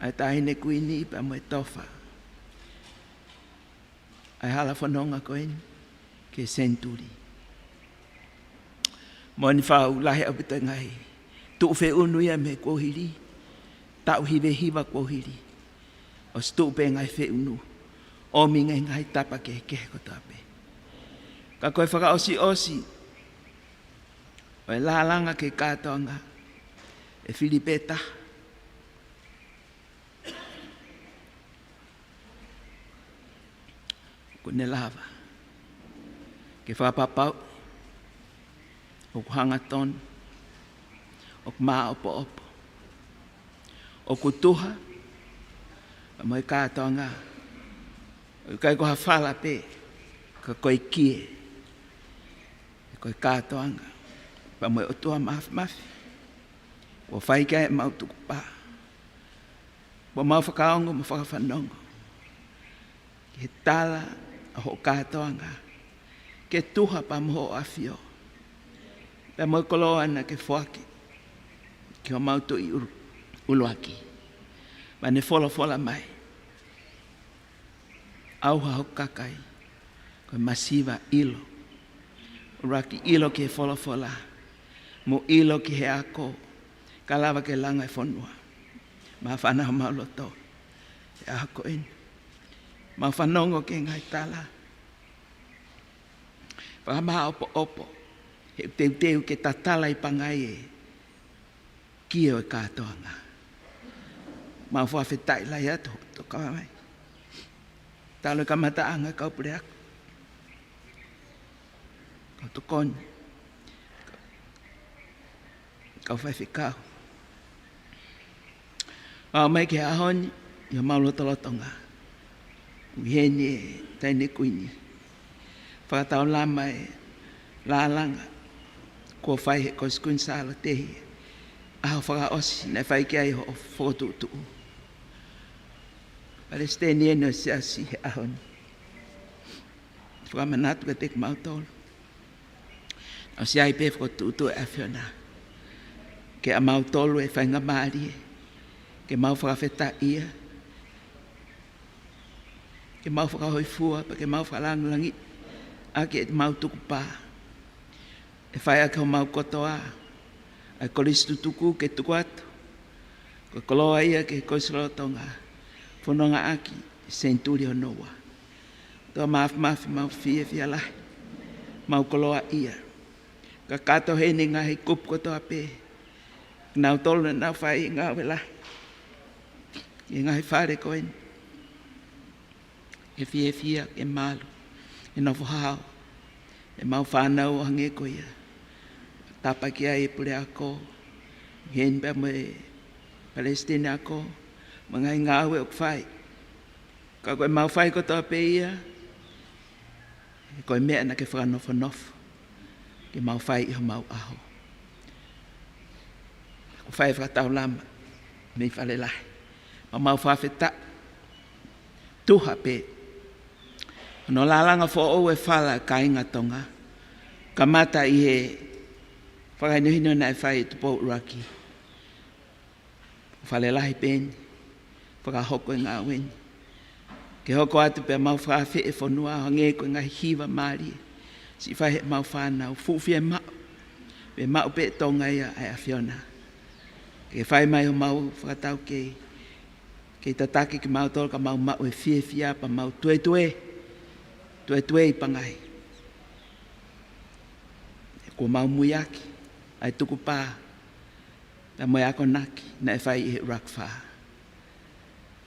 Ai tahine kuini pa mo e tofa. Ai hala whanonga koen ke senturi. Mo ni whau lahe au pita ngai. Tuu whe unuia me kohiri. Tau hive hiva kohiri. O stu pe ngai whe unu. O minga ngai tapa ke ko tape. Ka koe whaka osi. O e lalanga ke kātoanga. E Filipeta. Ko ne lava. Ke whapapau. O kuhangaton. O maa opo. O kutuha. A moi kātoanga. O kai ko hawhala pe. Ka koe kie. Koe kātoanga. Pa moi o tua mafi. O whai kai mau tuku pā. O mau whakaongo, mau whakawhanongo. Ke tala a ho kātoanga. Ke tuha pa moho awhio. Pa moi koloa na ke whaki. Ke o mau tu i uluaki. Ma ne fola mai. Auha ho kakai. Koe masiva ilo. Uraki ilo ke fola. Mo ilo ki he ako. Kalawa ke langa e whanua. Ma whanau mauloto. E ako in. Ma whanongo ke ngai tala. Whakamaha opo. He teu ke tatala i pangai e. Kio e kātoanga. Ma whawhetai lai atu. To kawa mai. Talo ka mataanga kaupure aku. Kau tukon. Kau whaiwhikau. Wao mai ke ahoni, ia maulotolotonga. Uheni e taine kuini. Whakatau lama e lalanga. Kua whai he koskun sāla tehi. Aho whakaosi, nei whai ki ai ho whotutu. Palestini eno siasi he ahoni. Whakamanatu ka tek mautolo. O si ai pe whotutu e Fiona. Ke a mautolo e whainga maari e. Ke mau whakawheta ia. Ke mau whakahoifua, pa ke mau whakalangulangi. A ke mau tuku pā. E whai ake ho mau kotoa. Ai koristu tuku ke tuku atu. Ko koloa ia ke koisolotonga. Whanonga aki, senturi o noa. Toa mafi mau fia lahi. Mau koloa ia. Ka kato hene ngahi kup kotoa pe. Nau tolu na nau whai ngā welahi. E ngai whare koen. E fia, e malu. E nofu hao. E mau whanau hange koia. Tapa ki ai e pure ako. Hen pa mo e Palestina ako. Mangai ngāwe o kwhai. Ka koe mau whai kotoa pe ia. E koe mea na ke whanofo. Ke mau whai iho mau aho. Ko whai whakatau lama. Mei whale lahi. Ma mau whawheta. Tuha pe. No lalanga fo o e whala ka inga tonga. Ka mata i he whakainuhino na e whai tupo uraki. Whalelahi pēni, whakahoko e ngā weni. Ke hoko atu pe mau whawhi e whanua hange ko ngā hiwa mārie. Si whai he mau whanau, fuwhi e mau. Pe mau pe tonga ia ai a whiona. Ke whai mai ho mau whakatau ke tataki ki mau tol ka mau mau e whia pa mau tue i pangai. Ko mau muiaki, ai tuku pā. Ta moe ako naki, na e whai i he rakwha.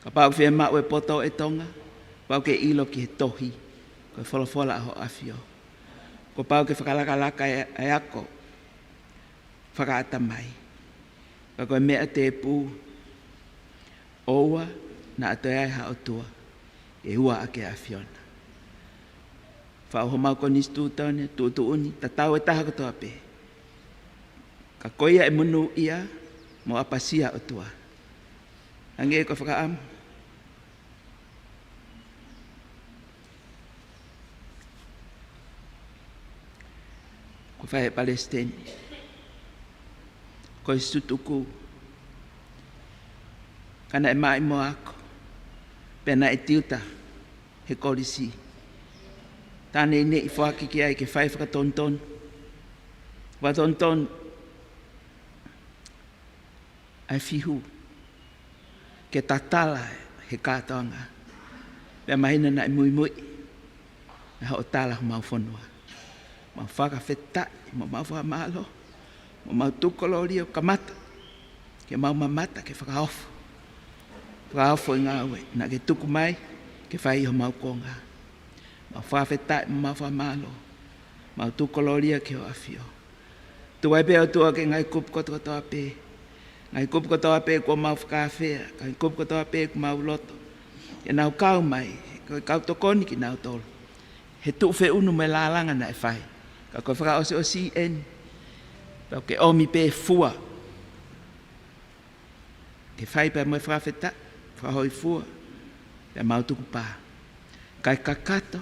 Ka pau whia mau e poto e tonga, pau ke ilo ki he tohi, ko e wholofola aho awhio. Ko pau ke whakalakalaka e ako, whakaata mai. Ka koe mea te pū, oua na atoe ai hao tua, e hua ake a whiona. Whao mau ko nistu taone, tu uni, ta tau e taha katoa pe. Ka koia e munu ia, mo apasia o tua. Ange ko whakaamu. Ko whae Palestine. Ko i sutuku. Kana e mai mo ako. Pena e tiuta. He kolisi. Tāne i ne i whaki ki ai ke whae whakatonton. Watonton. Ai whihu. Ke tatala he kātoanga. Pea mahina na i mui. E hao tala ho mau whanua. Mau whakawhetai, mau whamalo. Mau tukolo rio kamata. Ke mau mamata ke whakaofu. Whakaofu i ngā ue. Na ke tuku mai, ke whai ho mau konga. Mau whawhetai, mau whamalo. Mau tukolo rio ke o awhio. Tuai peo tua ke ngai kupu kotoa pe. Ngai kupu kotoa pe ko mau whakawhea. Ngai kupu kotoa pe ko mau loto. E nau kau mai, ko kau tokoni ki nau tolo. He tuwhe unu me lalanga na e whai. Ka koe whakaose o CN. Pau ke omi pe fua. Ke whai pe moe whawheta, whahoi fua. Pe mautuku pā. Kai kakato.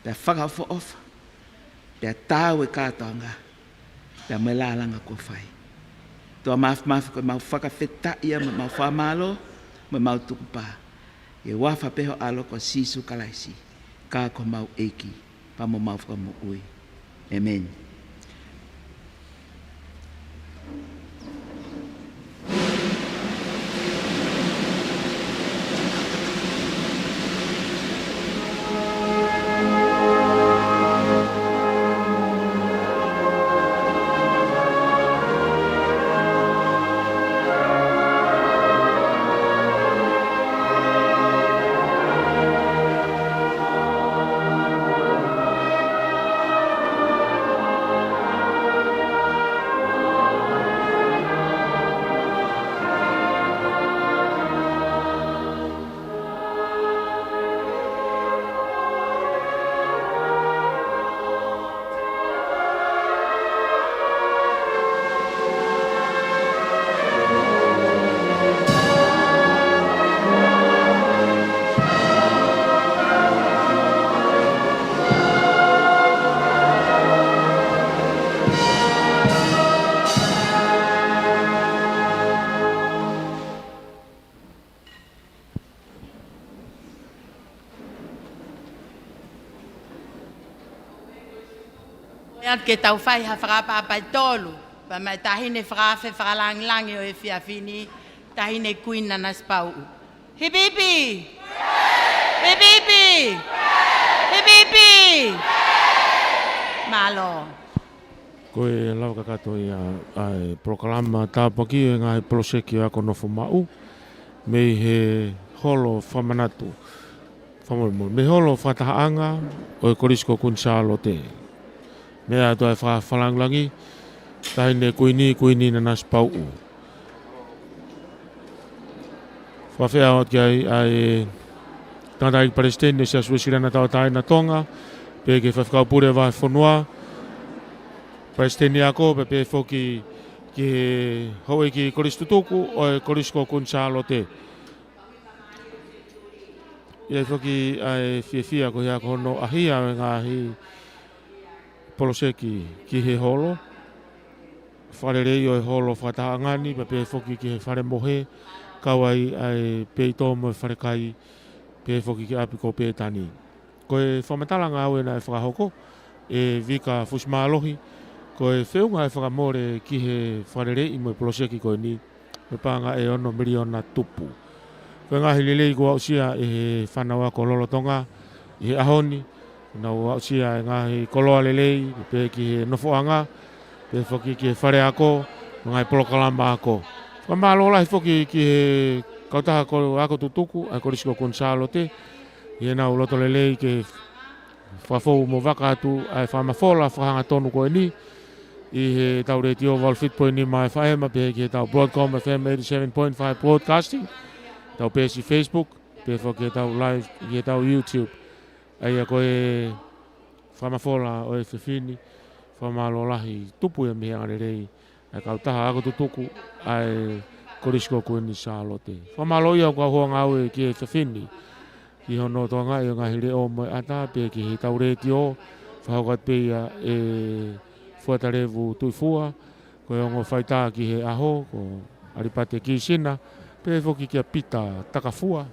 Pe whakawho ofa. Pe tāu e kātoanga. Pe moe lalanga ko whai. Tua mafu koe mau whakawheta ia me mau whamalo. Me mautuku pā. E wafa peho alo ko sisu kalaisi. Ka ko mau eki. Pa mo mau whakamu ui. Amen. Ke tau whai ha whakapapai tolu. Pa mai tahine whakawhe whakalangilangi o e whiawhini. Tahine kuina nas pau. Hibibi! Hibibi! Hibibi! Malo. Koe lau kakato i a proklama tāpaki e ngai proseki ako nofo mau. Mei he holo whamanatu. Me holo whatahaanga o e korisko kunsalo te. Mea ato e whawhalanglangi, tahine kuini na nas pau. Whawhea o ki ai tātai Palestine se asue sirena tau tai na tonga, pe ke whawhakau pure vai whanua, Palestine ako, pe whoki ki hoi ki koristutuku o e korisko kunsalo te. Ia whoki ai whiawhia ko hea kono ahia ngahi poloseki ki he holo. wharerei o e holo whataangani, pa pe foki ki he whare mohe, kawai ai pe tō mo e wharekai, pe foki ki api ko pe tani. Ko e whamatalanga au e na e whakahoko, e vika fusma alohi, ko e whiunga e whakamore ki he wharerei mo e poloseki ko e ni, me panga e ono miliona tupu. Ko ngahi lelei ko au sia e he whanawa ko lolotonga, i he ahoni, na au sia e ngahi koloa lelei, pe ki he nofoanga, pe foki ki he whare ako, ngai polokalamba ako. Whamalola he foki ki he kautaha ko ako tutuku, ai korisiko konsalo te, i e nau loto lelei ke whafou mo waka atu, ai whamafola whahanga tonu ko e ni, i he tau reti o Walfit po ni mai whaema, pe ki he tau Broadcom FM 87.5 Broadcasting, tau pe si Facebook, pe foki he tau live, i he tau YouTube, ai a koe whamafola o e whiwhini, whamalolahi tupu e mihi angarerei, ai kautaha ako tutuku, ai korisiko ko ni Charlotte. Whamaloi au ka huanga au e ki e whiwhini, i hono toanga i ngahi reo mo ata, pe ki he tau reti o, whahaukat pe ia e fuatarevu tuifua, ko e ongo whaita ki he aho, ko aripate ki sina, pe foki ki a pita takafua.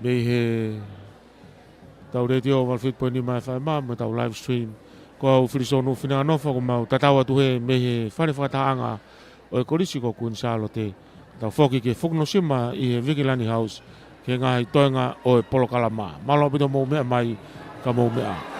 Me he tau reti o Walfit po ni mai whaema, mo tau live stream, ko au whirisonu whina anofa, ko mau tatawa tuhe me he whare whataanga o e korisiko kun Charlotte, tau foki ki whukno sima i he Vigilani House, ke ngahi toenga o e Polokalama. Malo pito mou mea mai ka mou mea.